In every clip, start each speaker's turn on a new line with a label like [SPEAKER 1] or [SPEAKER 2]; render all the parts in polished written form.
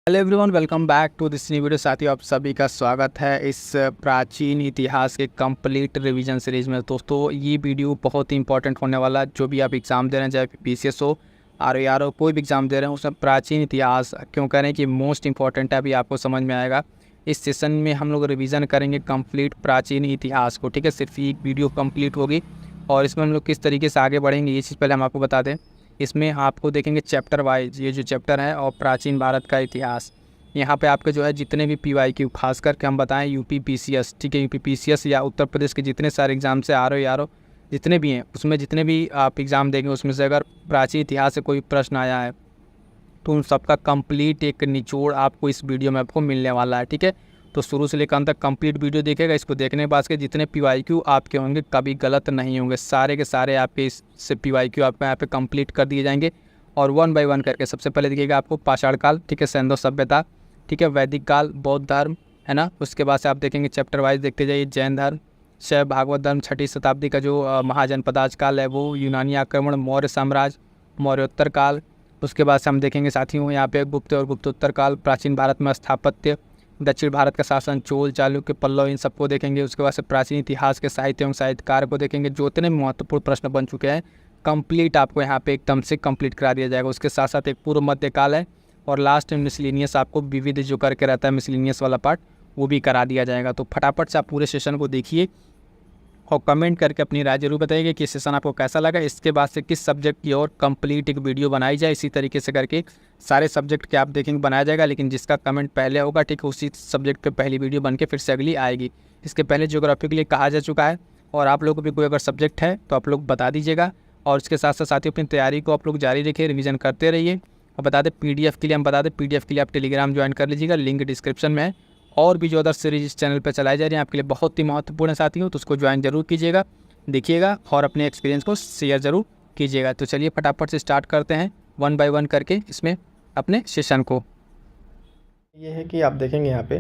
[SPEAKER 1] Hello everyone, welcome back to this new video. साथियों, आप सभी का स्वागत है इस प्राचीन इतिहास के कंप्लीट रिवीजन सीरीज़ में। दोस्तों, ये वीडियो बहुत ही इंपॉर्टेंट होने वाला है। जो भी आप एग्ज़ाम दे रहे हैं, चाहे पीसीएस हो, आरओआर हो, कोई भी एग्ज़ाम दे रहे हैं, उसमें प्राचीन इतिहास क्यों कह रहे हैं कि मोस्ट इंपॉर्टेंट है, अभी आपको समझ में आएगा। इस सेशन में हम लोग रिवीजन करेंगे कंप्लीट प्राचीन इतिहास को। ठीक है, सिर्फ एक वीडियो कंप्लीट होगी और इसमें हम लोग किस तरीके से आगे बढ़ेंगे, ये चीज़ पहले हम आपको बता दें। इसमें आपको देखेंगे चैप्टर वाइज, ये जो चैप्टर है और प्राचीन भारत का इतिहास। यहाँ पे आपके जो है जितने भी पीवाईक्यू, खास करके हम बताएं यूपी पीसीएस, ठीक है, यूपी पीसीएस या उत्तर प्रदेश के जितने सारे एग्जाम से आरओ जितने भी हैं, उसमें जितने भी आप एग्ज़ाम देंगे, उसमें से अगर प्राचीन इतिहास से कोई प्रश्न आया है तो उन सबका कंप्लीट एक निचोड़ आपको इस वीडियो में आपको मिलने वाला है। ठीक है, तो शुरू से लेकर अंत तक कंप्लीट वीडियो देखिएगा। इसको देखने के बाद के जितने पीवाईक्यू आपके होंगे कभी गलत नहीं होंगे, सारे के सारे आपके इससे पीवाईक्यू आपको यहाँ पे कंप्लीट कर दिए जाएंगे। और 1 बाय 1 करके सबसे पहले देखिएगा आपको पाषाण काल, ठीक है, सिंधु सभ्यता, ठीक है, वैदिक काल, बौद्ध धर्म, है ना। उसके बाद से आप देखेंगे चैप्टर वाइज देखते जाइए, जैन धर्म, शैव भागवत धर्म, 6वीं शताब्दी का जो महाजनपदाज काल है वो, यूनानी आक्रमण, मौर्य साम्राज्य, मौर्योत्तर काल। उसके बाद से हम देखेंगे साथियों यहाँ पे गुप्त और गुप्तोत्तर काल, प्राचीन भारत में स्थापत्य, दक्षिण भारत का शासन, चोल, चालुक्य, पल्लव, इन सबको देखेंगे। उसके बाद से प्राचीन इतिहास के साहित्य एवं साहित्यकार को देखेंगे। जो इतने महत्वपूर्ण प्रश्न बन चुके हैं कंप्लीट आपको यहाँ पे एकदम से कंप्लीट करा दिया जाएगा। उसके साथ साथ एक पूर्व मध्य काल है और लास्ट में मिसलिनियस, आपको विविध जो करके रहता है मिसलिनियस वाला पार्ट, वो भी करा दिया जाएगा। तो फटाफट से आप पूरे सेशन को देखिए और कमेंट करके अपनी राय जरूर बताइए कि सेशन आपको कैसा लगा। इसके बाद से किस सब्जेक्ट की और कंप्लीट एक वीडियो बनाई जाए, इसी तरीके से करके सारे सब्जेक्ट के आप देखेंगे बनाया जाएगा। लेकिन जिसका कमेंट पहले होगा, ठीक है, उसी सब्जेक्ट पे पहली वीडियो बन के फिर से अगली आएगी। इसके पहले ज्योग्राफी के लिए कहा जा चुका है और आप लोगों को भी कोई अगर सब्जेक्ट है तो आप लोग बता दीजिएगा। और इसके साथ साथ ही अपनी तैयारी को आप लोग जारी रखिए, रिवीजन करते रहिए। और बता दें पीडीएफ के लिए, हम बता दें पीडीएफ के लिए आप टेलीग्राम ज्वाइन कर लीजिएगा, लिंक डिस्क्रिप्शन में है। और भी जो अदर सीरीज इस चैनल पर चलाई जा रही है आपके लिए बहुत ही महत्वपूर्ण साथी हो, तो उसको ज्वाइन जरूर कीजिएगा, देखिएगा और अपने एक्सपीरियंस को शेयर ज़रूर कीजिएगा। तो चलिए फटाफट से स्टार्ट करते हैं 1 बाय 1 करके इसमें अपने सेशन को।
[SPEAKER 2] ये है कि आप देखेंगे यहाँ पे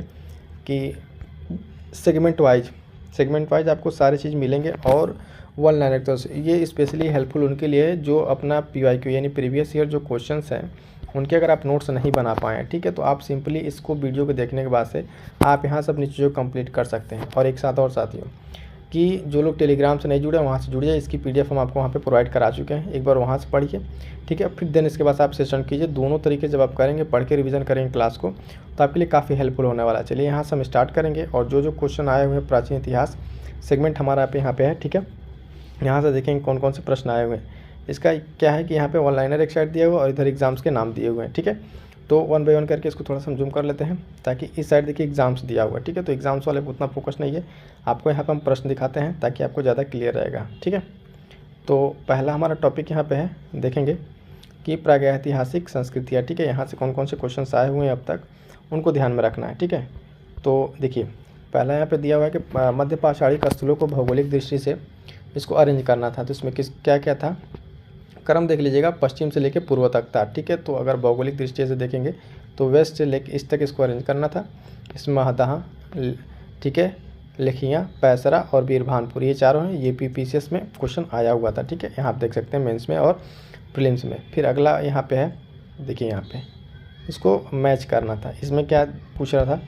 [SPEAKER 2] कि सेगमेंट वाइज आपको सारी चीज़ मिलेंगे। और 1 लाइनर, तो ये स्पेशली हेल्पफुल उनके लिए जो अपना पीवाईक्यू यानी प्रीवियस ईयर जो क्वेश्चंस हैं उनके अगर आप नोट्स नहीं बना पाएँ, ठीक है, तो आप सिंपली इसको वीडियो को देखने के बाद से आप यहाँ सब नीचे जो कंप्लीट कर सकते हैं। और एक साथ और साथियों कि जो लोग टेलीग्राम से नहीं जुड़े वहाँ से जुड़िए, इसकी पीडीएफ हम आपको वहाँ पे प्रोवाइड करा चुके हैं, एक बार वहाँ से पढ़िए, ठीक है। फिर देन इसके बाद आप सेशन कीजिए। दोनों तरीके जब आप करेंगे, पढ़ के रिवीजन करेंगे क्लास को, तो आपके लिए काफ़ी हेल्पफुल होने वाला है। चलिए यहाँ से हम स्टार्ट करेंगे और जो क्वेश्चन आए हुए हैं प्राचीन इतिहास सेगमेंट हमारा आप यहाँ पे है, ठीक है। यहाँ से देखेंगे कौन कौन से प्रश्न आए हुए हैं। इसका क्या है कि यहाँ पे 1 लाइनर एक साइड दिया हुआ और इधर एग्जाम्स के नाम दिए हुए हैं, ठीक है। तो 1 बाय 1 करके इसको थोड़ा सा हम जूम कर लेते हैं ताकि इस साइड देखिए एग्जाम्स दिया हुआ है, ठीक है। तो एग्जाम्स वाले पर उतना फोकस नहीं है, आपको यहाँ पे हम प्रश्न दिखाते हैं ताकि आपको ज़्यादा क्लियर रहेगा, ठीक है। तो पहला हमारा टॉपिक यहाँ पे है, देखेंगे कि प्रागैतिहासिक संस्कृतियाँ, ठीक है। यहाँ से कौन कौन से क्वेश्चन आए हुए हैं अब तक, उनको ध्यान में रखना है, ठीक है। तो देखिए पहला यहाँ पे दिया हुआ है कि मध्य पाषाणी स्थलों को भौगोलिक दृष्टि से इसको अरेंज करना था। तो इसमें क्या क्या था, क्रम देख लीजिएगा, पश्चिम से लेकर पूर्व तक था, ठीक है। तो अगर भौगोलिक दृष्टि से देखेंगे तो वेस्ट से लेकर ईस्ट तक इसको अरेंज करना था। इसमें महदहा, ठीक है, लेखियाँ, पैसरा और बीरभानपुर, ये चारों हैं। ये पीसीएस में क्वेश्चन आया हुआ था, ठीक है। यहाँ आप देख सकते हैं मेंस में और प्रीलिम्स में। फिर अगला यहाँ पे है, देखिए यहाँ पे इसको मैच करना था। इसमें क्या पूछ रहा था,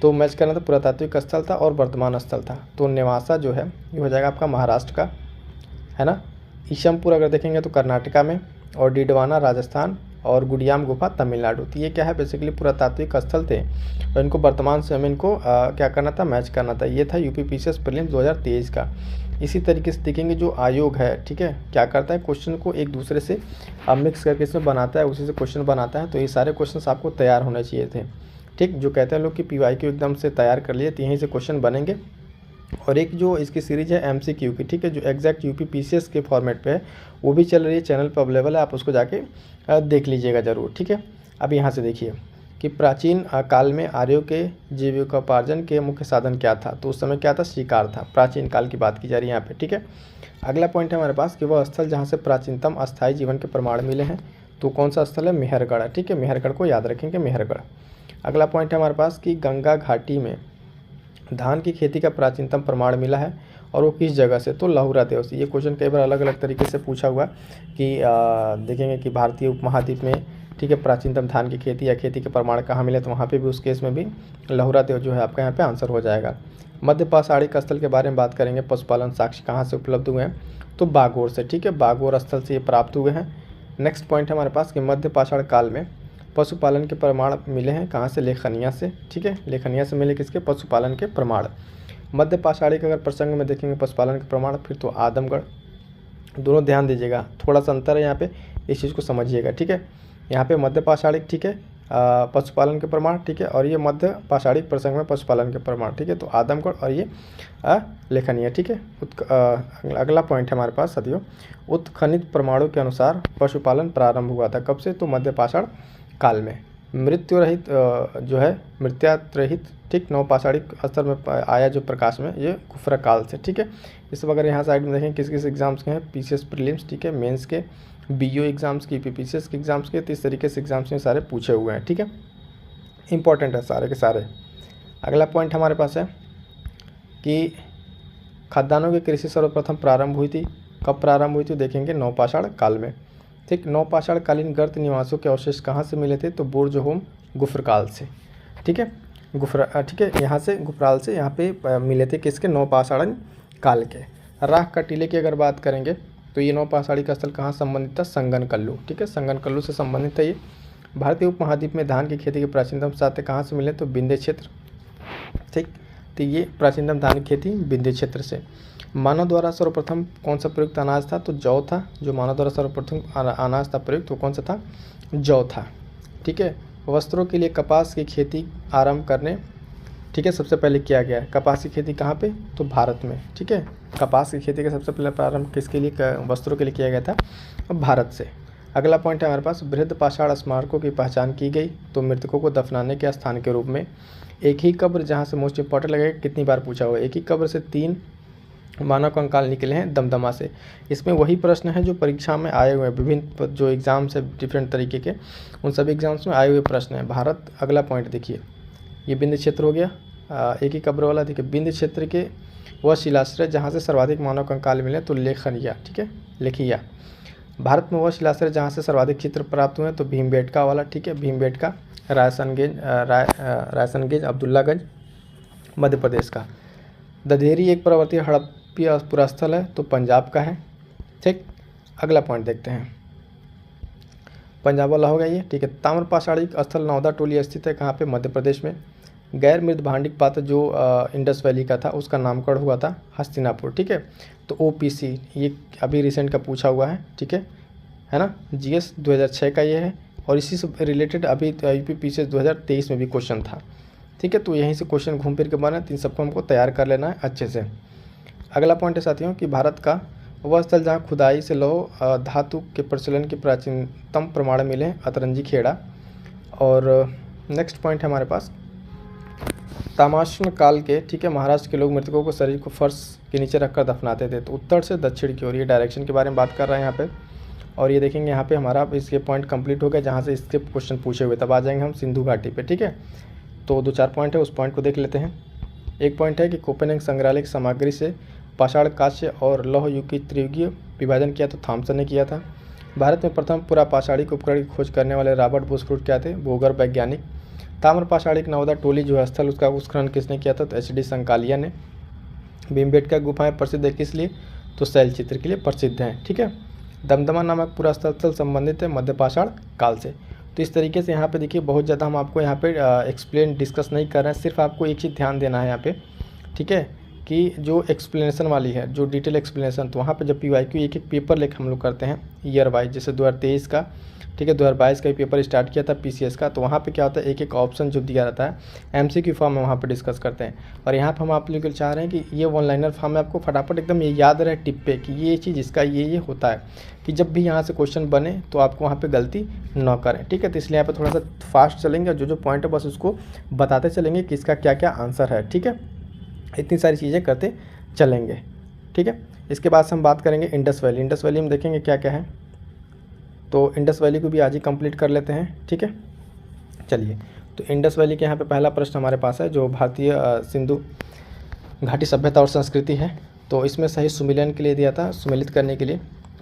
[SPEAKER 2] तो मैच करना था पुरातात्विक स्थल था और वर्तमान स्थल था। तो नेवासा जो है ये हो जाएगा आपका महाराष्ट्र का, है ना। ईशमपुर अगर देखेंगे तो कर्नाटका में, और डिडवाना राजस्थान, और गुडियाम गुफा तमिलनाडु। तो ये क्या है, बेसिकली पुरातात्विक स्थल थे और इनको वर्तमान समय में इनको क्या करना था, मैच करना था। ये था यूपी पीसीएस प्रीलिम्स 2023 का। इसी तरीके से देखेंगे जो आयोग है, ठीक है, क्या करता है, क्वेश्चन को एक दूसरे से मिक्स करके इसमें बनाता है, उसी से क्वेश्चन बनाता है। तो ये सारे क्वेश्चन आपको तैयार होने चाहिए थे, ठीक। जो कहते हैं लोग कि पीवाईक्यू एकदम से तैयार कर लिए, तो यहीं से क्वेश्चन बनेंगे। और एक जो इसकी सीरीज है एमसीक्यू की, ठीक है, जो एग्जैक्ट यूपी पीसीएस के फॉर्मेट पे है, वो भी चल रही है, चैनल पर अवेलेबल है, आप उसको जाके देख लीजिएगा ज़रूर, ठीक है। अब यहाँ से देखिए कि प्राचीन काल में आर्यों के जीविकोपार्जन के मुख्य साधन क्या था। तो उस समय क्या था, शिकार था। प्राचीन काल की बात की जा रही है यहाँ पे, ठीक है। अगला पॉइंट है हमारे पास कि वह स्थल जहाँ से प्राचीनतम अस्थायी जीवन के प्रमाण मिले हैं। तो कौन सा स्थल है, मेहरगढ़, ठीक है। मेहरगढ़ को याद रखेंगे, मेहरगढ़। अगला पॉइंट है हमारे पास कि गंगा घाटी में धान की खेती का प्राचीनतम प्रमाण मिला है और वो किस जगह से, तो लहुरा देव से। ये क्वेश्चन कई बार अलग अलग तरीके से पूछा हुआ कि देखेंगे कि भारतीय उपमहाद्वीप में ठीक है, प्राचीनतम धान की खेती या खेती के प्रमाण कहाँ मिले, तो वहाँ पे भी उस केस में भी लहुरा देव जो है आपका यहाँ पे आंसर हो जाएगा। मध्य पाषाणिक स्थल के बारे में बात करेंगे, पशुपालन साक्ष्य कहाँ से उपलब्ध हुए हैं, तो बागोर से, ठीक है, बागोर स्थल से ये प्राप्त हुए हैं। नेक्स्ट पॉइंट है हमारे पास कि मध्य पाषाण काल में पशुपालन के प्रमाण मिले हैं कहाँ से, लेखनिया से, ठीक है, लेखनिया से मिले किसके, पशुपालन के प्रमाण। मध्य पाषाणिक अगर प्रसंग में देखेंगे पशुपालन के प्रमाण, फिर तो आदमगढ़, दोनों ध्यान दीजिएगा, थोड़ा सा अंतर है यहाँ पे, इस चीज़ को समझिएगा, ठीक है। यहाँ पे मध्य पाषाणिक, ठीक है, पशुपालन के प्रमाण, ठीक है, और ये मध्य पाषाणिक प्रसंग में पशुपालन के प्रमाण, ठीक है, तो आदमगढ़ और ये लेखनीय, ठीक है। अगला पॉइंट है हमारे पास साथियों, उत्खनित प्रमाणों के अनुसार पशुपालन प्रारंभ हुआ था कब से, तो मध्य पाषाण काल में। मृत्यु रहित जो है मृत्यात रहित, ठीक, नवपाषाणिक स्तर में आया जो प्रकाश में, ये गुफरा काल से, ठीक है। इस वगैरह यहाँ साइड में देखें किस किस एग्जाम्स के हैं, पीसीएस प्रीलिम्स, ठीक है, मेंस के, बीओ एग्जाम्स की, पीपीसीएस के एग्जाम्स के, तो इस तरीके से एग्जाम्स में सारे पूछे हुए हैं, ठीक है, इंपॉर्टेंट है सारे के सारे। अगला पॉइंट हमारे पास है कि खाद्यान्नों की कृषि सर्वप्रथम प्रारंभ हुई थी, कब प्रारंभ हुई थी, देखेंगे नवपाषाण काल में, ठीक। नवपाषाण कालीन गर्त निवासों के अवशेष कहाँ से मिले थे, तो बुर्जहोम गुफर काल से, ठीक है, गुफरा, ठीक है, यहाँ से गुफराल से यहाँ पे मिले थे किसके, नवपाषाण काल के। राख का टीले की अगर बात करेंगे तो ये नवपाषाणिक स्थल कहाँ संबंधित था, संगनकल्लू, ठीक है, संगनकल्लू से संबंधित है ये। भारतीय उपमहाद्वीप में धान की खेती के प्राचीनतम साक्ष्य कहाँ से मिले, तो विंध्य क्षेत्र, ठीक, तो ये प्राचीनतम धान की खेती विंध्य क्षेत्र से। मानव द्वारा सर्वप्रथम कौन सा प्रयुक्त अनाज था, तो जौ था, जो मानव द्वारा सर्वप्रथम अनाज था प्रयुक्त, वो कौन सा था, जौ था, ठीक है। वस्त्रों के लिए कपास की खेती आरंभ करने, ठीक है, सबसे पहले किया गया है कपास की खेती कहाँ पे, तो भारत में, ठीक है, कपास की खेती का सबसे पहले प्रारंभ किसके लिए, वस्त्रों के लिए किया गया था, भारत से। अगला पॉइंट है हमारे पास, बृहद पाषाण स्मारकों की पहचान की गई, तो मृतकों को दफनाने के स्थान के रूप में एक ही कब्र, जहाँ से मोस्ट इंपॉर्टेंट लगेगा, कितनी बार पूछा हुआ है, एक ही कब्र से 3 मानव कंकाल निकले हैं दमदमा से। इसमें वही प्रश्न है जो परीक्षा में आए हुए हैं, विभिन्न जो एग्ज़ाम्स है डिफरेंट तरीके के, उन सभी एग्जाम्स में आए हुए प्रश्न हैं। भारत, अगला पॉइंट देखिए, ये विंध्य क्षेत्र हो गया, एक ही कब्र वाला, देखिए विंध्य क्षेत्र के वह शिलाश्रय जहाँ से सर्वाधिक मानव कंकाल मिले, तो लेखनिया, ठीक है, लेखिया। भारत में वह शिलाश्रय जहाँ से सर्वाधिक चित्र प्राप्त हुए, तो भीमबेटका वाला, ठीक है, भीमबेटका, रायसनगंज, अब्दुल्लागंज, मध्य प्रदेश का। दधेरी एक पर्वतीय हड़प्पीय पुरास्थल है, तो पंजाब का है, ठीक। अगला पॉइंट देखते हैं, पंजाब वाला हो गया ये, ठीक है। ताम्रपाषाणिक स्थल नौदा टोली स्थित है कहाँ पे, मध्य प्रदेश में। गैर मृद भांडिक पात्र जो इंडस वैली का था, उसका नामकरण हुआ था हस्तिनापुर, ठीक है। तो ओपीसी ये अभी रिसेंट का पूछा हुआ है, ठीक है ना, जीएस 2006 का ये है, और इसी से रिलेटेड अभी यूपी पीसीएस 2023 में भी क्वेश्चन था, ठीक है। तो यहीं से क्वेश्चन घूम फिर के बना, इन सबको हमको तैयार कर लेना है अच्छे से। अगला पॉइंट है साथियों कि भारत का वह स्थल जहाँ खुदाई से लौह धातु के प्रचलन के प्राचीनतम प्रमाण मिले हैं, अतरंजी खेड़ा। और नेक्स्ट पॉइंट है हमारे पास, ताम्रपाषाण काल के, ठीक है, महाराष्ट्र के लोग मृतकों को शरीर को फर्श के नीचे रखकर दफनाते थे, तो उत्तर से दक्षिण की ओर, ये डायरेक्शन के बारे में बात कर रहे हैं यहाँ पे। और ये देखेंगे यहाँ पे हमारा इसके पॉइंट कंप्लीट हो गया, जहाँ से इसके क्वेश्चन पूछे हुए, तब आ जाएंगे हम सिंधु घाटी पे, ठीक है। तो 2-4 पॉइंट है, उस पॉइंट को देख लेते हैं। एक पॉइंट है कि कोपेनहेगन संग्रहालय की सामग्री से पाषाण, कांस्य और लौह युग की त्रियुगीय विभाजन किया, तो थॉमसन ने किया था। भारत में प्रथम पुरापाषाणिक उपकरण की खोज करने वाले रॉबर्ट बुशफूड क्या थे, भूगर्भ वैज्ञानिक। ताम्रपाषाणिक नवदा टोली जो है स्थल, उसका उत्खनन किसने किया था, तो एचडी संकालिया ने। भीमबेटका गुफाएं प्रसिद्ध है किस लिए, तो शैल चित्र के लिए प्रसिद्ध हैं, ठीक है। दमदमा नामक पूरा स्थल संबंधित है मध्य पाषाण काल से। तो इस तरीके से यहाँ पे देखिए बहुत ज़्यादा हम आपको यहाँ पे एक्सप्लेन डिस्कस नहीं कर रहे हैं, सिर्फ आपको एक चीज़ ध्यान देना है यहाँ पे, ठीक है, कि जो एक्सप्लेनेशन वाली है, जो डिटेल एक्सप्लेनेशन, तो वहाँ पे जब पीवाईक्यू एक पेपर लेकर हम लोग करते हैं ईयर वाइज, जैसे 2023 का, ठीक है, 2022 का पेपर स्टार्ट किया था पीसीएस का, तो वहाँ पे क्या होता है, एक एक ऑप्शन जो दिया रहता है एमसीक्यू फॉर्म में वहाँ पे डिस्कस करते हैं। और यहाँ पे हम आप लोग चाह रहे हैं कि ये वन लाइनर फॉर्म में आपको फटाफट एकदम ये याद रहे टिप पे कि ये चीज़ इसका ये होता है, कि जब भी यहाँ से क्वेश्चन बने तो आपको वहाँ पर गलती न करें, ठीक है। तो इसलिए यहाँ पर थोड़ा सा फास्ट चलेंगे, जो पॉइंट है बस उसको बताते चलेंगे कि इसका क्या क्या आंसर है, ठीक है। इतनी सारी चीज़ें करते चलेंगे, ठीक है। इसके बाद हम बात करेंगे इंडस वैली। इंडस वैली में देखेंगे क्या क्या है, तो इंडस वैली को भी आज ही कंप्लीट कर लेते हैं, ठीक है। चलिए, तो इंडस वैली के यहाँ पे पहला प्रश्न हमारे पास है, जो भारतीय सिंधु घाटी सभ्यता और संस्कृति है। तो इसमें सही सुमिलन के लिए दिया था, सुमिलित करने के लिए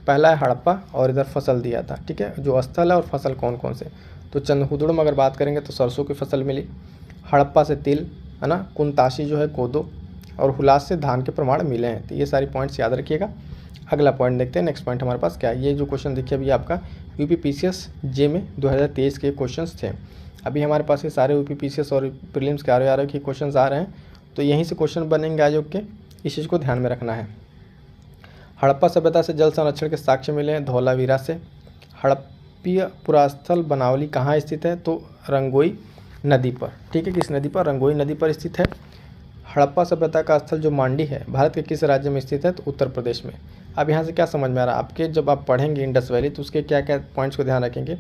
[SPEAKER 2] पहला है हड़प्पा और इधर फसल दिया था, ठीक है, जो स्थल है और फसल कौन कौन से। तो चंदहुदड़ में अगर बात करेंगे तो सरसों की फसल मिली, हड़प्पा से तिल, है ना, कुनताशी जो है कोदो, और हुलास से धान के प्रमाण मिले हैं। तो ये सारी पॉइंट्स याद रखिएगा। अगला पॉइंट देखते हैं, नेक्स्ट पॉइंट हमारे पास क्या है। ये जो क्वेश्चन देखिए अभी आपका यूपी पीसीएस जे में 2023 के क्वेश्चंस थे। अभी हमारे पास ये सारे यूपी पीसीएस और प्रीलिम्स के आर के क्वेश्चंस आ रहे हैं, तो यहीं से क्वेश्चन बनेंगे आयोग के, इस चीज़ को ध्यान में रखना है। हड़प्पा सभ्यता से जल संरक्षण के साक्ष्य मिले हैं धौलावीरा से। हड़प्पीय पुरास्थल बनावली कहाँ स्थित है, तो रंगोई नदी पर, ठीक है, किस नदी पर, रंगोई नदी पर स्थित है। हड़प्पा सभ्यता का स्थल जो मांडी है भारत के किस राज्य में स्थित है, तो उत्तर प्रदेश में। अब यहाँ से क्या समझ में आ रहा है आपके, जब आप पढ़ेंगे इंडस वैली तो उसके क्या क्या पॉइंट्स को ध्यान रखेंगे,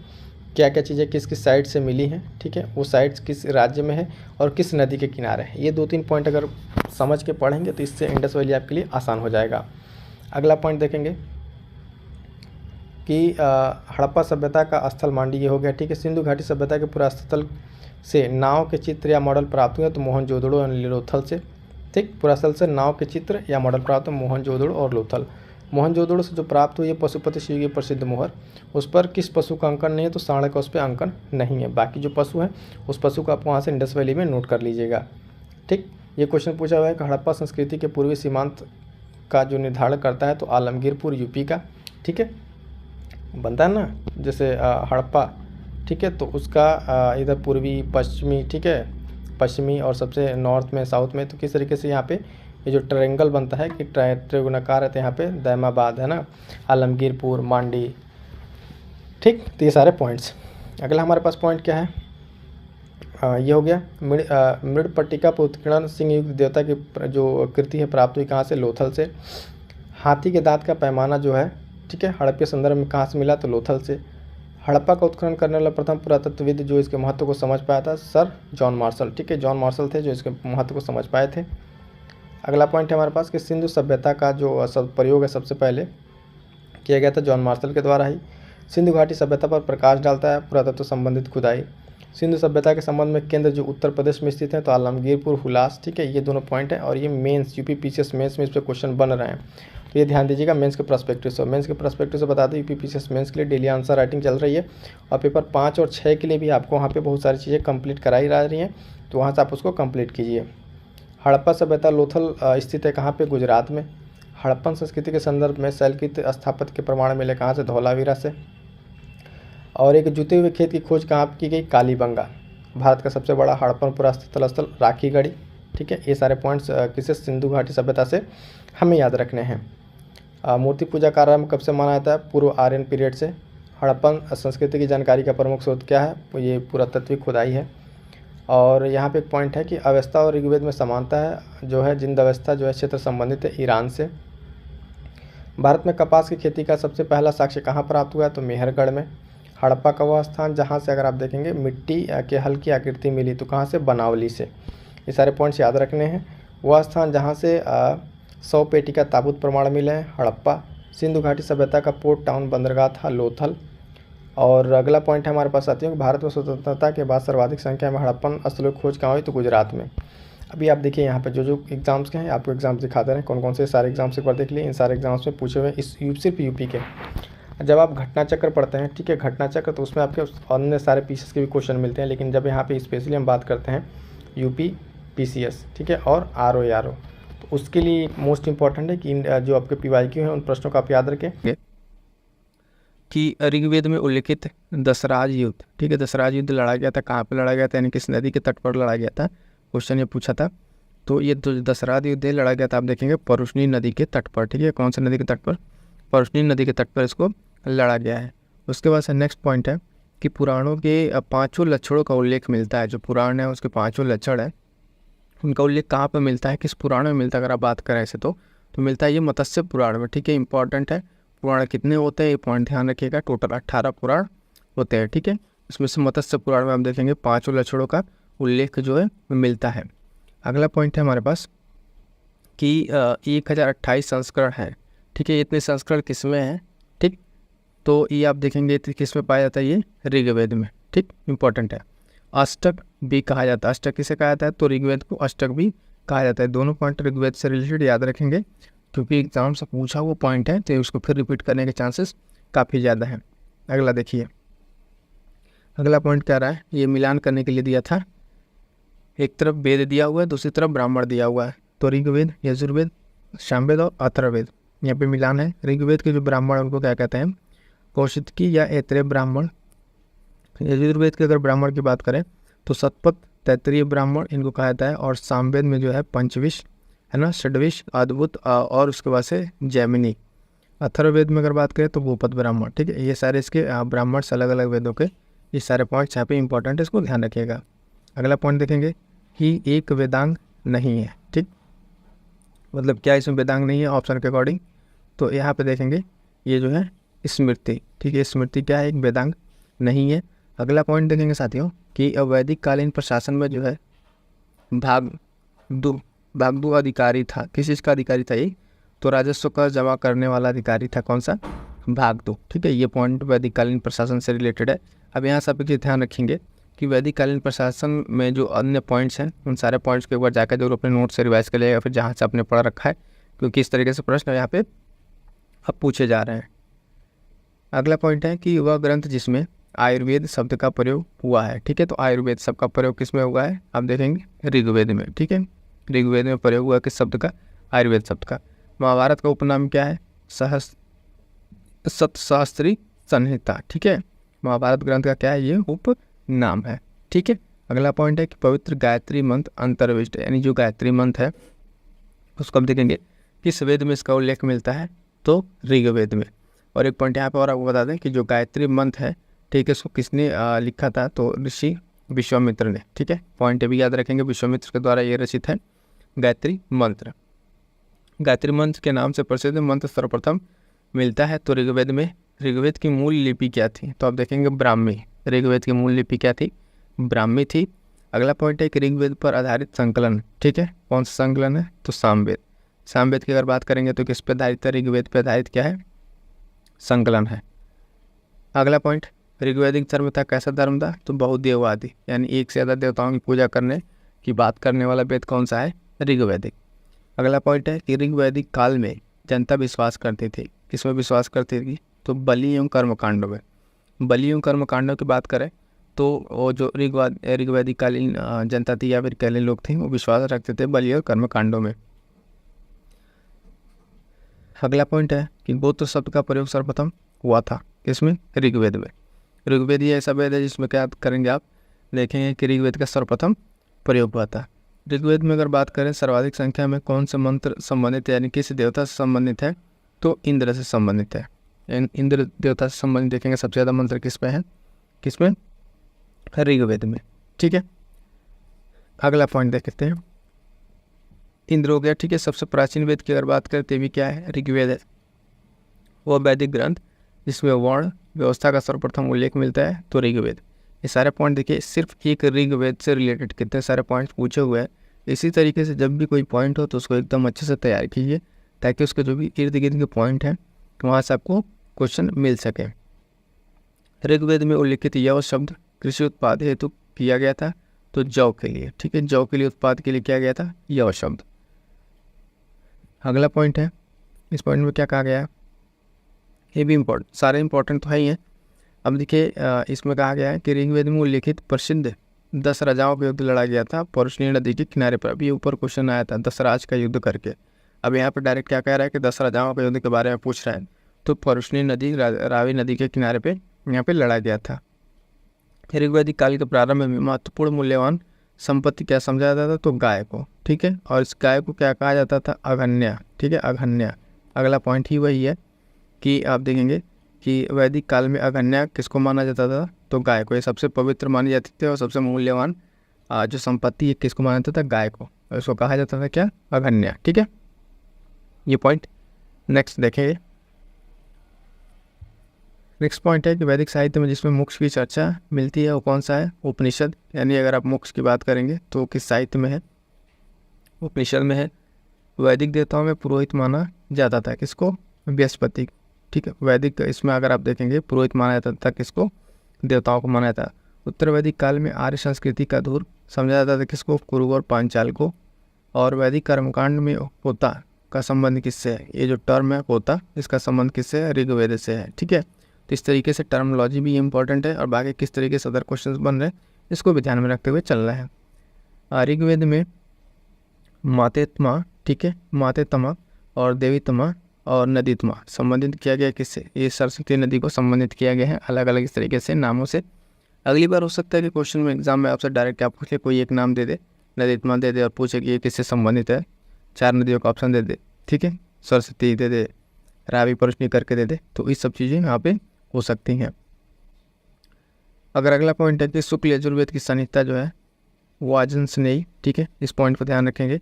[SPEAKER 2] क्या क्या चीज़ें किस किस साइड से मिली हैं, ठीक है, वो साइड्स किस राज्य में है और किस नदी के किनारे है। ये 2-3 पॉइंट अगर समझ के पढ़ेंगे तो इससे इंडस वैली आपके लिए आसान हो जाएगा। अगला पॉइंट देखेंगे कि हड़प्पा सभ्यता का स्थल मांडी, ये हो गया, ठीक है। सिंधु घाटी सभ्यता के पुरास्थल से नाव के चित्र या मॉडल प्राप्त हुए तो मोहनजोदड़ो और लोथल से, ठीक, पुरास्थल से नाव के चित्र या मॉडल प्राप्त हुए मोहनजोदड़ो और लोथल। मोहनजोदड़ो से जो प्राप्त हुई है पशुपति शिव की प्रसिद्ध मोहर, उस पर किस पशु का अंकन नहीं है, तो सांड का उस पर अंकन नहीं है। बाकी जो पशु है उस पशु को आप वहाँ से इंडस वैली में नोट कर लीजिएगा, ठीक। ये क्वेश्चन पूछा हुआ है कि हड़प्पा संस्कृति के पूर्वी सीमांत का जो निर्धारण करता है तो आलमगीरपुर यूपी का, ठीक है, बनता है ना, जैसे हड़प्पा, ठीक है, तो उसका इधर पूर्वी पश्चिमी, ठीक है, पश्चिमी और सबसे नॉर्थ में साउथ में, तो किस तरीके से यहाँ पे ये जो ट्रायंगल बनता है कि त्रिगुणाकार है, तो यहाँ पे दैमाबाद है ना, आलमगीरपुर, मांडी, ठीक। तो ये सारे पॉइंट्स। अगला हमारे पास पॉइंट क्या है, ये हो गया मृडपट्टिका पर उत्कीर्णन सिंह युक्त देवता की जो कृति है प्राप्त हुई कहाँ से, लोथल से। हाथी के दांत का पैमाना जो है, ठीक है, हड़प्पा संदर्भ में कहाँ से मिला, तो लोथल से। हड़प्पा का उत्खनन करने वाला प्रथम पुरातत्वविद जो इसके महत्व को समझ पाया था, सर जॉन मार्शल, ठीक है, जॉन मार्शल थे जो इसके महत्व को समझ पाए थे। अगला पॉइंट है हमारे पास कि सिंधु सभ्यता का जो सब प्रयोग है सबसे पहले किया गया था जॉन मार्शल के द्वारा ही। सिंधु घाटी सभ्यता पर प्रकाश डालता है पुरातत्व संबंधित खुदाई। सिंधु सभ्यता के संबंध में केंद्र जो उत्तर प्रदेश में स्थित है तो आलमगीरपुर, हुलास, ठीक है, ये दोनों पॉइंट हैं और ये मेंस यूपी पीसीएस मेंस में इस पर क्वेश्चन बन रहे हैं, तो ये ध्यान दीजिएगा। मेंस के पर्सपेक्टिव से, मेंस के पर्सपेक्टिव से बता दें यूपी पीसीएस मेंस के लिए डेली आंसर राइटिंग चल रही है और पेपर 5 और 6 के लिए भी आपको वहाँ पे बहुत सारी चीज़ें कंप्लीट कराई जा रही हैं, तो वहाँ से आप उसको कंप्लीट कीजिए। हड़प्पा सभ्यता लोथल स्थित है कहाँ पे, गुजरात में। हड़प्पन संस्कृति के संदर्भ में शैलकृत स्थापत्य के प्रमाण मिले कहाँ से, धौलावीरा से। और एक जुते हुए खेत की खोज कहाँ की गई, कालीबंगा। भारत का सबसे बड़ा हड़प्पन पुरातत्व स्थल राखीगढ़ी, ठीक है। ये सारे पॉइंट्स किसे, सिंधु घाटी सभ्यता से हमें याद रखने हैं। मूर्ति पूजा का आरंभ कब से माना जाता है, पूर्व आर्यन पीरियड से। हड़प्पन संस्कृति की जानकारी का प्रमुख स्रोत क्या है, ये पुरातत्विक खुदाई है। और यहाँ पे एक पॉइंट है कि अवस्था और ऋग्वेद में समानता है जो है, जिंद अवस्था जो है क्षेत्र संबंधित है ईरान से। भारत में कपास की खेती का सबसे पहला साक्ष्य कहाँ प्राप्त हुआ है, तो मेहरगढ़ में। हड़प्पा का वह स्थान जहाँ से अगर आप देखेंगे मिट्टी के हल्की आकृति मिली तो कहाँ से, बनावली से। ये सारे पॉइंट्स याद रखने हैं। वह स्थान जहाँ से 100 पेटी का ताबूत प्रमाण मिले हैं, हड़प्पा। सिंधु घाटी सभ्यता का पोर्ट टाउन बंदरगाह था, लोथल। और अगला पॉइंट है हमारे पास आती है कि भारत में स्वतंत्रता के बाद सर्वाधिक संख्या में हड़प्पन स्थलों की खोज कहाँ हुई, तो गुजरात में। अभी आप देखिए यहाँ पे जो एग्जाम्स के हैं आपको एग्जाम्स दिखाते रहे कौन कौन से सारे एग्जाम्स एक बार देख लिए। इन सारे एग्जाम्स में पूछे हुए इस सिर्फ यूपी के। जब आप घटना चक्र पढ़ते हैं, ठीक है, घटना चक्र, तो उसमें आपके अन्य सारे पीसीएस के भी क्वेश्चन मिलते हैं, लेकिन जब यहाँ पे स्पेशली हम बात करते हैं यूपी पीसीएस, ठीक है, और आरओ तो उसके लिए मोस्ट इंपॉर्टेंट है कि जो आपके पीवाईक्यू हैं उन प्रश्नों को आप याद रखें
[SPEAKER 1] कि ऋग्वेद में उल्लिखित दशराज युद्ध, ठीक है, दशराज युद्ध लड़ा गया था, कहाँ पे लड़ा गया था, यानी किस नदी के तट पर लड़ा गया था, क्वेश्चन ये पूछा था। तो ये दशराज युद्ध लड़ा गया था, आप देखेंगे परुष्णी नदी के तट पर, ठीक है, कौन सी नदी के तट पर, परुष्णी नदी के तट पर इसको लड़ा गया है। उसके बाद से नेक्स्ट पॉइंट है कि पुराणों के 5 लक्षणों का उल्लेख मिलता है। जो पुराण है उसके 5 लक्षण है, उनका उल्लेख कहाँ पर मिलता है, किस पुराण में मिलता है, अगर आप बात करें ऐसे तो मिलता है ये मत्स्य पुराण में, ठीक है, इंपॉर्टेंट है। पुराण कितने होते हैं ये पॉइंट ध्यान रखिएगा, टोटल 18 पुराण होते हैं, ठीक है। इसमें से मत्स्य पुराण में हम देखेंगे 5 लक्षणों का उल्लेख जो है मिलता है। अगला पॉइंट है हमारे पास कि 1028 संस्करण है, ठीक है, इतने संस्करण किस में है, ठीक, तो ये आप देखेंगे किस में पाया जाता है, ये ऋग्वेद में, ठीक, इंपॉर्टेंट है। अष्टक भी कहा जाता है, अष्टक किसे कहा जाता है, तो ऋग्वेद को अष्टक भी कहा जाता है। दोनों पॉइंट ऋग्वेद से रिलेटेड याद रखेंगे।
[SPEAKER 2] क्योंकि एग्ज़ाम से पूछा हुआ पॉइंट है तो उसको फिर रिपीट करने के चांसेस काफ़ी ज़्यादा हैं। अगला देखिए, अगला पॉइंट क्या रहा है, ये मिलान करने के लिए दिया था। एक तरफ वेद दिया हुआ है, दूसरी तरफ ब्राह्मण दिया हुआ है। तो ऋग्वेद, यजुर्वेद, सामवेद और अथर्ववेद, यहाँ पे मिलान है। ऋग्वेद के जो ब्राह्मण उनको क्या कहते हैं, कौशिकी या ऐत्रेय ब्राह्मण। यजुर्वेद के अगर ब्राह्मण की बात करें तो शतपथ, तैत्तिरीय ब्राह्मण इनको कहा जाता है। और सामवेद में जो है पंचविश है ना, षड्विश, अद्भुत और उसके बाद से जैमिनी। अथर्ववेद में अगर बात करें तो भूपत ब्राह्मण। ठीक है, ये सारे इसके ब्राह्मण अलग अलग वेदों के, ये सारे पॉइंट्स यहाँ पे इंपॉर्टेंट है, इसको ध्यान रखिएगा। अगला पॉइंट देखेंगे कि एक वेदांग नहीं है। ठीक, मतलब क्या इसमें वेदांग नहीं है ऑप्शन के अकॉर्डिंग, तो यहाँ पे देखेंगे ये जो है स्मृति। ठीक है, स्मृति क्या है, एक वेदांग नहीं है। अगला पॉइंट देखेंगे साथियों कि वैदिक कालीन प्रशासन में जो है भागदू अधिकारी था। किस चीज़ का अधिकारी था ये, तो राजस्व का जमा करने वाला अधिकारी था। कौन सा, भागदू। ठीक है, ये पॉइंट वैदिक कालीन प्रशासन से रिलेटेड है। अब यहाँ सब कुछ ध्यान रखेंगे कि वैदिक कालीन प्रशासन में जो अन्य पॉइंट्स हैं उन सारे पॉइंट्स को एक बार जाकर जरूर अपने नोट से रिवाइज कर लिया या फिर जहाँ से आपने पढ़ा रखा है, क्योंकि इस तरीके से प्रश्न यहाँ पे अब पूछे जा रहे हैं। अगला पॉइंट है कि वह ग्रंथ जिसमें आयुर्वेद शब्द का प्रयोग हुआ है। ठीक है, तो आयुर्वेद शब्द का प्रयोग किस में हुआ है, आप देखेंगे ऋग्वेद में। ठीक है, ऋग्वेद में प्रयोग हुआ किस शब्द का, आयुर्वेद शब्द का। महाभारत का उपनाम क्या है, सप्तशास्त्री संहिता। ठीक है, महाभारत ग्रंथ का क्या है, ये उपनाम है। ठीक है, अगला पॉइंट है कि पवित्र गायत्री मंत्र अंतर्विष्ट, यानी जो गायत्री मंत्र है उसको हम देखेंगे किस वेद में इसका उल्लेख मिलता है, तो ऋग्वेद में। और एक पॉइंट यहाँ पे और आपको बता दें कि जो गायत्री मंत्र है, ठीक है, इसको किसने लिखा था, तो ऋषि विश्वामित्र ने। ठीक है, पॉइंट भी याद रखेंगे, विश्वामित्र के द्वारा ये रचित है गायत्री मंत्र। गायत्री मंत्र के नाम से प्रसिद्ध मंत्र सर्वप्रथम मिलता है तो ऋग्वेद में। ऋग्वेद की मूल लिपि क्या थी, तो आप देखेंगे ब्राह्मी। ऋग्वेद की मूल लिपि क्या थी, ब्राह्मी थी। अगला पॉइंट है कि ऋग्वेद पर आधारित संकलन। ठीक है, कौन सा संकलन है, तो सामवेद। सामवेद की अगर बात करेंगे तो किस पे आधारित है, ऋग्वेद पे आधारित क्या है, संकलन है। अगला पॉइंट, ऋग्वैदिक धर्म था कैसा धर्म था, तो बहुदेववादी, यानी एक से ज़्यादा देवताओं की पूजा करने की बात करने वाला वेद कौन सा है, ऋग्वैदिक। अगला पॉइंट है कि ऋग्वैदिक काल में जनता विश्वास करती थी। किसमें विश्वास करती थी, तो बलि एवं कर्मकांडों में। बलि एवं कर्मकांडों की बात करें तो वो जो ऋग्वैदिक कालीन जनता थी या फिर कालीन लोग थे वो विश्वास रखते थे बलि और कर्मकांडों में। अगला पॉइंट है कि गोत्र शब्द का प्रयोग सर्वप्रथम हुआ था किसमें, ऋग्वेद में। ऋग्वेद ये ऐसा वेद है जिसमें क्या करेंगे आप देखेंगे कि ऋग्वेद का सर्वप्रथम प्रयोग हुआ था। ऋग्वेद में अगर बात करें सर्वाधिक संख्या में कौन से मंत्र संबंधित है, यानी किस देवता से संबंधित है, तो इंद्र से संबंधित है। इंद्र देवता से संबंधित देखेंगे सबसे ज़्यादा मंत्र किस पे हैं, किसमें, ऋग्वेद में। ठीक है, अगला पॉइंट देखते हैं, इंद्र हो गया। ठीक है, सबसे प्राचीन वेद की अगर बात करें तो भी क्या है, ऋग्वेद है। वो वैदिक ग्रंथ जिसमें वर्ण व्यवस्था का सर्वप्रथम उल्लेख मिलता है तो ऋग्वेद। ये सारे पॉइंट देखिए, सिर्फ एक ऋग्वेद से रिलेटेड कितने सारे पॉइंट्स पूछे हुए हैं। इसी तरीके से जब भी कोई पॉइंट हो तो उसको एकदम अच्छे से तैयार कीजिए ताकि उसके जो भी इर्द गिर्द के पॉइंट हैं वहाँ से आपको क्वेश्चन मिल सके। ऋग्वेद में उल्लिखित यव शब्द कृषि उत्पाद हेतु किया गया था तो जौ के लिए। ठीक है, जौ के लिए उत्पाद के लिए किया गया था यव शब्द। अगला पॉइंट है, इस पॉइंट में क्या कहा गया है, ये भी इम्पोर्टेंट, सारे इंपॉर्टेंट तो है ही है। अब देखिए इसमें कहा गया है कि ऋग्वेद में उल्लिखित प्रसिद्ध 10 राजाओं का युद्ध लड़ा गया था परुष्णी नदी के किनारे पर। अभी ऊपर क्वेश्चन आया था 10 राज का युद्ध करके। अब यहाँ पर डायरेक्ट क्या कह रहा है कि 10 राजाओं के युद्ध के बारे में पूछ रहा है, तो परुष्णी नदी रावी नदी के किनारे पे यहाँ पे लड़ा गया था। ऋग्वैदिक काल के प्रारंभ में महत्वपूर्ण मूल्यवान संपत्ति क्या समझा जाता था, तो गाय को। ठीक है, और इस गाय को क्या कहा जाता था, अघन्या। ठीक है, अघन्या। अगला पॉइंट ही वही है कि आप देखेंगे कि वैदिक काल में अघन्या किसको माना जाता था, तो गाय को। ये सबसे पवित्र मानी जाती थी और सबसे मूल्यवान जो संपत्ति है किसको माना जाता था, गाय को। और इसको कहा जाता था क्या, अघन्या। ठीक है, ये पॉइंट। नेक्स्ट देखेंगे, नेक्स्ट पॉइंट है कि वैदिक साहित्य में जिसमें मोक्ष की चर्चा मिलती है वो कौन सा है, उपनिषद। यानी अगर आप मोक्ष की बात करेंगे तो किस साहित्य में है, उपनिषद में है। वैदिक देवताओं में पुरोहित माना जाता था किसको, बृहस्पति। ठीक है, वैदिक इसमें अगर आप देखेंगे पुरोहित माना जाता था किसको, देवताओं को माना जाता। उत्तर वैदिक काल में आर्य संस्कृति का धूर समझा जाता था किसको, कुरु और पांचाल को। और वैदिक कर्मकांड में होता
[SPEAKER 1] का संबंध किससे है, ये जो टर्म है होता, इसका संबंध किससे है, ऋग्वेद से है। ठीक है, तो इस तरीके से टर्मोलॉजी भी इम्पोर्टेंट है और बाकी किस तरीके से अदर क्वेश्चन बन रहे हैं इसको भी ध्यान में रखते हुए चलना है। ऋग्वेद में मातेत्मा, ठीक है, मातेतमा और देवीतमा और नदीतमा संबंधित किया गया किससे, ये सरस्वती नदी को संबंधित किया गया है अलग अलग इस तरीके से नामों से। अगली बार हो सकता है कि क्वेश्चन में एग्जाम में आपसे डायरेक्ट क्या पूछ ले, कोई एक नाम दे दे, नदीतमा दे दे और पूछे कि ये किससे संबंधित है, 4 नदियों का ऑप्शन दे दे, ठीक है, सरस्वती दे दे, रावी परोशनी करके दे दे, तो ये सब चीज़ें यहाँ पे हो सकती हैं। अगर अगला पॉइंट है कि शुक्ल यजुर्वेद की संहिता जो है वो आजंस नहीं, ठीक है, इस पॉइंट पर ध्यान रखेंगे।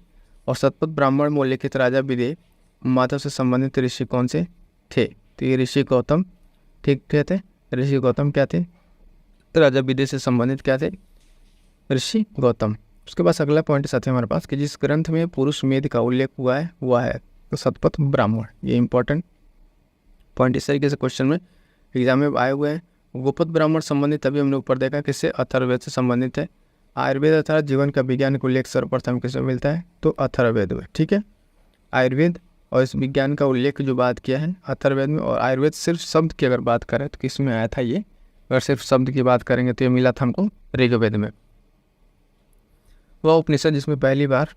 [SPEAKER 1] और शतपथ ब्राह्मण में उल्लिखित राजा विदेह माधव से संबंधित ऋषि कौन से थे, तो ये ऋषि गौतम, ठीक थे, ऋषि गौतम क्या थे, राजा विदेह से संबंधित क्या थे, ऋषि गौतम। उसके बाद अगला पॉइंट साथ ही हमारे पास कि जिस ग्रंथ में पुरुष मेध का उल्लेख हुआ है वह है तो शतपथ ब्राह्मण, ये इंपॉर्टेंट पॉइंट इस तरीके से क्वेश्चन में एग्जाम में आए हुए हैं। गोपद ब्राह्मण संबंधित अभी हमने ऊपर देखा किससे, अथर्ववेद से संबंधित है। आयुर्वेद अर्थात जीवन का विज्ञान का उल्लेख सर्वप्रथम किसमें मिलता है, तो अथर्ववेद में, ठीक है। आयुर्वेद और इस विज्ञान का उल्लेख जो बात किया है अथर्ववेद में, और आयुर्वेद सिर्फ शब्द की अगर बात करें तो किस में आया था ये, अगर सिर्फ शब्द की बात करेंगे तो ये मिला था हमको ऋग्वेद में। वह उपनिषद जिसमें पहली बार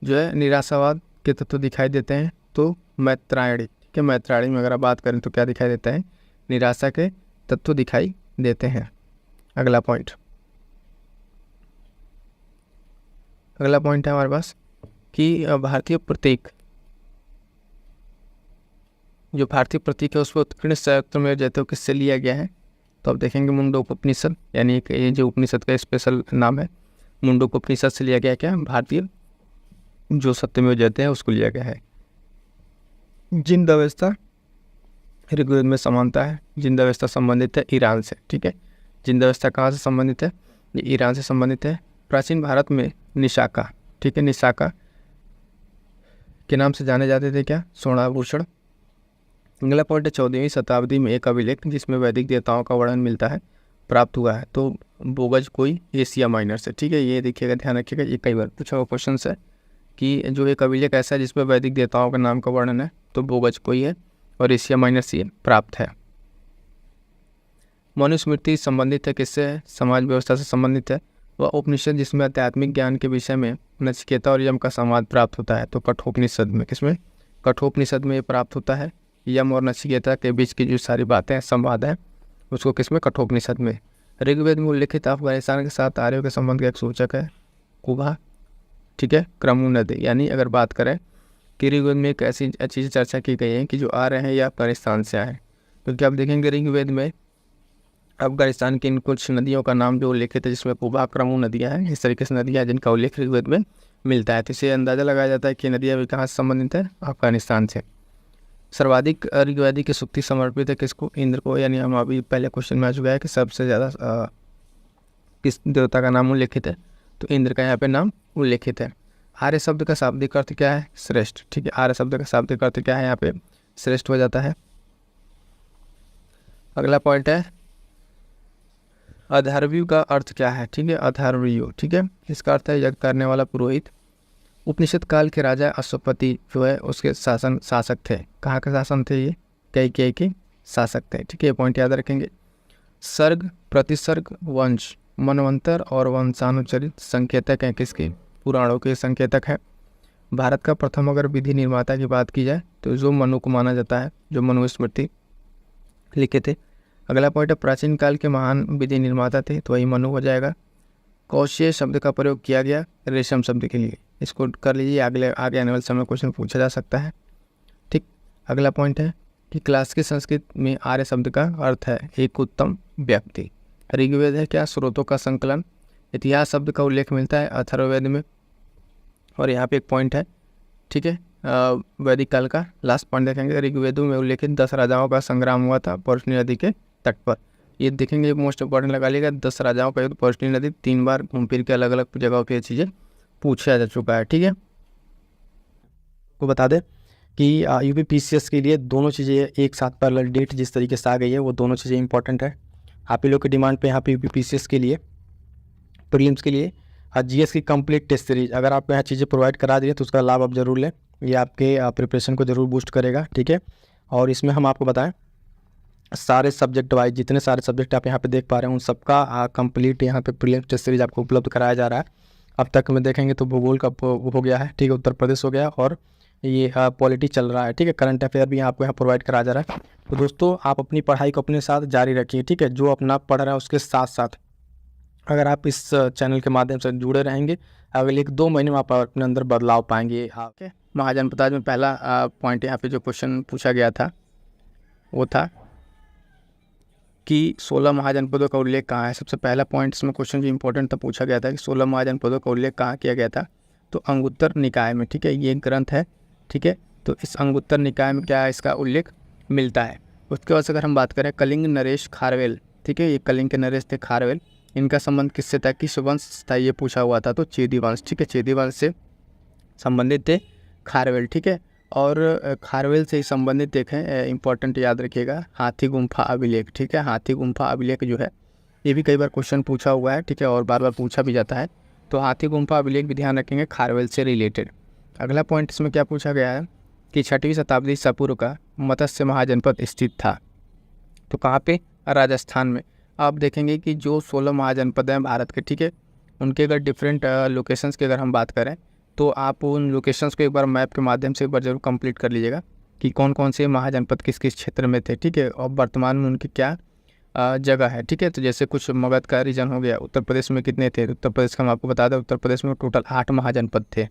[SPEAKER 1] जो है निराशावाद के तत्व दिखाई देते हैं तो मैत्रायणी, ठीक है, मैत्रायणी में अगर आप बात करें तो क्या दिखाई देता है, निराशा के तत्व दिखाई देते हैं। अगला पॉइंट है हमारे पास कि भारतीय प्रतीक, जो भारतीय प्रतीक है उसको उत्कीर्ण संयुक्त में जैसे किससे लिया गया है, तो आप देखेंगे मुंडकोपनिषद, यानी कि ये जो उपनिषद का स्पेशल नाम है मुंडकोपनिषद से लिया गया, क्या भारतीय जो सत्यमेव जयते हैं उसको लिया गया है। जिंद अवस्था ऋग्वेद में समानता है, जिंद अवस्था संबंधित है ईरान से, ठीक है, जिंद अवस्था कहाँ से संबंधित है, ये ईरान से संबंधित है। प्राचीन भारत में निशाका, ठीक है, निशाका के नाम से जाने जाते थे क्या, स्वर्णाभूषण। अगला पॉइंट है 14वीं शताब्दी में एक अभिलेख जिसमें वैदिक देवताओं का वर्णन मिलता है प्राप्त हुआ है, तो बोगज कोई एशिया माइनर से, ठीक है, ये देखिएगा ध्यान रखिएगा, ये कई बार पूछा हुआ क्वेश्चन है कि जो एक अभिलेख ऐसा है जिसमें वैदिक देवताओं के नाम का वर्णन है तो बोगज कोई है और एशिया माइनर से प्राप्त है। मनुस्मृति संबंधित है किससे है, समाज व्यवस्था से संबंधित है। वह उपनिषद जिसमें आध्यात्मिक ज्ञान के विषय में नचिकेता और यम का संवाद प्राप्त होता है, तो कठोपनिषद में, किसमें, कठोपनिषद में ये प्राप्त होता है। यम और नचिकेता के बीच की जो सारी बातें संवाद है उसको किसमें, कठोपनिषद में। ऋग्वेद में उल्लिखित अफगानिस्तान के साथ आर्यों के संबंध का एक सूचक है कुबा, ठीक है, क्रमू नदी, यानी अगर बात करें कि ऋग्वेद में एक ऐसी चीज़ चर्चा की गई है कि जो आ रहे हैं या अफगानिस्तान से आए हैं, क्योंकि आप देखेंगे ऋग्वेद में अफगानिस्तान की इन कुछ नदियों का नाम जो उल्लेखित है जिसमें कुबा क्रमू नदियाँ हैं, इस तरीके से नदियाँ जिनका उल्लेख ऋग्वेद में मिलता है, तो इससे अंदाज़ा लगाया जाता है कि नदियाँ भी कहाँ से संबंधित है, अफगानिस्तान से। सर्वाधिक ऋग्वेदी की सूक्ति समर्पित है किसको, इंद्र को, यानी हम अभी पहले क्वेश्चन में आ चुका है कि सबसे ज़्यादा किस देवता का नाम उल्लेखित है, तो इंद्र का यहाँ पे नाम उल्लेखित है। आर्य शब्द का शाब्दिक अर्थ क्या है, श्रेष्ठ, ठीक है, आर्य शब्द का शाब्दिक अर्थ क्या है, यहाँ पे श्रेष्ठ हो जाता है। अगला पॉइंट है अधार्व्यू का अर्थ क्या है, ठीक है, अधार्व्यू, ठीक है, इसका अर्थ है यज्ञ करने वाला पुरोहित। उपनिषद काल के राजा अश्वपति जो है उसके शासक थे, कहाँ के शासन थे ये, कैकेयी के शासक थे, ठीक है, ये पॉइंट याद रखेंगे। सर्ग, प्रतिसर्ग, वंश, मनवंतर और वंशानुचरित संकेतक हैं किसके, पुराणों के संकेतक हैं। भारत का प्रथम अगर विधि निर्माता की बात की जाए तो जो मनु को माना जाता है, जो मनुस्मृति लिखे थे। अगला पॉइंट है प्राचीन काल के महान विधि निर्माता थे, तो वही मनु हो जाएगा। कौशेय शब्द का प्रयोग किया गया रेशम शब्द के लिए, इसको कर लीजिए, आगे आने वाले समय क्वेश्चन पूछा जा सकता है, ठीक। अगला पॉइंट है कि क्लासिकल संस्कृत में आर्य शब्द का अर्थ है एक उत्तम व्यक्ति। ऋग्वेद है क्या, स्रोतों का संकलन। इतिहास शब्द का उल्लेख मिलता है अथर्ववेद में, और यहाँ पे एक पॉइंट है, ठीक है, वैदिक काल का लास्ट पॉइंट देखेंगे, ऋग्वेदों में उल्लेखित 10 राजाओं का संग्राम हुआ था पौरुषणी नदी के तट पर। ये देखेंगे मोस्ट इंपॉर्टेंट लगा लीजिएगा, 10 राजाओं का युद्ध पौरुषणी नदी, 3 बार घूम फिर के अलग अलग जगहों पर ये चीज़ें पूछा जा चुका है, ठीक है। को बता दें कि यूपीपीसीएस के लिए दोनों चीज़ें एक साथ पैरेलल डेट जिस तरीके से आ गई है वो दोनों चीज़ें इंपॉर्टेंट है। आप ही लोग की डिमांड पे यहाँ पे यूपीपीसीएस के लिए प्रीलिम्स के लिए
[SPEAKER 2] जीएस की कंप्लीट टेस्ट सीरीज अगर आप यहाँ चीज़ें प्रोवाइड करा दिए तो उसका लाभ आप ज़रूर लें, ये आपके प्रिपरेशन को ज़रूर बूस्ट करेगा, ठीक है। और इसमें हम आपको बताएं सारे सब्जेक्ट वाइज जितने सारे सब्जेक्ट आप यहाँ पे देख पा रहे हैं उन सबका कंप्लीट यहाँ पे प्रीलिम्स टेस्ट सीरीज आपको उपलब्ध कराया जा रहा है। अब तक में देखेंगे तो भूगोल का हो गया है, ठीक है, उत्तर प्रदेश हो गया, और ये पॉलिटी चल रहा है, ठीक है, करंट अफेयर भी आपको यहाँ प्रोवाइड कराया जा रहा है। तो दोस्तों आप अपनी पढ़ाई को अपने साथ जारी रखिए, ठीक है, जो अपना पढ़ रहा है उसके साथ साथ अगर आप इस चैनल के माध्यम से जुड़े रहेंगे अगले 1-2 महीने में आप अपने अंदर बदलाव पाएंगे। ओके, महाजनपद में पहला पॉइंट यहाँ पे जो क्वेश्चन पूछा गया था वो था कि 16 महाजनपदों का उल्लेख कहाँ है। सबसे पहला पॉइंट इसमें क्वेश्चन जो इंपॉर्टेंट था पूछा गया था कि 16 महाजनपदों का उल्लेख कहाँ किया गया था, तो अंगुत्तर निकाय में, ठीक है, ये एक ग्रंथ है, ठीक है। तो इस अंगुत्तर निकाय में क्या है, इसका उल्लेख मिलता है। उसके बाद अगर हम बात करें कलिंग नरेश खारवेल, ठीक है, ये कलिंग के नरेश थे खारवेल, इनका संबंध किससे था, किस वंश था, ये पूछा हुआ था, तो चेदी वंश, ठीक है, चेदी वंश से संबंधित थे खारवेल, ठीक है। और खारवेल से ही संबंधित देखें इंपॉर्टेंट याद रखिएगा हाथी गुम्फा अभिलेख, ठीक है, हाथी गुम्फा अभिलेख जो है ये भी कई बार क्वेश्चन पूछा हुआ है, ठीक है, और बार बार पूछा भी जाता है। तो हाथी गुम्फा अभिलेख भी ध्यान रखेंगे खारवेल से रिलेटेड। अगला पॉइंट इसमें क्या पूछा गया है कि 6वीं शताब्दी ईसा पूर्व का मत्स्य महाजनपद स्थित था, तो कहाँ पे, राजस्थान में। आप देखेंगे कि जो 16 महाजनपद हैं भारत के, ठीक है, उनके अगर डिफरेंट लोकेशंस की अगर हम बात करें तो आप उन लोकेशंस को एक बार मैप के माध्यम से एक बार जरूर कंप्लीट कर लीजिएगा कि कौन कौन से महाजनपद किस किस क्षेत्र में थे, ठीक है, और वर्तमान में उनकी क्या जगह है, ठीक है। तो जैसे कुछ मगध का रीजन हो गया, उत्तर प्रदेश में कितने थे, उत्तर प्रदेश का हम आपको बता दें उत्तर प्रदेश में टोटल 8 महाजनपद थे,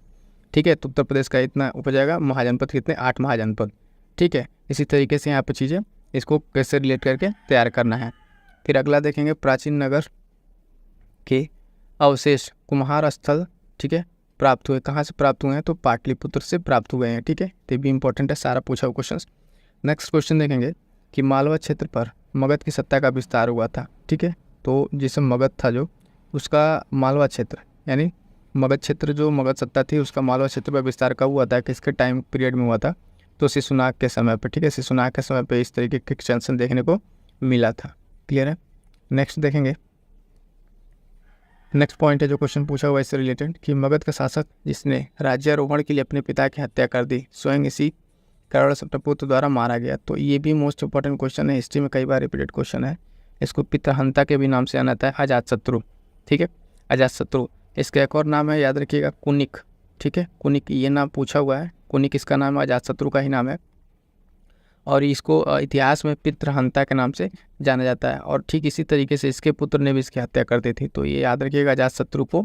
[SPEAKER 2] ठीक है। तो उत्तर प्रदेश का इतना उपजाएगा, महाजनपद कितने, 8 महाजनपद, ठीक है। इसी तरीके से यहाँ पर चीज़ें इसको कैसे रिलेट करके तैयार करना है। फिर अगला देखेंगे प्राचीन नगर के अवशेष कुम्हार स्थल, ठीक है, प्राप्त हुए, कहाँ से प्राप्त हुए हैं, तो पाटलिपुत्र से प्राप्त हुए हैं, ठीक है। तो भी इंपॉर्टेंट है, सारा पूछा हुआ क्वेश्चन। नेक्स्ट क्वेश्चन देखेंगे कि मालवा क्षेत्र पर मगध की सत्ता का विस्तार हुआ था, ठीक है। तो जिसमें मगध था जो उसका मालवा क्षेत्र यानी मगध क्षेत्र जो मगध सत्ता थी उसका मालवा क्षेत्र पर विस्तार कब हुआ था, किसके टाइम पीरियड में हुआ था, तो शिशुनाग के समय पर, ठीक है, शिशुनाग के समय पर इस तरीके के क्वेश्चन देखने को मिला था। क्लियर है। नेक्स्ट देखेंगे, नेक्स्ट पॉइंट है जो क्वेश्चन पूछा हुआ इससे रिलेटेड कि मगध का शासक जिसने राज्यारोहण के लिए अपने पिता की हत्या कर दी स्वयं इसी कर्ण सप्तपुत्र द्वारा मारा गया। तो ये भी मोस्ट इंपॉर्टेंट क्वेश्चन है, हिस्ट्री में कई बार रिपीटेड क्वेश्चन है। इसको पितृहंता के भी नाम से जाना जाता है, अजातशत्रु, ठीक है, अजातशत्रु। इसका एक और नाम है, याद रखिएगा, कुनिक, ठीक है, कुनिक, ये नाम पूछा हुआ है, कुनिक इसका नाम है, अजातशत्रु का ही नाम है, और इसको इतिहास में पितृहंता के नाम से जाना जाता है। और ठीक इसी तरीके से इसके पुत्र ने भी इसकी हत्या कर दी थी, तो ये याद रखिएगा अजातशत्रु को,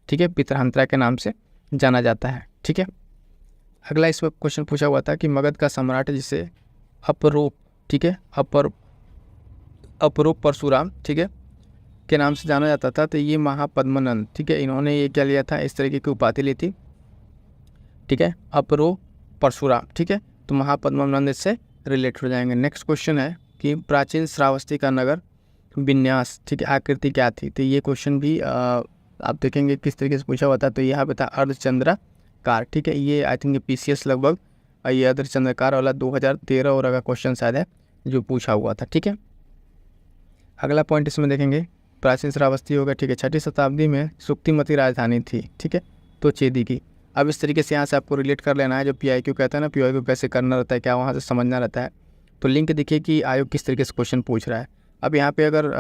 [SPEAKER 2] ठीक है, पितृहंता के नाम से जाना जाता है, ठीक है। अगला इसमें क्वेश्चन पूछा हुआ था कि मगध का सम्राट जिसे अपरोप, ठीक है, अपरोप परशुराम, ठीक है, के नाम से जाना जाता था, तो ये महापद्मनंद, ठीक है, इन्होंने ये क्या लिया था, इस तरीके की उपाधि ली थी, ठीक है, अपरोप परशुराम, ठीक है। तो महापद्मनंद इससे रिलेट हो जाएंगे। नेक्स्ट क्वेश्चन है कि प्राचीन श्रावस्ती का नगर विन्यास, ठीक है, आकृति क्या थी, तो ये क्वेश्चन भी आप देखेंगे किस तरीके से पूछा हुआ था, तो यहाँ पे था अर्धचंद्राकार, ठीक है, ये आई थिंक PCS लगभग ये अर्धचंद्राकार वाला 2013 और का क्वेश्चन शायद है जो पूछा हुआ था, ठीक है। अगला पॉइंट इसमें देखेंगे प्राचीन श्रावस्ती होगा, ठीक है, 6वीं शताब्दी में सुक्तिमती राजधानी थी, ठीक है, तो चेदी की। अब इस तरीके से यहाँ से आपको रिलेट कर लेना है, जो PIQ कहता है ना, PIQ कैसे करना रहता है, क्या वहाँ से समझना रहता है। तो लिंक देखिए कि आयोग किस तरीके से क्वेश्चन पूछ रहा है। अब यहाँ पे अगर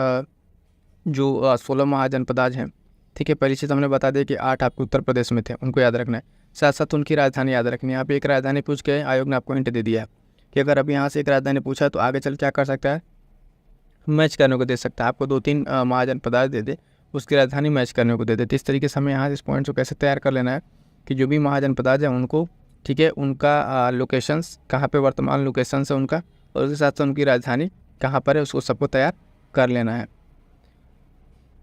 [SPEAKER 2] जो 16 महाजनपदाज हैं, ठीक है, पहली चीज़ हमने बता दी कि 8 आपके उत्तर प्रदेश में थे, उनको याद रखना है, साथ साथ उनकी राजधानी याद रखनी है। यहाँ पे एक राजधानी पूछ के आयोग ने आपको हिंट दे दिया है कि अगर अब यहाँ से एक राजधानी पूछा तो आगे चल क्या कर सकता है, मैच करने को दे सकता है, आपको 2-3 महाजनपदाज दे दे, उसकी राजधानी मैच करने को दे दे। तो इस तरीके से हमें यहाँ इस पॉइंट को कैसे तैयार कर लेना है कि जो भी महाजनपदाज हैं उनको, ठीक है, उनका लोकेशंस कहाँ पे वर्तमान लोकेशंस है उनका, और उसके साथ साथ उनकी राजधानी कहाँ पर है, उसको सबको तैयार कर लेना है।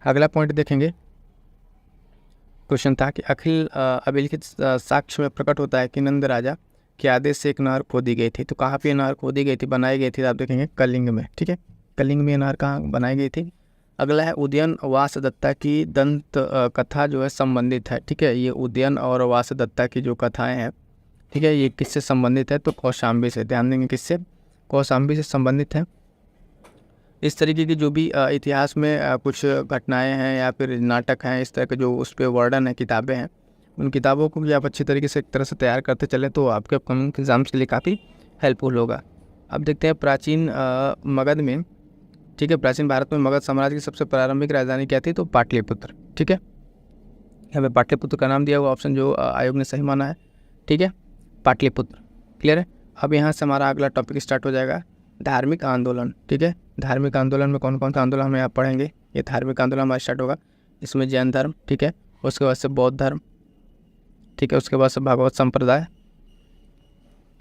[SPEAKER 2] अगला पॉइंट देखेंगे, क्वेश्चन था कि अखिल अभिलिखित साक्ष्य में प्रकट होता है कि नंद राजा के आदेश से एक नहर खोदी गई थी। तो कहाँ पे नहर खोदी गई थी, बनाई गई थी, आप देखेंगे कलिंग में, ठीक है, कलिंग में नहर कहाँ बनाई गई थी। अगला है उदयन वासदत्ता की दंत कथा जो है संबंधित है, ठीक है, ये उदयन और वासदत्ता की जो कथाएं हैं, ठीक है, ये किससे संबंधित है, तो कौशाम्बी से। ध्यान देंगे किससे, कौशाम्बी से संबंधित है।
[SPEAKER 1] इस तरीके की जो भी इतिहास में कुछ घटनाएं हैं या फिर नाटक हैं, इस तरह के जो उस पे वर्णन है, किताबें हैं, उन किताबों को भी आप अच्छी तरीके से एक तरह से तैयार करते चले तो आपके अपकमिंग एग्जाम्स के लिए काफ़ी हेल्पफुल होगा। अब देखते हैं प्राचीन मगध में, ठीक है, प्राचीन भारत में मगध साम्राज्य की सबसे प्रारंभिक राजधानी क्या थी? तो पाटलिपुत्र, ठीक है। यहाँ पे पाटलिपुत्र का नाम दिया हुआ ऑप्शन जो आयोग ने सही माना है, ठीक है, पाटलिपुत्र। क्लियर है। अब यहाँ से हमारा अगला टॉपिक स्टार्ट हो जाएगा, धार्मिक आंदोलन, ठीक है। धार्मिक आंदोलन में कौन कौन सा आंदोलन हमें आप पढ़ेंगे, ये धार्मिक आंदोलन हमारा स्टार्ट होगा। इसमें जैन धर्म, ठीक है, उसके बाद से बौद्ध धर्म, ठीक है, उसके बाद से भागवत संप्रदाय,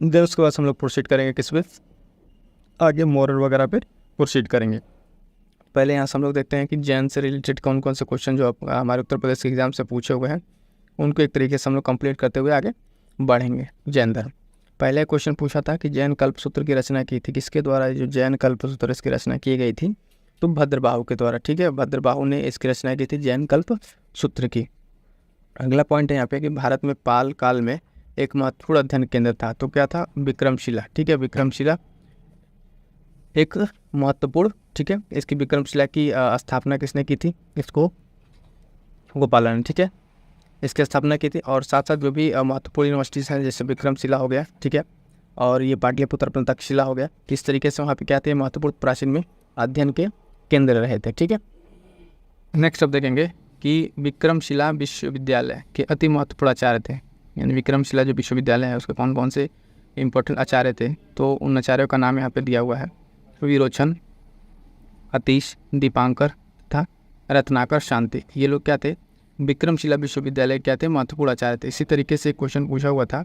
[SPEAKER 1] देन उसके बाद से हम लोग प्रोसीड करेंगे किस पे, आगे मॉरल वगैरह पे प्रोसीड करेंगे। पहले यहाँ से हम लोग देखते हैं कि जैन से रिलेटेड कौन कौन से क्वेश्चन जो हमारे उत्तर प्रदेश के एग्जाम से पूछे हुए हैं उनको एक तरीके से हम लोग कंप्लीट करते हुए आगे बढ़ेंगे। जैन धर्म, पहले क्वेश्चन पूछा था कि जैन कल्पसूत्र की रचना की थी किसके द्वारा? जो जैन कल्पसूत्र इसकी रचना की गई थी तो भद्रबाहु के द्वारा, ठीक है, भद्रबाहु ने इसकी रचना की थी जैन कल्पसूत्र की। अगला पॉइंट है यहाँ पे कि भारत में पाल काल में एक महत्वपूर्ण अध्ययन केंद्र था, तो क्या था? विक्रमशिला, ठीक है, विक्रमशिला एक महत्वपूर्ण, ठीक है, इसकी विक्रमशिला की स्थापना किसने की थी? इसको गोपालन, ठीक है, इसकी स्थापना की थी। और साथ साथ जो भी महत्वपूर्ण यूनिवर्सिटीज़ हैं जैसे विक्रमशिला हो गया, ठीक है, और ये पाटलिपुत्र अपना तक्षशिला हो गया, किस तरीके से वहाँ पे क्या थे? महत्वपूर्ण प्राचीन में अध्ययन के केंद्र रहे थे, ठीक है। नेक्स्ट अब देखेंगे कि विक्रमशिला विश्वविद्यालय के अति महत्वपूर्ण आचार्य थे, यानी विक्रमशिला जो विश्वविद्यालय है उसके कौन कौन से इंपॉर्टेंट आचार्य थे, तो उन आचार्यों का नाम यहाँ पे दिया हुआ है, विरोचन, अतीश, दीपांकर तथा रत्नाकर शांति। ये लोग क्या थे? विक्रमशिला विश्वविद्यालय क्या थे? महत्वपूर्ण आचार्य थे। इसी तरीके से क्वेश्चन पूछा हुआ था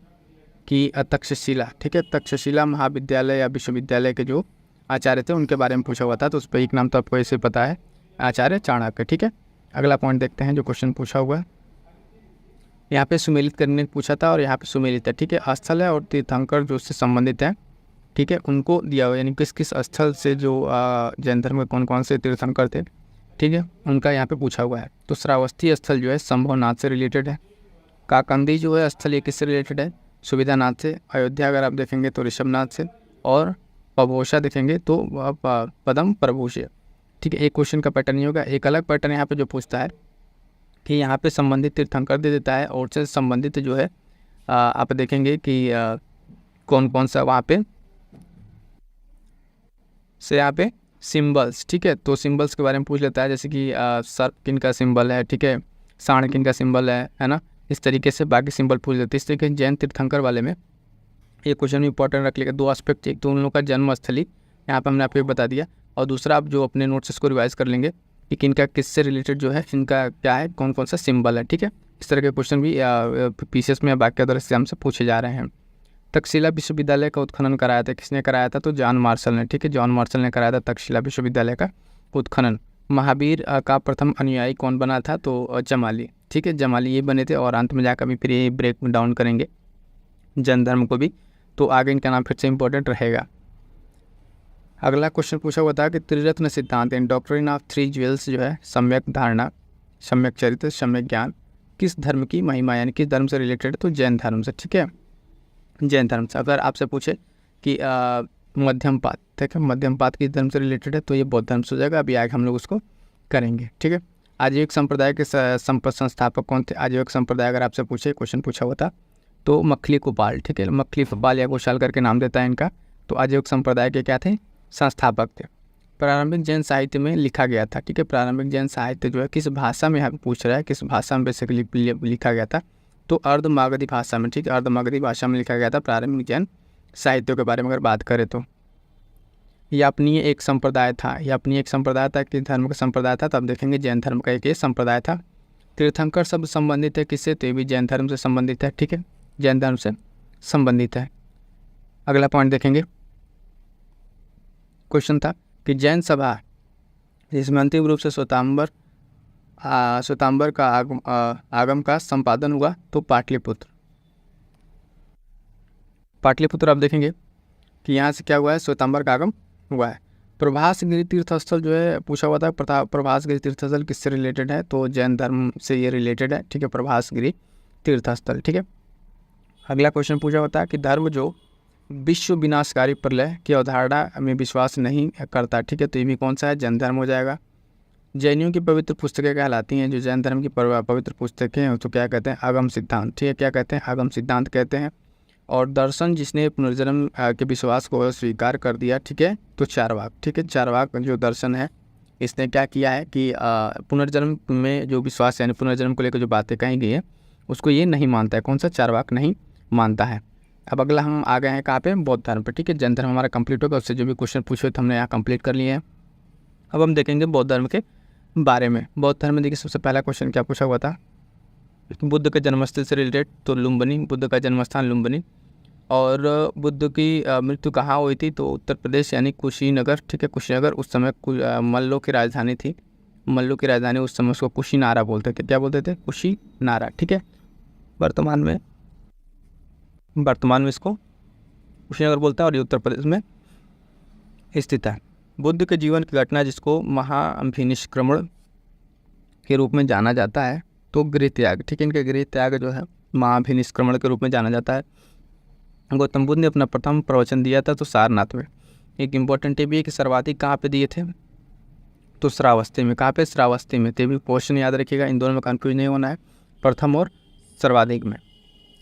[SPEAKER 1] कि तक्षशिला, ठीक है, तक्षशिला महाविद्यालय या विश्वविद्यालय के जो आचार्य थे उनके बारे में पूछा हुआ था, तो उस पर एक नाम तो आपको ऐसे पता है, आचार्य चाणक्य, ठीक है। अगला पॉइंट देखते हैं जो क्वेश्चन पूछा हुआ है, यहाँ पे सुमेलित करने पूछा था और यहाँ पे सुमेलित है, ठीक है, स्थल है और तीर्थंकर जो उससे संबंधित है, ठीक है, उनको दिया हुआ, यानी किस किस स्थल से जो जैन धर्म के कौन कौन से तीर्थंकर थे, ठीक है, उनका यहाँ पे पूछा हुआ है। तो श्रावस्ती स्थल जो है संभवनाथ से रिलेटेड है, काकंदी जो है स्थल ये किससे रिलेटेड है? सुविधानाथ से। अयोध्या अगर आप देखेंगे तो ऋषभनाथ से, और पभोषा देखेंगे तो पदम प्रभु से, ठीक है। एक क्वेश्चन का पैटर्न नहीं होगा, एक अलग पैटर्न यहाँ पे जो पूछता है कि यहाँ पे संबंधित तीर्थंकर दे देता है और से संबंधित जो है आप देखेंगे कि कौन कौन सा वहाँ पे से यहाँ पे सिंबल्स, ठीक है, तो सिंबल्स के बारे में पूछ लेता है, जैसे कि सर्प किन का सिंबल है, ठीक है, सांड किन का सिंबल है ना, इस तरीके से बाकी सिंबल पूछ लेते हैं। इस तरीके जैन तीर्थंकर वाले में ये क्वेश्चन इंपॉर्टेंट रख लेगा। दो एस्पेक्ट, एक तो उन लोगों का जन्म स्थली यहाँ पर हमने आपको बता दिया, और दूसरा आप जो अपने नोट्स इसको रिवाइज कर लेंगे कि किनका किससे रिलेटेड जो है, इनका क्या है, कौन कौन सा सिंबल है, ठीक है। इस तरह के क्वेश्चन भी पीसीएस में या बाकी अदर एग्जाम से पूछे जा रहे हैं। तक्षशिला विश्वविद्यालय का उत्खनन कराया था, किसने कराया था? तो जॉन मार्शल ने, ठीक है, जॉन मार्शल ने कराया था तक्षशिला विश्वविद्यालय का उत्खनन। महावीर का प्रथम अनुयायी कौन बना था? तो जमाली, ठीक है, जमाली ये बने थे। और अंत में जाकर भी फिर ये ब्रेक डाउन करेंगे जैन धर्म को भी, तो आगे इनका नाम फिर से इंपॉर्टेंट रहेगा। अगला क्वेश्चन पूछा हुआ था कि त्रिरत्न सिद्धांत इन डॉक्ट्रिन ऑफ थ्री ज्वेल्स जो है, सम्यक धारणा, सम्यक चरित्र, सम्यक ज्ञान, किस धर्म की महिमा, यानी किस धर्म से रिलेटेड? तो जैन धर्म से, ठीक है, जैन धर्म से। अगर आपसे पूछे कि मध्यमपात, ठीक है, मध्यमपात किस धर्म से रिलेटेड है? तो ये बौद्ध धर्म से हो जाएगा। अभी आगे हम लोग उसको करेंगे, ठीक है। आजीविक संप्रदाय के संस्थापक कौन थे? आजीविक संप्रदाय अगर आपसे पूछे, क्वेश्चन पूछा हुआ था, तो मखली गोपाल, ठीक है, मखली गोपाल या गोशाल करके नाम देता है इनका। तो आजीविक संप्रदाय के क्या थे? संस्थापक थे। प्रारंभिक जैन साहित्य में लिखा गया था, ठीक है, प्रारंभिक जैन साहित्य जो है किस भाषा में यहाँ पूछ रहा है, किस भाषा में बेसिकली लिखा गया था? तो अर्धमागधी भाषा में, ठीक है, अर्धमागधी भाषा में लिखा गया था प्रारंभिक जैन साहित्यों के बारे में अगर बात करें तो। यह अपनी एक संप्रदाय था, यह अपनी एक संप्रदाय था, किस धर्म का संप्रदाय था? तब देखेंगे जैन धर्म का एक ये संप्रदाय था। तीर्थंकर शब्द संबंधित है किससे? तो ये भी जैन धर्म से संबंधित है, ठीक है, जैन धर्म से संबंधित है। अगला पॉइंट देखेंगे, क्वेश्चन था कि जैन सभा जिसमें अंतिम रूप से श्वेतांबर का आगम का संपादन हुआ, तो पाटलिपुत्र। पाटलिपुत्र आप देखेंगे कि यहाँ से क्या हुआ है, श्वेतांबर का आगम हुआ है। प्रभासगिरी तीर्थस्थल जो है पूछा हुआ था, प्रभासगिरी तीर्थस्थल किससे रिलेटेड है? तो जैन धर्म से ये रिलेटेड है, ठीक है, प्रभासगिरी तीर्थस्थल, ठीक है। अगला क्वेश्चन पूछा होता है कि धर्म जो विश्व विनाशकारी प्रलय की अवधारणा में विश्वास नहीं करता। ठीक है, तो ये भी कौन सा है, जैन धर्म हो जाएगा। जैनियों की पवित्र पुस्तकें कहलाती हैं, जो जैन धर्म की पवित्र पुस्तकें हैं तो क्या कहते हैं, आगम सिद्धांत। ठीक है, क्या कहते हैं, आगम सिद्धांत कहते हैं। और दर्शन जिसने पुनर्जन्म के विश्वास को स्वीकार कर दिया, ठीक है, तो चारवाक। ठीक है, चारवाक जो दर्शन है इसने क्या किया है कि पुनर्जन्म में जो विश्वास यानी पुनर्जन्म को लेकर जो बातें कही गई है उसको ये नहीं मानता है। कौन सा, चारवाक नहीं मानता है। अब अगला हम आ गए हैं कहाँ पे, बौद्ध धर्म पे। ठीक है, जैन धर्म हमारा कंप्लीट होगा, उससे जो भी क्वेश्चन पूछे तो हमने यहाँ कंप्लीट कर लिए हैं। अब हम देखेंगे बौद्ध धर्म के बारे में। बौद्ध धर्म में देखिए सबसे पहला क्वेश्चन क्या पूछा हुआ था, बुद्ध के जन्मस्थल से रिलेटेड, तो लुम्बिनी, बुद्ध का जन्मस्थान लुम्बिनी। और बुद्ध की मृत्यु कहाँ हुई थी, तो उत्तर प्रदेश यानी कुशीनगर। ठीक है, कुशीनगर उस समय मल्लों की राजधानी थी। मल्लों की राजधानी उस समय उसको कुशीनारा बोलते थे। क्या बोलते थे, कुशीनारा। ठीक है, वर्तमान में इसको कुशीनगर बोलते हैं और ये उत्तर प्रदेश में स्थित है। बुद्ध के जीवन की घटना जिसको महाभिनिष्क्रमण के रूप में जाना जाता है, तो गृह त्याग। ठीक है, इनके गृह त्याग जो है महाभिनिष्क्रमण के रूप में जाना जाता है। गौतम बुद्ध ने अपना प्रथम प्रवचन दिया था तो सारनाथ में। एक इम्पॉर्टेंट ये भी है कि सर्वाधिक कहाँ पे दिए थे, तो श्रावस्ती में। कहाँ पे, श्रावस्ती में। तो भी क्वेश्चन याद रखिएगा, इन दोनों में कंफ्यूज नहीं होना है, प्रथम और सर्वाधिक में।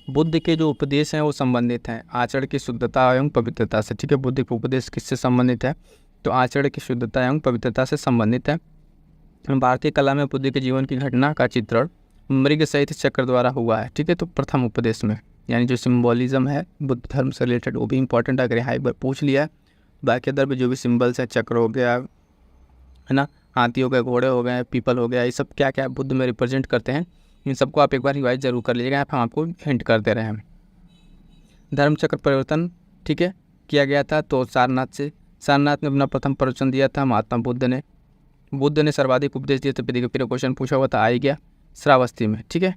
[SPEAKER 1] बुद्ध के जो उपदेश हैं वो संबंधित हैं आचरण की शुद्धता एवं पवित्रता से। ठीक है, बुद्ध के उपदेश किससे संबंधित है, तो आचरण की शुद्धता एवं पवित्रता से संबंधित है। भारतीय कला में बुद्ध के जीवन की घटना का चित्रण मृग सहित चक्र द्वारा हुआ है। ठीक है, तो प्रथम उपदेश में, यानी जो सिम्बोलिज्म है बुद्ध धर्म से रिलेटेड वो भी इंपॉर्टेंट, अगर यहाँ एक बार पूछ लिया है। बाकी अदर में जो भी सिम्बल्स है, चक्र हो गया है ना, हाथी हो गए, घोड़े हो गए, पीपल हो गया, ये सब क्या क्या बुद्ध में रिप्रेजेंट करते हैं, इन सबको आप एक बार रिवाइज जरूर कर लीजिएगा। हम आपको हिंट कर दे रहे हैं। धर्म चक्र परिवर्तन, ठीक है, किया गया था तो सारनाथ से। सारनाथ में अपना प्रथम प्रवचन दिया था महात्मा बुद्ध ने। बुद्ध ने सर्वाधिक उपदेश दिए, तो फिर क्वेश्चन पूछा हुआ था, आ ही गया, श्रावस्ती में। ठीक है,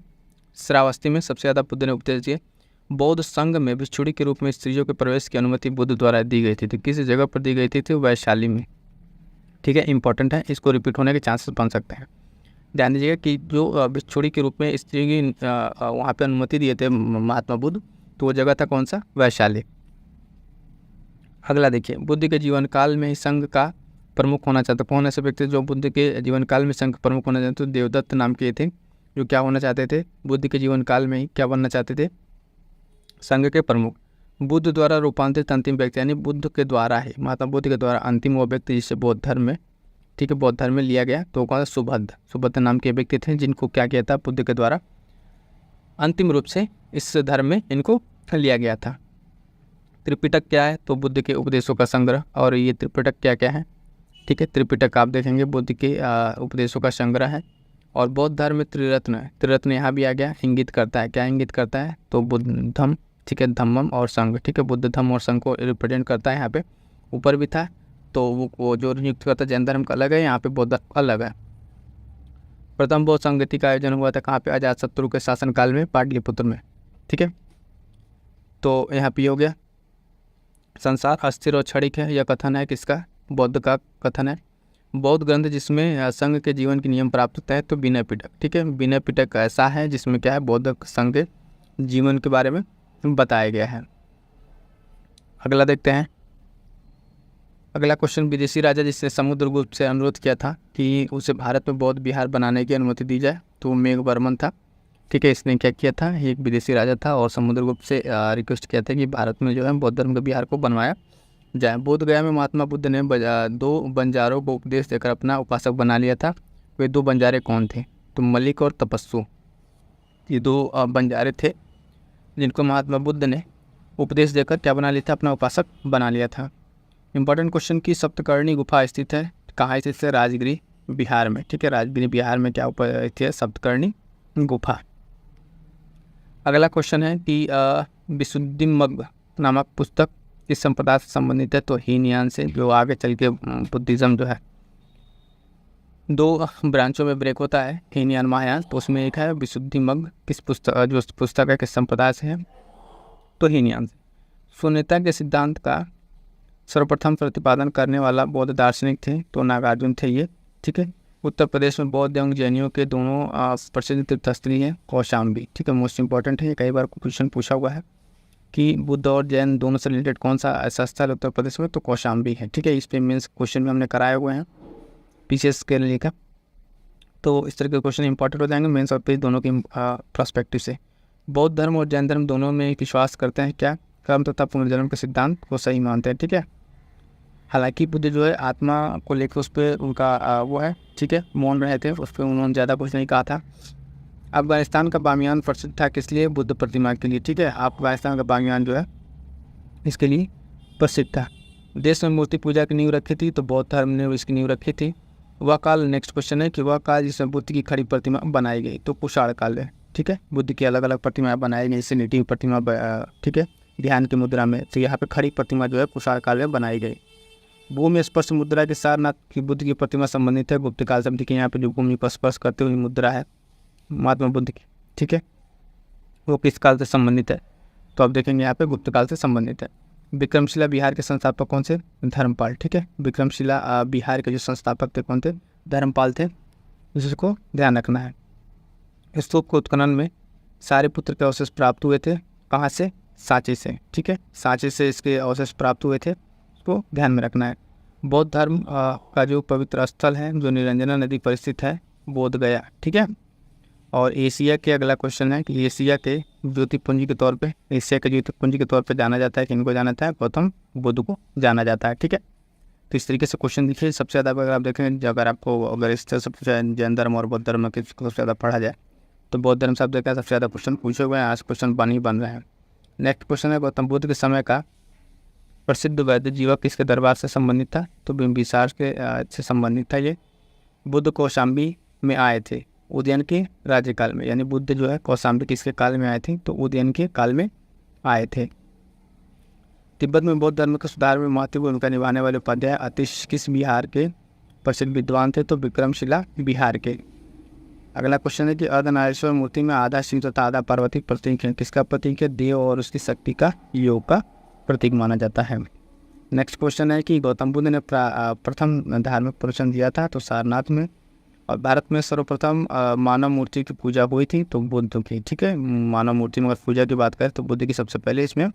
[SPEAKER 1] श्रावस्ती में सबसे ज़्यादा बुद्ध ने उपदेश दिए। बौद्ध संघ में भिक्षुड़ी के रूप में स्त्रियों के प्रवेश की अनुमति बुद्ध द्वारा दी गई थी। तो किस जगह पर दी गई थी, तो वैशाली में। ठीक है, इंपॉर्टेंट है, इसको रिपीट होने के चांसेस बन सकते हैं। ध्यान दीजिएगा कि जो भिक्षुड़ी के रूप में स्त्री की वहाँ पे अनुमति दिए थे महात्मा बुद्ध, तो वो जगह था कौन सा, वैशाली। अगला देखिए, बुद्ध के जीवन काल में ही संघ का प्रमुख होना चाहते। कौन ऐसे व्यक्ति जो बुद्ध के जीवन काल में संघ प्रमुख होना चाहते, तो देवदत्त नाम के थे, जो क्या होना चाहते थे, बुद्ध के जीवन काल में ही क्या बनना चाहते थे, संघ के प्रमुख। बुद्ध द्वारा रूपांतरित अंतिम व्यक्ति, यानी बुद्ध के द्वारा ही, महात्मा बुद्ध के द्वारा अंतिम वो व्यक्ति जिसे बौद्ध धर्म में, ठीक है, बौद्ध धर्म में लिया गया, तो कौन सा, सुभद्र नाम के व्यक्ति थे, जिनको क्या किया था, बुद्ध के द्वारा अंतिम रूप से इस धर्म में इनको लिया गया था। त्रिपिटक क्या है, तो बुद्ध के उपदेशों का संग्रह। और ये त्रिपिटक क्या क्या है, ठीक है, त्रिपिटक आप देखेंगे बुद्ध के उपदेशों का संग्रह है। और बौद्ध धर्म में त्रिरत्न है, त्रिरत्न यहाँ भी आ गया, इंगित करता है, क्या इंगित करता है, तो बुद्धम, ठीक है, धम्मम और संघ। ठीक है, बुद्ध धम्म और संघ को रिप्रेजेंट करता है। यहाँ पे ऊपर भी था, तो वो जो नियुक्त करता है जैन धर्म का अलग है, यहाँ पे बौद्ध अलग है। प्रथम बौद्ध संगति का आयोजन हुआ था कहाँ पे, अजातशत्रु के शासनकाल में, पाटलिपुत्र में। ठीक है, तो यहाँ पे हो गया। संसार अस्थिर और क्षणिक है, यह कथन है किसका, बौद्ध का कथन है। बौद्ध ग्रंथ जिसमें संघ के जीवन के नियम प्राप्त होता है, तो विनय पिटक। ठीक है, विनय पिटक ऐसा है जिसमें क्या है, बौद्ध संघ के जीवन के बारे में बताया गया है। अगला देखते हैं। अगला क्वेश्चन, विदेशी राजा जिसने समुद्रगुप्त से अनुरोध किया था कि उसे भारत में बौद्ध विहार बनाने की अनुमति दी जाए, तो मेघवर्मन था। ठीक है, इसने क्या किया था, एक विदेशी राजा था और समुद्रगुप्त से रिक्वेस्ट किया था कि भारत में जो है बौद्ध धर्म के विहार को बनवाया जाए। बोध गया में महात्मा बुद्ध ने 2 बंजारों को उपदेश देकर अपना उपासक बना लिया था। वे 2 बंजारे कौन थे, तो मलिक और तपस्सु। ये 2 बंजारे थे जिनको महात्मा बुद्ध ने उपदेश देकर क्या बना लिया था, अपना उपासक बना लिया था। इंपॉर्टेंट क्वेश्चन की सप्तकर्णी गुफा स्थित है, कहाँ स्थित है, राजगिरी बिहार में। ठीक है, राजगिरी बिहार में क्या स्थित है, सप्तकर्णी गुफा। अगला क्वेश्चन है कि विशुद्धिमग्ग नामक पुस्तक किस संप्रदाय से संबंधित है, तो हीनयान से, जो आगे चल के बुद्धिज़्म जो है 2 ब्रांचों में ब्रेक होता है, हीनयान महायान, तो उसमें एक है विशुद्धिमग्ग, किस पुस्तक, जो पुस्तक है किस संप्रदाय से है, तो हीनयान से। शून्यता के सिद्धांत का सर्वप्रथम प्रतिपादन करने वाला बौद्ध दार्शनिक थे, तो नागार्जुन थे ये। ठीक है, उत्तर प्रदेश में बौद्ध एवं जैनियों के दोनों प्रसिद्ध तीर्थस्थली हैं, कौशाम्बी। ठीक है, मोस्ट इंपॉर्टेंट है, ये कई बार क्वेश्चन पूछा हुआ है। कि बुद्ध और जैन दोनों से रिलेटेड कौन सा ऐसा स्थल उत्तर प्रदेश में, तो कौशाम्बी है। ठीक है, इस पे मेंस क्वेश्चन भी हमने कराए हुए हैं पीसीएस के लिए का। तो इस तरह के क्वेश्चन इंपॉर्टेंट हो जाएंगे मेंस और पेज दोनों के पर्सपेक्टिव से। बौद्ध धर्म और जैन धर्म दोनों में विश्वास करते हैं क्या? कर्म तथा पुनर्जन्म के सिद्धांत को सही मानते हैं। ठीक है, हालांकि बुद्ध जो है आत्मा को लेकर उस पर उनका वो है, ठीक है, मौन रहे थे, उस पर उन्होंने ज़्यादा कुछ नहीं कहा था। अफगानिस्तान का बामियान प्रसिद्ध था किस लिए? बुद्ध प्रतिमा के लिए। ठीक है, अफगानिस्तान का बामियान जो है इसके लिए प्रसिद्ध था। देश में मूर्ति पूजा की नींव रखी थी, तो बौद्ध धर्म ने इसकी नींव रखी थी। वह काल, नेक्स्ट क्वेश्चन है कि वह काल जिसमें बुद्ध की खड़ी प्रतिमा बनाई गई, तो कुषाण काल है। ठीक है, बुद्ध की अलग अलग प्रतिमाएं बनाई गई, इससे नेटिव प्रतिमा, ठीक है, ध्यान की मुद्रा में। तो यहाँ पे खड़ी प्रतिमा जो है कुषाण काल में बनाई गई। भूमि स्पर्श मुद्रा के सारनाथ की बुद्ध की प्रतिमा संबंधित है गुप्त काल से। देखिए यहाँ पे जो भूमि पर स्पर्श करते हुए मुद्रा है महात्मा बुद्ध की, ठीक है, वो किस काल से संबंधित है? तो आप देखेंगे यहाँ पे गुप्त काल से संबंधित है। विक्रमशिला बिहार के संस्थापक कौन से? धर्मपाल। ठीक है, विक्रमशिला बिहार के जो संस्थापक थे कौन थे? धर्मपाल थे, जिसको ध्यान रखना है। स्तूप के उत्खनन में सारिपुत्र के अवशेष प्राप्त हुए थे, कहाँ से? सांची से। ठीक है, सांची से इसके अवशेष प्राप्त हुए थे, उसको ध्यान में रखना है। बौद्ध धर्म का जो पवित्र स्थल है जो निरंजना नदी पर स्थित है, बोध गया। ठीक है, और एशिया के अगला क्वेश्चन है कि एशिया के ज्योतिपुंज के तौर पे, एशिया के ज्योतिपुंज के तौर पे जाना जाता है, किनको जाना जाता है? गौतम बुद्ध को जाना जाता है। ठीक है, तो इस तरीके से क्वेश्चन देखिए। सबसे ज़्यादा अगर आप देखें, अगर आपको अगर इस तरह से पूछा जैन धर्म और बौद्ध धर्म के सबसे ज़्यादा पढ़ा जाए तो बौद्ध धर्म से आप देखा सबसे ज़्यादा क्वेश्चन पूछे हुए हैं, आज क्वेश्चन बन रहे हैं। नेक्स्ट क्वेश्चन है गौतम बुद्ध के समय का प्रसिद्ध वैद्य जीवक किसके दरबार से संबंधित था? तो बिंबिसार के से संबंधित था। ये बुद्ध कौशाम्बी में आए थे उदयन के राज्यकाल में, यानी बुद्ध जो है कौशाम्बी किसके काल में आए थे? तो उदयन के काल में आए थे। तिब्बत में बौद्ध धर्म के सुधार में महत्वपूर्ण भूमिका निभाने वाले उपाध्याय अतिश किस बिहार के प्रसिद्ध विद्वान थे? तो विक्रमशिला बिहार के। अगला क्वेश्चन है कि अर्धनारीश्वर मूर्ति में आधा शिव तथा आधा पार्वती प्रतीक है, किसका प्रतीक है? देव और उसकी शक्ति का, योग का प्रतीक माना जाता है। नेक्स्ट क्वेश्चन है कि गौतम बुद्ध ने प्रथम धार्मिक प्रवचन दिया था, तो सारनाथ में। और भारत में सर्वप्रथम मानव मूर्ति की पूजा हुई थी, तो बुद्ध की। ठीक है, मानव मूर्ति में अगर पूजा की बात करें तो बुद्ध की सबसे पहले इसमें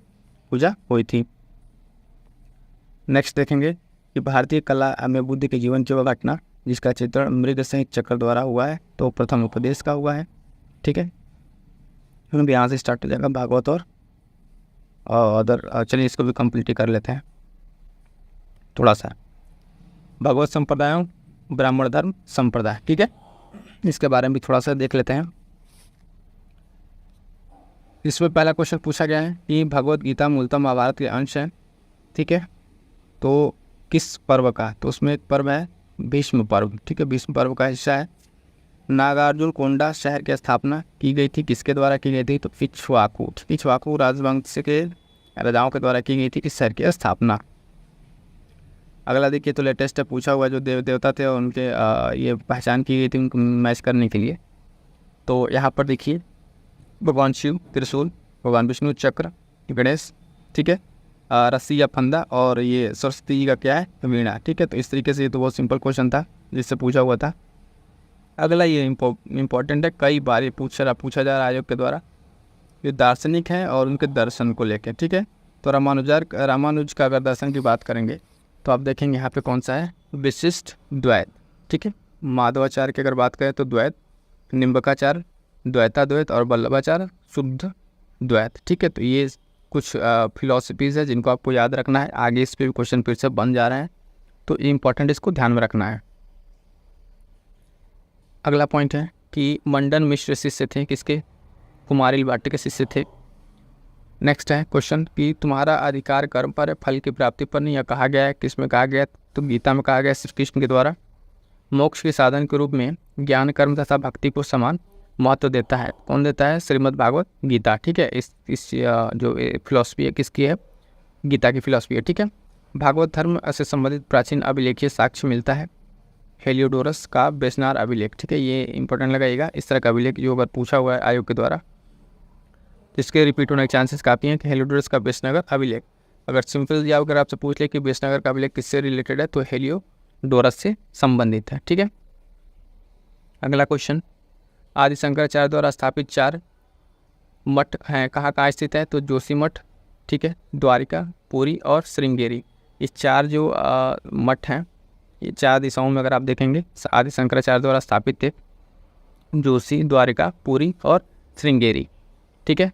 [SPEAKER 1] पूजा हुई थी। नेक्स्ट देखेंगे कि भारतीय कला में बुद्ध के जीवन की वह घटना जिसका चित्रण मृग सहित चक्र द्वारा हुआ है, तो प्रथम उपदेश का हुआ है। ठीक है, हम यहाँ से स्टार्ट हो जाएगा भागवत और अदर। चलिए इसको भी कंप्लीट कर लेते हैं थोड़ा सा। भगवत संप्रदायों, ब्राह्मण धर्म संप्रदाय, ठीक है, इसके बारे में भी थोड़ा सा देख लेते हैं। इसमें पहला क्वेश्चन पूछा गया है कि भगवत गीता मूलतः महाभारत के अंश है। ठीक है, तो किस पर्व का? तो उसमें एक पर्व है भीष्म पर्व। ठीक है, भीष्म पर्व का हिस्सा है। नागार्जुन कोंडा शहर की स्थापना की गई थी, किसके द्वारा की गई थी? तो इक्ष्वाकु राजवंश के राजाओं के द्वारा की गई थी इस शहर की स्थापना। अगला देखिए, तो लेटेस्ट है, पूछा हुआ जो देव देवता थे और उनके ये पहचान की गई थी उनको मैच करने के लिए। तो यहाँ पर देखिए भगवान शिव त्रिशूल, भगवान विष्णु चक्र, गणेश, ठीक है, रस्सी या फंदा, और ये सरस्वती जी का क्या है? वीणा। ठीक है, तो इस तरीके से ये तो बहुत सिंपल क्वेश्चन था जिससे पूछा हुआ था। अगला ये इम्पोर्टेंट है, कई बार ये पूछा जा रहा है आयोग के द्वारा। ये दार्शनिक हैं और उनके दर्शन को लेकर। ठीक है, तो रामानुज का अगर दर्शन की बात करेंगे तो आप देखेंगे यहाँ पे कौन सा है? विशिष्ट द्वैत। ठीक है, माधवाचार्य की अगर बात करें तो द्वैत, निम्बकाचार्य द्वैताद्वैत, और वल्लभाचार्य शुद्ध द्वैत। ठीक है, तो ये कुछ फिलॉसफीज़ है जिनको आपको याद रखना है। आगे इस पर भी क्वेश्चन फिर से बन जा रहे हैं, तो इम्पॉर्टेंट इसको ध्यान में रखना है। अगला पॉइंट है कि मंडन मिश्र शिष्य थे किसके? कुमारिल भट्ट के शिष्य थे। नेक्स्ट है क्वेश्चन कि तुम्हारा अधिकार कर्म पर है, फल की प्राप्ति पर नहीं। यह कहा गया है, किस में कहा गया? तो गीता में कहा गया श्री कृष्ण के द्वारा। मोक्ष के साधन के रूप में ज्ञान कर्म तथा भक्ति को समान महत्व देता है। कौन देता है? श्रीमद् भागवत गीता। ठीक है, इस जो फिलॉसफी है किसकी है? गीता की फिलॉसफी है। ठीक है, भागवत धर्म से संबंधित प्राचीन अभिलेखीय साक्ष्य मिलता है हेलियोडोरस का बेसनार अभिलेख। ठीक है, ये इंपॉर्टेंट लगाइएगा, इस तरह का अभिलेख जो अगर पूछा हुआ है आयोग के द्वारा जिसके रिपीट होने के चांसेस काफ़ी हैं कि हेलियोडोरस का बेसनगर अभिलेख। अगर सिंपल या अगर आपसे पूछ ले कि बेसनगर का अभिलेख किससे रिलेटेड है, तो हेलियोडोरस से संबंधित है। ठीक है, अगला क्वेश्चन, आदि शंकराचार्य द्वारा स्थापित 4 मठ हैं, कहाँ स्थित है? तो जोशीमठ, ठीक है, द्वारिका, पुरी और श्रृंगेरी। ये 4 जो मठ हैं, ये 4 दिशाओं में अगर आप देखेंगे आदि शंकराचार्य द्वारा स्थापित थे, जोशी, द्वारिका, पुरी और श्रृंगेरी। ठीक है,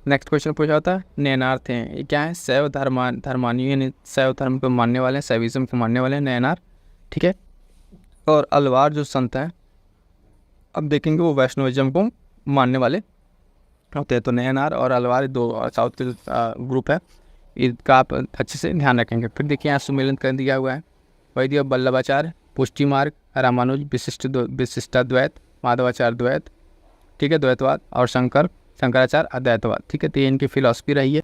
[SPEAKER 1] नेक्स्ट क्वेश्चन पूछा होता है नयनार थे, ये क्या है? शैव धर्मानी यानी शैव धर्म को मानने वाले हैं, शैविज्म को मानने वाले हैं नयनार। ठीक है, और अलवार जो संत हैं अब देखेंगे वो वैष्णविज्म को मानने वाले होते हैं। तो नयनार और अलवार 2 साउथ के ग्रुप है, इसका आप अच्छे से ध्यान रखेंगे। फिर देखिए यहाँ सुमेलन कर दिया हुआ है, वही दिया वल्लभाचार्य, पुष्टि मार्ग, रामानुज, विशिष्टाद्वैत, माधवाचार्य द्वैत, ठीक है, द्वैतवाद, और शंकराचार्य अद्वैतवाद। ठीक है, तो ये इनकी फिलॉसफी रही है।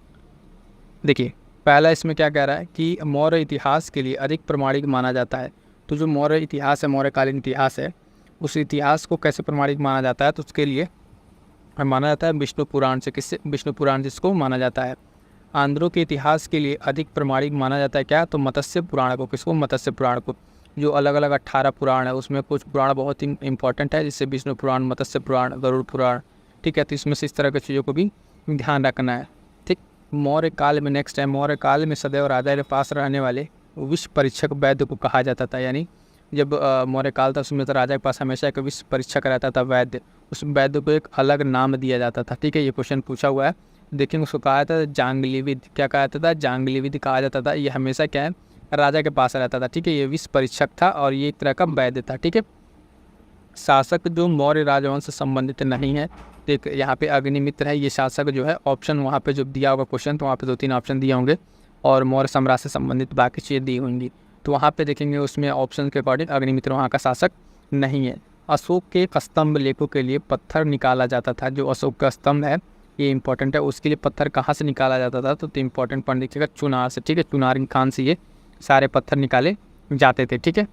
[SPEAKER 1] देखिए पहला इसमें क्या कह रहा है कि मौर्य इतिहास के लिए अधिक प्रमाणिक माना जाता है। तो जो मौर्य इतिहास है, मौर्यकालीन इतिहास है, उस इतिहास को कैसे प्रमाणिक माना जाता है? तो उसके लिए माना जाता है विष्णु पुराण से। किससे? विष्णु पुराण जिसको माना जाता है। आंध्रों के इतिहास के लिए अधिक प्रमाणिक माना जाता है क्या? तो मत्स्य पुराण को। किसको? मत्स्य पुराण को। जो अलग अलग 18 पुराण है उसमें कुछ पुराण बहुत ही इंपॉर्टेंट है, जैसे विष्णु पुराण, मत्स्य पुराण, गरुड़ पुराण। ठीक है, तो इसमें से इस तरह की चीज़ों को भी ध्यान रखना है। ठीक, मौर्य काल में नेक्स्ट है, मौर्य काल में सदैव राजा के पास रहने वाले विश्व परीक्षक वैद्य को कहा जाता था। यानी जब मौर्य काल था उसमें तो राजा के पास हमेशा एक विश्व परीक्षक रहता था, वैद्य। उस वैद्य को एक अलग नाम दिया जाता था। ठीक है, ये क्वेश्चन पूछा हुआ है। देखिए उसको कहा जाता था जांगलीविद। क्या कहा जाता था? जांगलीविद कहा जाता था। ये हमेशा क्या है? राजा के पास रहता था। ठीक है, ये विश्व परीक्षक था और ये एक तरह का वैद्य था। ठीक है, शासक जो मौर्य राजवंश से संबंधित नहीं है, देख यहाँ पे अग्निमित्र है, ये शासक जो है ऑप्शन वहाँ पे जो दिया होगा क्वेश्चन, तो वहाँ पे 2-3 ऑप्शन दिए होंगे और मौर्य सम्राट से संबंधित बाकी चीज़ें दी होंगी। तो वहाँ पे देखेंगे उसमें ऑप्शन के अकॉर्डिंग अग्निमित्र वहाँ का शासक नहीं है। अशोक के स्तंभ लेखों के लिए पत्थर निकाला जाता था। जो अशोक का स्तंभ है ये इंपॉर्टेंट है, उसके लिए पत्थर कहाँ से निकाला जाता था? तो इंपॉर्टेंट पॉइंट देखिएगा, चुनार से। ठीक है, चुनार खान से ये सारे पत्थर निकाले जाते थे। ठीक है,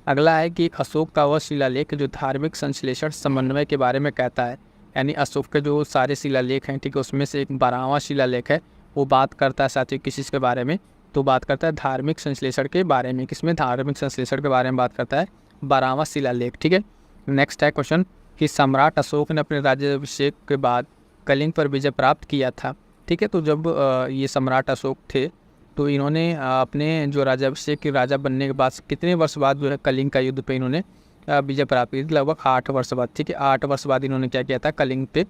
[SPEAKER 1] अगला है कि अशोक का वह शिलालेख जो धार्मिक संश्लेषण समन्वय के बारे में कहता है। यानी अशोक के जो सारे शिलालेख हैं, ठीक है, उसमें से एक 12वां शिलालेख है, वो बात करता है साथियों किस चीज़ के बारे में? तो बात करता है धार्मिक संश्लेषण के बारे में। किसमें? धार्मिक संश्लेषण के बारे में बात करता है 12वां शिलालेख। ठीक है, नेक्स्ट है क्वेश्चन कि सम्राट अशोक ने अपने राज्याभिषेक के बाद कलिंग पर विजय प्राप्त किया था। ठीक है, तो जब ये सम्राट अशोक थे तो इन्होंने अपने जो राज्याभिषेक के राजा बनने के बाद कितने वर्ष बाद जो है कलिंग का युद्ध पे इन्होंने विजय प्राप्त की थी? लगभग 8 वर्ष बाद। ठीक है, 8 वर्ष बाद इन्होंने क्या किया था? कलिंग पे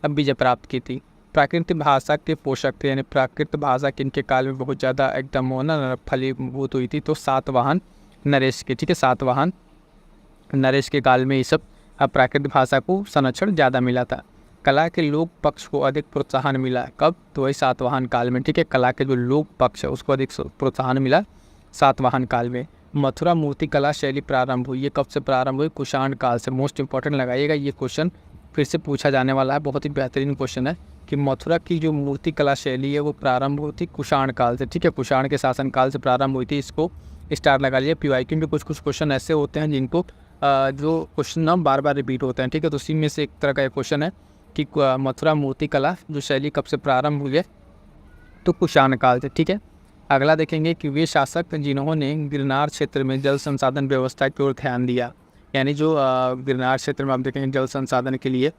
[SPEAKER 1] विजय प्राप्त की थी। प्राकृतिक भाषा के पोषक थे, यानी प्राकृत भाषा के इनके काल में बहुत ज़्यादा एकदम होना फलीभूत हुई थी। तो सातवाहन नरेश के, ठीक है, सातवाहन नरेश के काल में ये सब प्राकृतिक भाषा को संरक्षण ज़्यादा मिला था। कला के लोक पक्ष को अधिक प्रोत्साहन मिला। कब? तो वही सातवाहन काल में। ठीक है, कला के जो लोक पक्ष है उसको अधिक प्रोत्साहन मिला सातवाहन काल में। मथुरा मूर्ति कला शैली प्रारंभ हुई, ये कब से प्रारंभ हुई? कुषाण काल से। मोस्ट इंपॉर्टेंट लगाइएगा, ये क्वेश्चन फिर से पूछा जाने वाला है, बहुत ही बेहतरीन क्वेश्चन है कि मथुरा की जो मूर्ति कला शैली है वो प्रारंभ हुई थी कुषाण काल से। ठीक है, कुषाण के शासन काल से प्रारंभ हुई थी। इसको स्टार लगा लिया। PYQ में कुछ क्वेश्चन ऐसे होते हैं जिनको जो क्वेश्चन ना बार बार रिपीट होते हैं। ठीक है, तो उसी में से एक तरह का एक क्वेश्चन है कि मथुरा मूर्ति कला जो शैली कब से प्रारंभ हुई है? तो कुषाण काल से। ठीक है, अगला देखेंगे कि वे शासक जिन्होंने गिरनार क्षेत्र में जल संसाधन व्यवस्था की ओर ध्यान दिया। यानी जो गिरनार क्षेत्र में आप देखेंगे जल संसाधन के लिए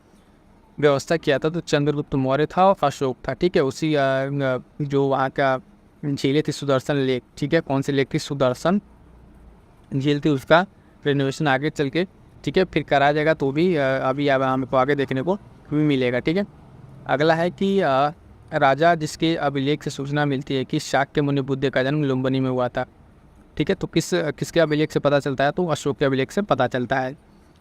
[SPEAKER 1] व्यवस्था किया था, तो चंद्रगुप्त मौर्य था और अशोक था। ठीक है, उसी जो वहाँ का झीलें थी सुदर्शन लेक। ठीक है, कौन सी लेक थी? सुदर्शन झील थी, उसका रिनोवेशन आगे चल के, ठीक है, फिर करा जाएगा। तो भी अभी हमको आगे देखने को भी मिलेगा। ठीक है, अगला है कि राजा जिसके अभिलेख से सूचना मिलती है कि शाक्य मुनि बुद्ध का जन्म लुम्बिनी में हुआ था। ठीक है, तो किसके अभिलेख से पता चलता है? तो अशोक के अभिलेख से पता चलता है।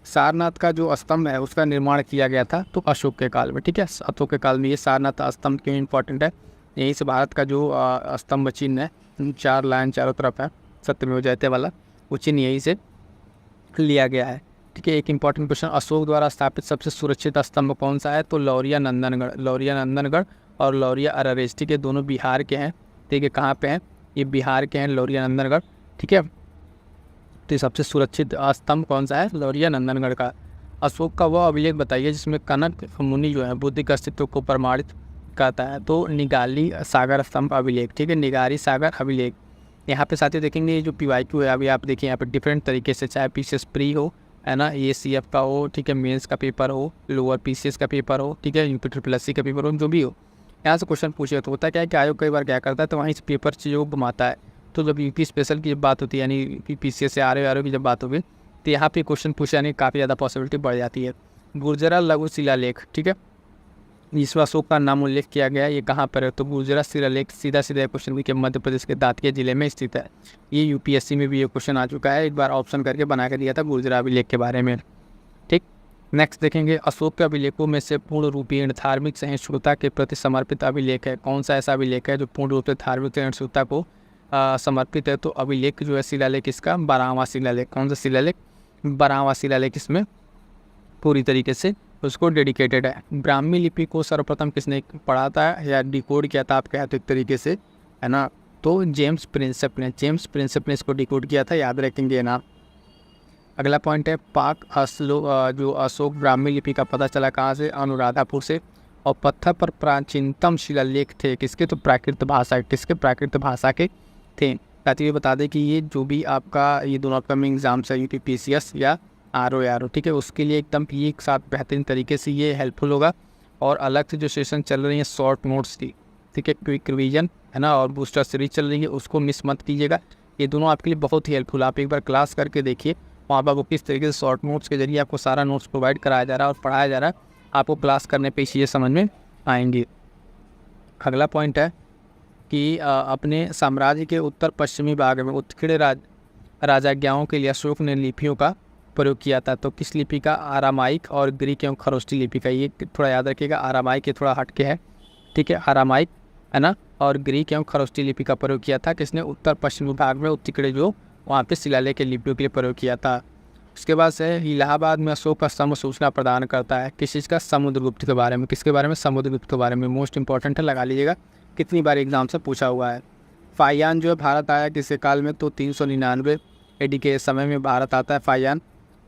[SPEAKER 1] सारनाथ का जो स्तंभ है उसका निर्माण किया गया था तो अशोक के काल में। ठीक है, अशोक के काल में। ये सारनाथ स्तंभ क्यों इंपॉर्टेंट है? यहीं से भारत का जो स्तंभ चिन्ह है, 4 लाइन चारों तरफ है, सत्यमेव जयते वाला, वो चिन्ह यहीं से लिया गया है। ठीक है, एक इंपॉर्टेंट क्वेश्चन, अशोक द्वारा स्थापित सबसे सुरक्षित स्तंभ कौन सा है? तो लौरिया नंदनगढ़ और लौरिया अररेज। ठीक है, दोनों बिहार के हैं। ठीक है, कहाँ पे हैं? ये बिहार के हैं, लौरिया नंदनगढ़। ठीक है, तो सबसे सुरक्षित स्तंभ कौन सा है? लौरिया नंदनगढ़ का। अशोक का वह अभिलेख बताइए जिसमें कनक मुनि जो है बुद्ध के अस्तित्व को प्रमाणित करता है। तो निगाली सागर स्तंभ अभिलेख। ठीक है, निगारी सागर अभिलेख। यहाँ पे साथियों देखेंगे ये जो PYQ है, अभी आप देखिए यहाँ पे डिफरेंट तरीके से, चाहे PCS प्री हो, है ना, ACF का हो, ठीक है, मेंस का पेपर हो, लोअर PCS का पेपर हो, ठीक है, UP SSC का पेपर हो, जो भी हो, यहाँ से क्वेश्चन पूछे तो होता क्या है कि आयोग कई बार क्या करता है, तो वहीं से पेपर चीज़ों को घुमाता है। तो जब यूपी स्पेशल की जब बात होती है, यानी पीसीएस से आर की जब बात होगी, तो यहाँ पे क्वेश्चन पूछे यानी काफ़ी ज़्यादा पॉसिबिलिटी बढ़ जाती है। गुर्जरा लघु शिलालेख, ठीक है, जिसमें अशोक का नाम उल्लेख किया गया है, ये कहाँ पर है? तो गुर्जरा शिलालेख सीधा क्वेश्चन के मध्य प्रदेश के दातिया जिले में स्थित है। ये यूपीएससी में भी ये क्वेश्चन आ चुका है, एक बार ऑप्शन करके बना के दिया था गुर्जरा अभिलेख के बारे में। ठीक, नेक्स्ट देखेंगे, अशोक के अभिलेखों में से पूर्ण रूपीण धार्मिक सहिष्णुता के प्रति समर्पित अभिलेख है। कौन सा ऐसा अभिलेख है जो पूर्ण रूप से धार्मिक सहिष्णुता को समर्पित है? तो अभिलेख जो है शिलालेख इसका 12वां शिलालेख। कौन सा शिलालेख? 12वां शिलालेख इसमें पूरी तरीके से उसको डेडिकेटेड है। ब्राह्मी लिपि को सर्वप्रथम किसने पढ़ा था या डिकोड किया था, आप कहते एक तरीके से, है ना? तो जेम्स प्रिंसेप ने इसको डिकोड किया था, याद रखेंगे ना। अगला पॉइंट है, जो अशोक ब्राह्मी लिपि का पता चला कहाँ से? अनुराधापुर से। और पत्थर पर प्राचीनतम शिलालेख थे किसके? तो प्राकृत भाषा, किसके? प्राकृत भाषा के थे। साथ ही बता दें कि ये जो भी आपका ये दोनों अपकमिंग एग्जाम्स है, यूपीपीसीएस या आर, ठीक है, उसके लिए एकदम एक साथ बेहतरीन तरीके से ये हेल्पफुल होगा। और अलग से जो सेशन चल रही है शॉर्ट नोट्स की, ठीक है, क्विक रिवीजन, है ना, और बूस्टर सीरीज चल रही है, उसको मिस मत कीजिएगा। ये दोनों आपके लिए बहुत ही हेल्पफुल। आप एक बार क्लास करके देखिए, वहाँ पर आपको किस तरीके से शॉर्ट नोट्स के जरिए आपको सारा नोट्स प्रोवाइड कराया जा रहा है और पढ़ाया जा रहा है। आपको क्लास करने पर चीज़ें समझ में आएंगी। अगला पॉइंट है कि अपने साम्राज्य के उत्तर पश्चिमी भाग में उत्कीर्ण राजाज्ञाओं के लिए अशोक ने लिपियों का प्रयोग किया था। तो किस लिपि का? आरामाइक और ग्रीक एवं खरोष्टी लिपि का। ये थोड़ा याद रखिएगा, आरामाइक ये थोड़ा हटके है, ठीक है, आरामाइक, है ना, और ग्रीक एवं खरोष्टी लिपि का प्रयोग किया था किसने? उत्तर पश्चिमी भाग में उत्कीर्ण जो वहाँ पे शिलालेख के लिपियों के लिए प्रयोग किया था। उसके बाद से इलाहाबाद में अशोक का स्तंभ सूचना प्रदान करता है किस चीज़ का? समुद्रगुप्त के बारे में। किसके बारे में? समुद्रगुप्त के बारे में। मोस्ट इंपॉर्टेंट है, लगा लीजिएगा, कितनी बार एग्जाम से पूछा हुआ है। फाहियान जो है भारत आया किसके काल में? तो 399 AD के समय में भारत आता है फाहियान।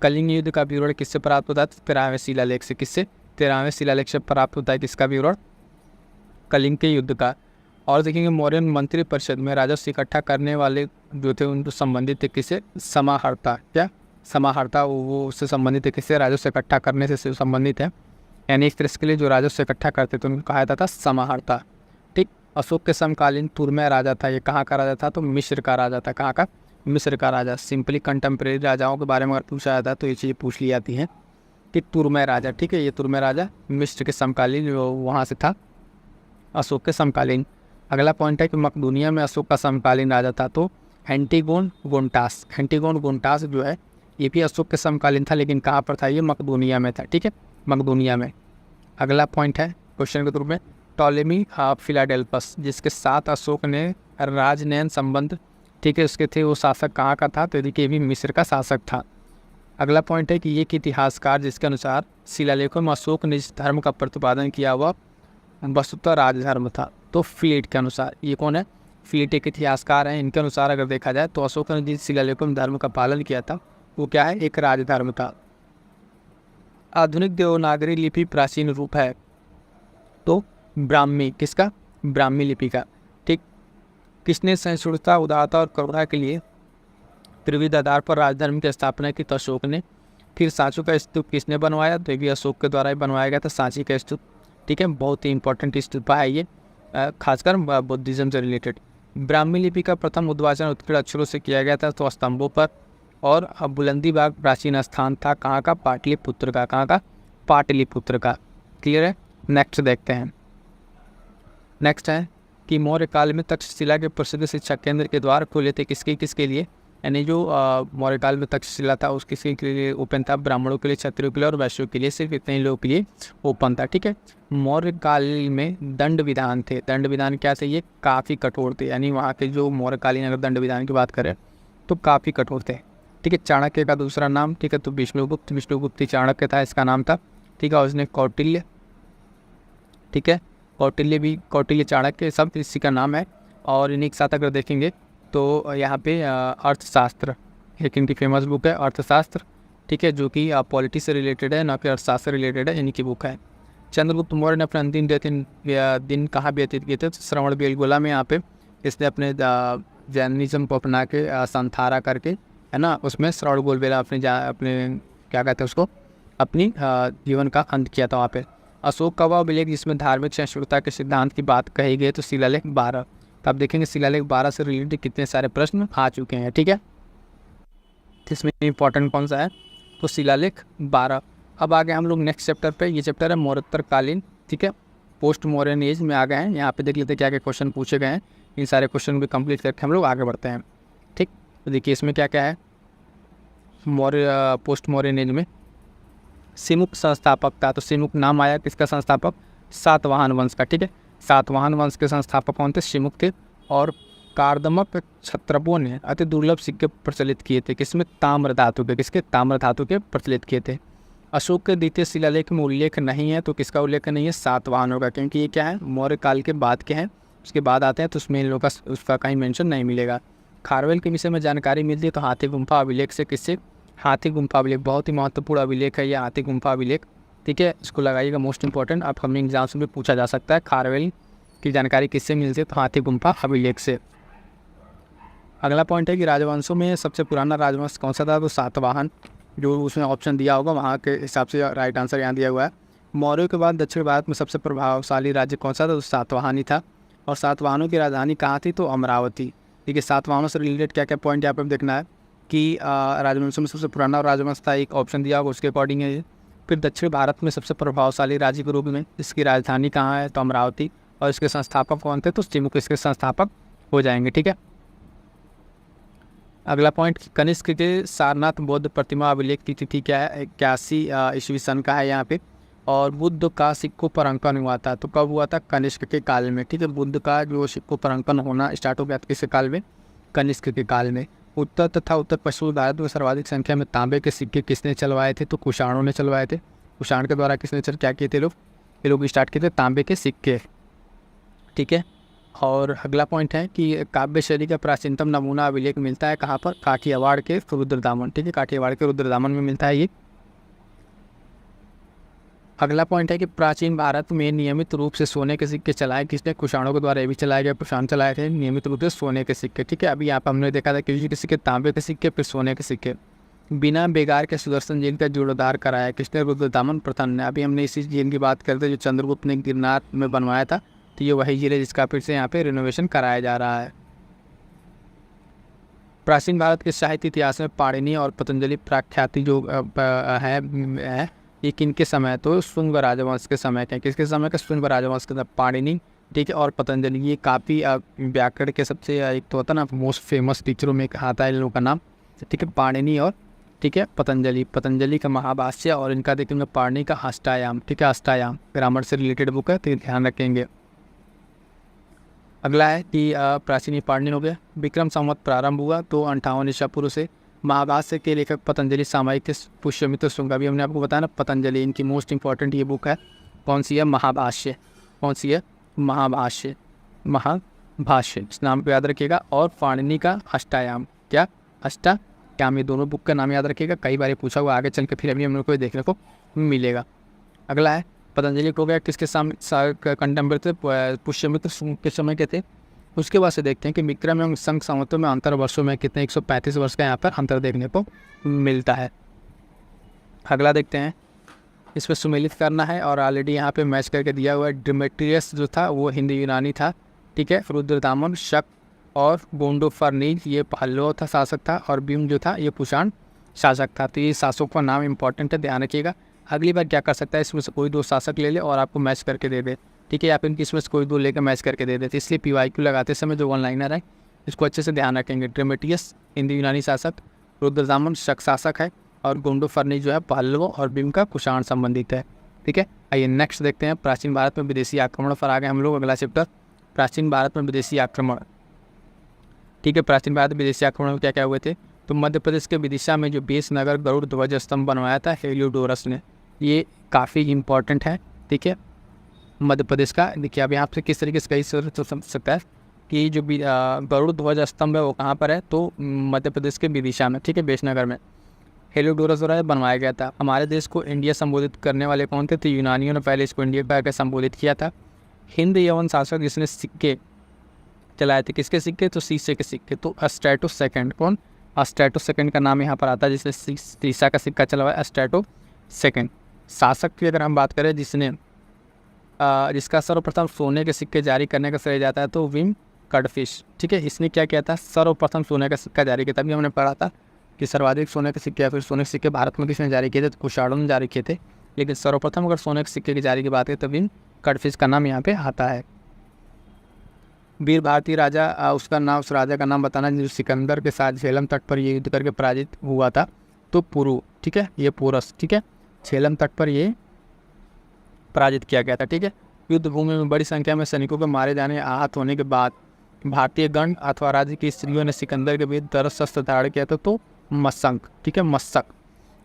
[SPEAKER 1] कलिंग युद्ध का विवरण किससे प्राप्त होता है? 13वें शिलालेख से। किससे? 13वें शिलालेख से प्राप्त होता है किसका विवरण? कलिंग के युद्ध का। और देखेंगे, मौर्य मंत्री परिषद में राजस्व इकट्ठा करने वाले जो थे उनको संबंधित थे किससे? समाहर्ता। क्या? समाहर्ता, वो उससे संबंधित है किससे? राजस्व इकट्ठा करने से संबंधित है, यानी एक तरह के लिए जो राजस्व इकट्ठा करते थे उनको कहा जाता था समाहर्ता। ठीक, अशोक के समकालीन तुर्मय राजा था, ये कहाँ का राजा था? तो मिस्र का राजा था। कहाँ का? मिस्र का राजा। सिंपली कंटेम्प्रेरी राजाओं के बारे में अगर पूछा जाता है तो ये चीज़ें पूछ ली जाती हैं कि तुर्मय राजा, ठीक है, ये तुर्मय राजा मिस्र के समकालीन जो वहाँ से था, अशोक के समकालीन। अगला पॉइंट है कि मकदूनिया में अशोक का समकालीन राजा था, तो एंटीगोन गोंटास जो है ये भी अशोक के समकालीन था, लेकिन कहाँ पर था? ये मकदूनिया में था, ठीक है, मकदूनिया में। अगला पॉइंट है क्वेश्चन के रूप में, टॉलेमी फिलाडेल्फस जिसके साथ अशोक ने राजनयन संबंध, ठीक है, उसके थे, वो शासक कहाँ का था? तो देखिए भी मिस्र का शासक था। अगला पॉइंट है कि ये इतिहासकार जिसके अनुसार शिलालेखों में अशोक ने जिस धर्म का प्रतिपादन किया वह वस्तुतः राजधर्म था। तो फ्लीट के अनुसार, ये कौन है? फ्लीट एक इतिहासकार हैं, इनके अनुसार अगर देखा जाए तो अशोक ने जिस शिलालेखों में धर्म का पालन किया था वो क्या है? एक राजधर्म था। आधुनिक देवनागरी लिपि प्राचीन रूप है, तो ब्राह्मी, किसका? ब्राह्मी लिपि का। ठीक, किसने सहिष्णुता, उदारता और करुणा के लिए त्रिविध आधार पर राजधर्म की स्थापना की? तो अशोक ने। फिर सांची का स्तूप किसने बनवाया? तो ये भी अशोक के द्वारा ही बनवाया गया था, सांची का स्तूप, ठीक है, बहुत ही इंपॉर्टेंट स्तूपा है ये, खासकर बुद्धिज्म से रिलेटेड। ब्राह्मी लिपि का प्रथम उद्वाचन उत्कीर्ण अक्षरों से किया गया था, तो स्तंभों पर। और बुलंदी बाग प्राचीन स्थान था, कहाँ का? पाटलिपुत्र का। कहाँ का? पाटलिपुत्र का। क्लियर है? नेक्स्ट देखते हैं। नेक्स्ट है कि मौर्य काल में तक्षशिला के प्रसिद्ध शिक्षा केंद्र के द्वार खुले थे किसके लिए? यानी जो मौर्य काल में तक्षशिला था उसके लिए ओपन था? ब्राह्मणों के लिए, क्षत्रियों के लिए और वैश्यों के लिए, सिर्फ इतने ही लोगों के लिए ओपन था, ठीक है। मौर्य काल में दंड विधान थे। दंड विधान क्या थे? ये काफ़ी कठोर थे, यानी वहाँ के जो मौर्यकालीन अगर दंड विधान की बात करें तो काफ़ी कठोर थे, ठीक है। चाणक्य का दूसरा नाम, ठीक है, तो विष्णुगुप्त चाणक्य था, इसका नाम था, ठीक है। और उसने कौटिल्य, ठीक है, कौटिल्य चाणक्य, सब इसी का नाम है। और इन्हीं के साथ अगर देखेंगे तो यहाँ पे अर्थशास्त्र एक इनकी फेमस बुक है, अर्थशास्त्र, ठीक है, जो कि पॉलिटी से रिलेटेड है, ना कि अर्थशास्त्र से रिलेटेड है, इन्हीं की बुक है। चंद्रगुप्त मौर्य ने अपने अंतिम दिन कहाँ व्यतीत किए थे? श्रवण बेलगोला में। यहाँ पे इसने अपने जैनिज्म को अपना के संथारा करके, है ना, उसमें श्रवण बेलगोला अपने क्या कहते हैं उसको, अपनी जीवन का अंत किया था वहाँ पे। अशोक का वह अभिलेख जिसमें धार्मिक सहिष्णुता के सिद्धांत की बात कही गई तो शिलालेख 12। तो आप देखेंगे शिलालेख 12 से रिलेटेड कितने सारे प्रश्न आ चुके हैं, ठीक है। इसमें इंपॉर्टेंट कौन सा है, तो शिलालेख 12। अब आ गए हम लोग नेक्स्ट चैप्टर पे। ये चैप्टर है मौर्योत्तर कालीन, ठीक है, पोस्ट मॉडर्न एज में आ गए हैं। यहाँ पे देख लेते हैं क्या क्या क्वेश्चन पूछे गए हैं। इन सारे क्वेश्चन भी कंप्लीट करके हम लोग आगे बढ़ते हैं, ठीक। तो देखिए इसमें क्या क्या है। पोस्ट मॉडर्न एज में सिमुक संस्थापक था, तो सिमुक नाम आया किसका, संस्थापक, सातवाहन वंश का, ठीक है। सातवाहन वंश के संस्थापक कौन थे, सिमुक थे। और कार्दमक क्षत्रपों ने अति दुर्लभ सिक्के प्रचलित किए थे, किसमें, ताम्र धातु के, किसके, ताम्र धातु के प्रचलित किए थे। अशोक के द्वितीय शिलालेख में उल्लेख नहीं है, तो किसका उल्लेख नहीं है, सातवाहनों का, क्योंकि ये क्या है, मौर्य काल के बाद के हैं, उसके बाद आते हैं, तो उसमें इन लोगों का उसका कहीं मेंशन नहीं मिलेगा। खारवेल के विषय में जानकारी मिलती है तो हाथी गुम्फा अभिलेख से, किससे, हाथी गुम्फा अभिलेख, बहुत ही महत्वपूर्ण अभिलेख है ये हाथी गुम्फा अभिलेख, ठीक है। इसको लगाइएगा मोस्ट इंपॉर्टेंट, अपकमिंग एग्जाम्स में पूछा जा सकता है। खारवेल की जानकारी किससे मिलती है, तो हाथी गुम्फा अभिलेख से। अगला पॉइंट है कि राजवंशों में सबसे पुराना राजवंश कौन सा था, तो सातवाहन, जो उसमें ऑप्शन दिया होगा वहाँ के हिसाब से राइट आंसर यहाँ दिया हुआ है। मौर्यों के बाद दक्षिण भारत में सबसे प्रभावशाली राज्य कौन सा था, तो सातवाहन ही था। और सातवाहनों की राजधानी कहाँ थी, तो अमरावती, ठीक है। सातवाहनों से रिलेटेड क्या क्या पॉइंट यहाँ पर देखना है कि राजवंशों में सबसे पुराना राजवंश था, एक ऑप्शन दिया होगा उसके अकॉर्डिंग है ये। फिर दक्षिण भारत में सबसे प्रभावशाली राज्य के रूप में इसकी राजधानी कहाँ है, तो अमरावती। और इसके संस्थापक कौन थे, तो सिमुक इसके संस्थापक हो जाएंगे, ठीक है। अगला पॉइंट, कनिष्क के सारनाथ बौद्ध प्रतिमा अभिलेख की तिथि क्या है, 81 ईस्वी सन का है यहाँ पे। और बुद्ध का सिक्कों पर अंकन हुआ था, तो कब हुआ था, कनिष्क के काल में, ठीक है। बुद्ध का जो सिक्कों पर अंकन होना स्टार्ट हो गया था किसके काल में, कनिष्क के काल में। उत्तर तथा उत्तर पश्चिमी भारत में सर्वाधिक संख्या में तांबे के सिक्के किसने चलवाए थे, तो कुषाणों ने चलवाए थे। कुषाण के द्वारा किसने क्या किए थे लोग, ये लोग स्टार्ट किए थे तांबे के सिक्के, ठीक है। और अगला पॉइंट है कि काव्य शैली का प्राचीनतम नमूना अभिलेख मिलता है कहाँ पर, काठियावाड़ के रुद्रदामन, ठीक है, काठियावाड़ के रुद्रदामन में मिलता है ये। अगला पॉइंट है कि प्राचीन भारत में नियमित रूप से सोने के सिक्के चलाए किसने, कुषाणों के द्वारा ये भी चलाए गए, कुषाण चलाए थे नियमित रूप से सोने के सिक्के, ठीक है। अभी यहाँ पर हमने देखा था कि सिक्के, तांबे के सिक्के, फिर सोने के सिक्के। बिना बेगार के सुदर्शन झील का जीर्णोद्धार कराया किसने, रुद्रदामन प्रथम ने। अभी हमने इसी झील की बात करते जो चंद्रगुप्त ने गिरनार में बनवाया था, तो ये वही झील है जिसका फिर से यहाँ पे रिनोवेशन कराया जा रहा है। प्राचीन भारत के साहित्य इतिहास में पाणिनि और पतंजलि प्रख्याति जो है ये किनके समय, तो शुंग राजवंश के समय के, किसके समय का, शुंग राजवंश के, पाणिनि, ठीक है, और पतंजलि। ये काफ़ी व्याकरण के सबसे एक तो होता है ना मोस्ट फेमस टीचरों में आता है इन लोगों का नाम, ठीक है, पाणिनि और, ठीक है, पतंजलि। पतंजलि का महाभाष्य और इनका देखेंगे पाणिनि का अष्टायाम, ठीक है, अष्टायाम ग्रामर से रिलेटेड बुक है, तो ध्यान रखेंगे। अगला है कि प्राचीन पाणिनि हो गया। विक्रम संवत प्रारंभ हुआ तो 58 ईसा पूर्व से। महाभाष्य के लेखक पतंजलि, सामयिक थे पुष्यमित्र शुंग। अभी हमने आपको बताया ना पतंजलि, इनकी मोस्ट इंपॉर्टेंट ये बुक है, कौन सी है, महाभाष्य, कौन सी है, महाभाष्य, महाभाष्य, इस नाम को याद रखिएगा। और पाणिनि का अष्टायाम, क्या, अष्टायाम, ये दोनों बुक का नाम याद रखिएगा, कई बार पूछा हुआ आगे चल के, फिर अभी हम लोग को देखने को मिलेगा। अगला है पतंजलि हो गया किसके सामने कंटेम्पर थे, पुष्यमित्र शुंग के समय के थे। उसके बाद से देखते हैं कि विक्रम एवं संघ संवतों में अंतर वर्षों में कितने, 135 वर्ष का यहाँ पर अंतर देखने को मिलता है। अगला देखते हैं, इस पर सुमेलित करना है और ऑलरेडी यहाँ पे मैच करके दिया हुआ है। डिमेट्रियस जो था वो हिंदी यूनानी था, ठीक है। रुद्रदामन, शक और गोंडोफर्नीज ये पल्लव था शासक था, और भीम जो था ये कुषाण शासक था। तो ये शासकों का नाम इंपॉर्टेंट है, ध्यान रखिएगा। अगली बार क्या कर सकता है, इसमें से कोई दो शासक ले ले और आपको मैच करके दे दे, ठीक है, या फिर इनकी इसमें से कोई दो लेकर मैच करके दे देते। इसलिए PYQ लगाते समय जो वन लाइनर है इसको अच्छे से ध्यान रखेंगे। डिमेट्रियस हिंदी यूनानी शासक, रुद्रदामन शक शासक है, और गोंडोफर्नीज जो है पल्लवों और भीम का कुषाण संबंधित है, ठीक है। आइए नेक्स्ट देखते हैं, प्राचीन भारत में विदेशी आक्रमण पर आ गए हम लोग। अगला चैप्टर, प्राचीन भारत में विदेशी आक्रमण, ठीक है। प्राचीन भारत में विदेशी आक्रमण में क्या क्या हुए थे, तो मध्य प्रदेश के विदिशा में जो बेस नगर गरुड़ ध्वज स्तंभ बनवाया था हेलियोडोरस ने, ये काफ़ी इंपॉर्टेंट है, ठीक है, मध्य प्रदेश का। देखिए अब यहाँ से किस तरीके से कई तो समझ सकता है कि जो गरुड़ ध्वज स्तंभ है वो कहाँ पर है, तो मध्य प्रदेश के विदिशा में, ठीक है, बेसनगर में हेलियोडोरस द्वारा बनवाया गया था। हमारे देश को इंडिया संबोधित करने वाले कौन थे, तो यूनानियों ने पहले इसको इंडिया कह के संबोधित किया था। हिंद यवन शासक जिसने सिक्के चलाए थे, किसके सिक्के, तो शीशे के सिक्के, तो अस्ट्रेटो सेकंड, कौन, अस्ट्रेटो सेकंड का नाम यहाँ पर आता है, जिसने शीशा का सिक्का चलवाया, अस्ट्रेटो सेकंड। शासक की अगर हम बात करें जिसने जिसका सर्वप्रथम सोने के सिक्के जारी करने का श्रेय जाता है तो विम कडफिश। ठीक है, इसने क्या किया था, सर्वप्रथम सोने का सिक्का जारी किया था। अभी हमने पढ़ा था कि सर्वाधिक सोने के सिक्के या फिर सोने के सिक्के भारत में किसने जारी किए थे, तो कुशाणों ने जारी किए थे। लेकिन सर्वप्रथम अगर सोने के सिक्के की जारी की बात है तो विम कडफिश का नाम यहाँ पे आता है। वीर भारतीय राजा, उसका नाम, उस राजा का नाम बताना जो सिकंदर के साथ झेलम तट पर ये युद्ध करके पराजित हुआ था, तो पुरु। ठीक है, ये पोरस। ठीक है, झेलम तट पर ये पराजित किया गया था। ठीक है, युद्ध भूमि में बड़ी संख्या में सैनिकों के मारे जाने, आहत होने के बाद भारतीय गण अथवा राज्य की स्त्रियों ने सिकंदर के विरुद्ध तरस शस्त्र धारण किया था, तो मशंक। ठीक है, मशक।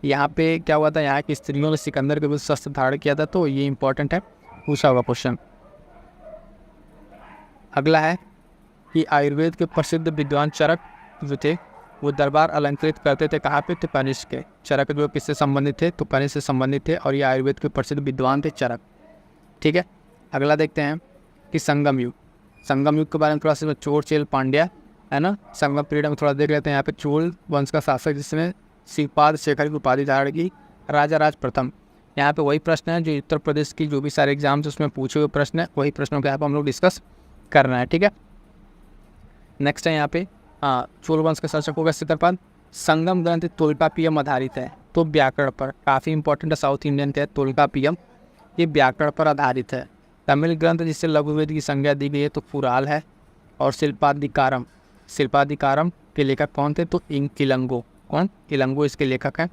[SPEAKER 1] यहाँ पे क्या हुआ था, यहाँ की स्त्रियों ने सिकंदर के विरुद्ध शस्त्र धारण किया था, तो ये इंपॉर्टेंट है, पूछा हुआ क्वेश्चन। अगला है कि आयुर्वेद के प्रसिद्ध विद्वान चरक जो थे वो दरबार अलंकृत करते थे, कहाँ पे, तो कनिष्क के। चरक जो किससे संबंधित थे, तो कनिष्क से संबंधित थे, और ये आयुर्वेद के प्रसिद्ध विद्वान थे चरक। ठीक है, अगला देखते हैं कि संगम युग। संगम युग के बारे में थोड़ा सा, चोल चेल पांड्या है ना, संगम पीरियड में थोड़ा देख लेते हैं। यहाँ पे चोल वंश का शासक जिसने श्रीपाद शेखर की उपाधि धारण की, राजा राज प्रथम। यहाँ पे वही प्रश्न है जो उत्तर प्रदेश की जो भी सारे एग्जाम्स उसमें पूछे हुए प्रश्न है, वही प्रश्नों के यहाँ पर हम लोग डिस्कस करना है। ठीक है, नेक्स्ट है यहाँ पे चोल वंश के शासक होगा क्षेत्रपाल। संगम ग्रंथ तोल्कापियम आधारित है, तो व्याकरण पर, काफ़ी इंपॉर्टेंट है, साउथ इंडियन का है तोल्कापियम, ये व्याकरण पर आधारित है। तमिल ग्रंथ जिससे लघुवेद की संज्ञा दी गई है तो पुराल है। और शिल्पाधिकारम, शिल्पाधिकारम के लेखक कौन थे, तो इलंगो। कौन, इलंगो इसके लेखक हैं।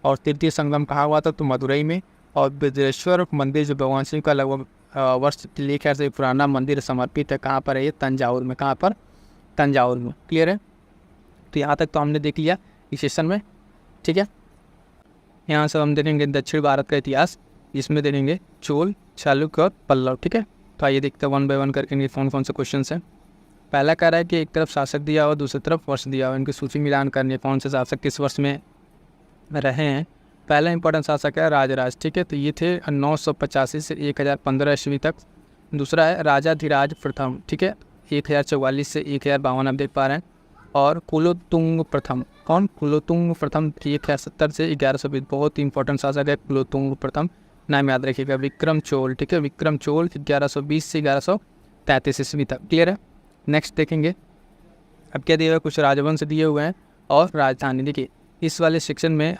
[SPEAKER 1] और तृतीय संगम कहाँ हुआ था, तो मदुरई में। और बृहदेश्वर मंदिर जो भगवान शिव का लगभग वर्ष 1000 से पुराना मंदिर समर्पित है, कहाँ पर है ये, तंजावुर में। कहाँ पर, तंजावुर में। क्लियर है, तो यहाँ तक तो हमने देख लिया इस सेशन में। ठीक है, यहाँ से हम देखेंगे दक्षिण भारत का इतिहास, जिसमें देखेंगे चोल, चालुक्य और पल्लव। ठीक है, तो आइए देखते हैं 1 बाय 1 करके कौन कौन से क्वेश्चन हैं। पहला कह रहा है कि एक तरफ शासक दिया और दूसरी तरफ वर्ष दिया और इनकी सूची मिलान करनी है, कौन से शासक किस वर्ष में रहे हैं। पहला इंपॉर्टेंट शासक है राजराज। ठीक है, तो ये थे 985 से 1015 ईस्वी तक। दूसरा है राजाधिराज प्रथम। ठीक है, 1044 से 1052 आप देख पा रहे हैं। और कुलोत्तुंग प्रथम, कौन, कुलोत्तुंग प्रथम 1070 से 1120, बहुत ही इंपॉर्टेंट शासक है कुलोत्तुंग प्रथम, नाम याद रखिएगा। विक्रम चोल। ठीक है, विक्रम चोल 1120 से 1133 ईस्वी तक। क्लियर है, नेक्स्ट देखेंगे अब क्या दिए हुए, कुछ राजवंश दिए हुए हैं और राजधानी। देखिए इस वाले सेक्शन में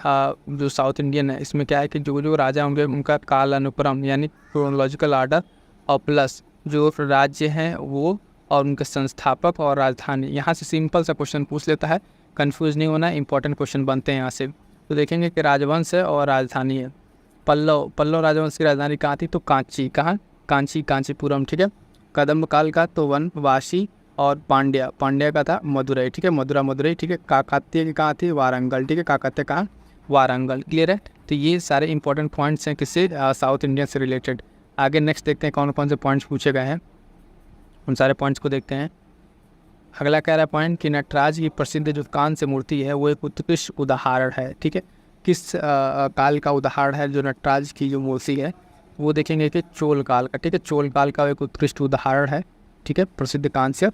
[SPEAKER 1] जो साउथ इंडियन है, इसमें क्या है कि जो जो राजा होंगे उनका काल अनुक्रम यानी क्रोनोलॉजिकल आर्डर, और प्लस जो राज्य हैं वो, और उनके संस्थापक और राजधानी। यहाँ से सिंपल सा क्वेश्चन पूछ लेता है, कंफ्यूज नहीं होना, इंपॉर्टेंट क्वेश्चन बनते हैं यहाँ से। तो देखेंगे कि राजवंश है और राजधानी है। पल्लव राजवंश की राजधानी कहाँ थी, तो कांची। कहाँ, कांची, कांचीपुरम। ठीक है, कदम्ब काल का तो वनवासी, और पांड्या का था मदुरई। ठीक है, मदुरई। ठीक है, काकतीय की कहाँ थी, वारंगल। ठीक है, काकतीय कहाँ, वारंगल। क्लियर है, तो ये सारे इंपॉर्टेंट पॉइंट्स हैं किससे, साउथ इंडिया से रिलेटेड। आगे नेक्स्ट देखते हैं कौन कौन से पॉइंट्स पूछे गए हैं, उन सारे पॉइंट्स को देखते हैं। अगला कह रहा है पॉइंट कि नटराज की प्रसिद्ध जो कांस्य मूर्ति है वो एक उत्कृष्ट उदाहरण है। ठीक है, किस काल का उदाहरण है जो नटराज की जो मूर्ति है, वो देखेंगे कि चोल काल का। ठीक है, चोल काल का एक उत्कृष्ट उदाहरण है। ठीक है, प्रसिद्ध कांस्य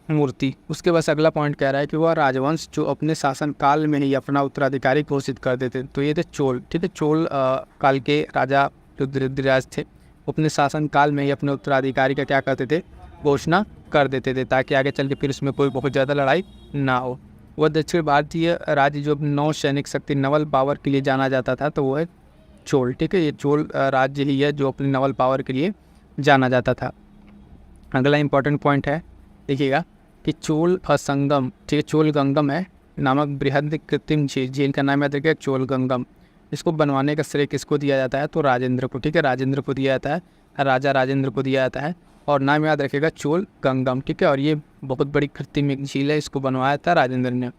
[SPEAKER 1] मूर्ति। उसके बाद अगला पॉइंट कह रहा है कि वह राजवंश जो अपने शासन काल में ही अपना उत्तराधिकारी घोषित कर देते, तो ये थे चोल। ठीक है, चोल काल के राजा जो धृतराज थे, अपने शासन काल में ही अपने उत्तराधिकारी का क्या करते थे, घोषणा कर देते थे, ताकि आगे चल के फिर उसमें कोई बहुत ज़्यादा लड़ाई ना हो। वह दक्षिण भारतीय राज्य जो नौ सैनिक शक्ति नवल पावर के लिए जाना जाता था, तो वो है चोल। ठीक है, ये चोल राज्य ही है जो अपनी नवल पावर के लिए जाना जाता था। अगला इंपॉर्टेंट पॉइंट है, देखिएगा कि चोल संगम। ठीक है, चोल गंगम है नामक बृहद कृत्रिम झील का नाम याद रखिएगा, चोल गंगम। इसको बनवाने का श्रेय किसको दिया जाता है, तो राजेंद्र को। ठीक है, राजेंद्र को दिया जाता है, राजा राजेंद्र को दिया जाता है, और नाम याद रखिएगा चोल गंगम। ठीक है, और ये बहुत बड़ी कृत्रिम एक झील है, इसको बनवाया था राजेंद्र ने।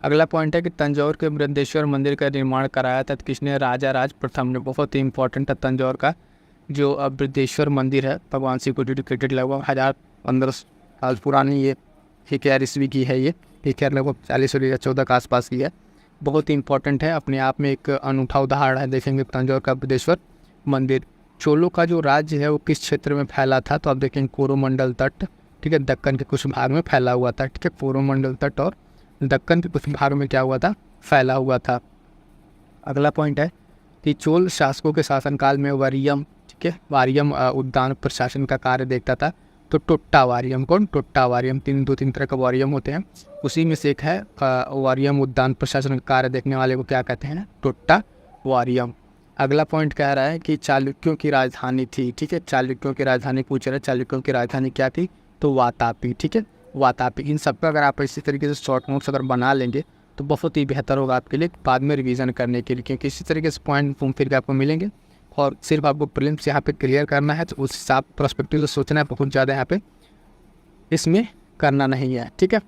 [SPEAKER 1] अगला पॉइंट है कि तंजौर के बृहदेश्वर मंदिर का निर्माण कराया था किसने, राजा राज प्रथम ने। बहुत ही इंपॉर्टेंट है तंजौर का जो बृहदेश्वर मंदिर है, भगवान शिव को डेडिकेटेड, लगभग 1015 साल पुरानी ये 1000 ईस्वी की है। ये 1000 लगभग 40 और 14 के आसपास की है। बहुत ही इंपॉर्टेंट है, अपने आप में एक अनूठा उदाहरण है। देखेंगे तंजौर का बृहदेश्वर मंदिर। चोलों का जो राज्य है वो किस क्षेत्र में फैला था, तो आप देखेंगे कोरोमंडल तट। ठीक है, दक्कन के कुछ भाग में फैला हुआ था। ठीक है, कोरोमंडल तट और दक्कन के कुछ भाग में क्या हुआ था, फैला हुआ था। अगला पॉइंट है कि चोल शासकों के शासनकाल में वारियम, ठीक है, वारियम उद्यान प्रशासन का कार्य देखता था। तो टोट्टा वारियम, कौन? टोट्टा वारियम, दो तीन तरह का वारियम होते हैं, उसी में से एक है वारियम उद्यान प्रशासन का कार्य देखने वाले को क्या कहते हैं? टोट्टा वारियम। अगला पॉइंट कह रहा है कि चालुक्यों की राजधानी थी, ठीक है, चालुक्यों की राजधानी पूछ रहा है, चालुक्यों की राजधानी क्या थी? तो वातापी, ठीक है, वातापी। इन सब का अगर आप इसी तरीके से शॉर्ट नोट्स अगर बना लेंगे तो बहुत ही बेहतर होगा आपके लिए बाद में रिवीजन करने के लिए, क्योंकि इसी तरीके से पॉइंट घूम फिर के आपको मिलेंगे और सिर्फ आपको प्रीलिम्स यहाँ पे क्लियर करना है। तो उस हिसाब पर्सपेक्टिव से सोचना है, बहुत ज़्यादा यहाँ पे इसमें करना नहीं है, ठीक है।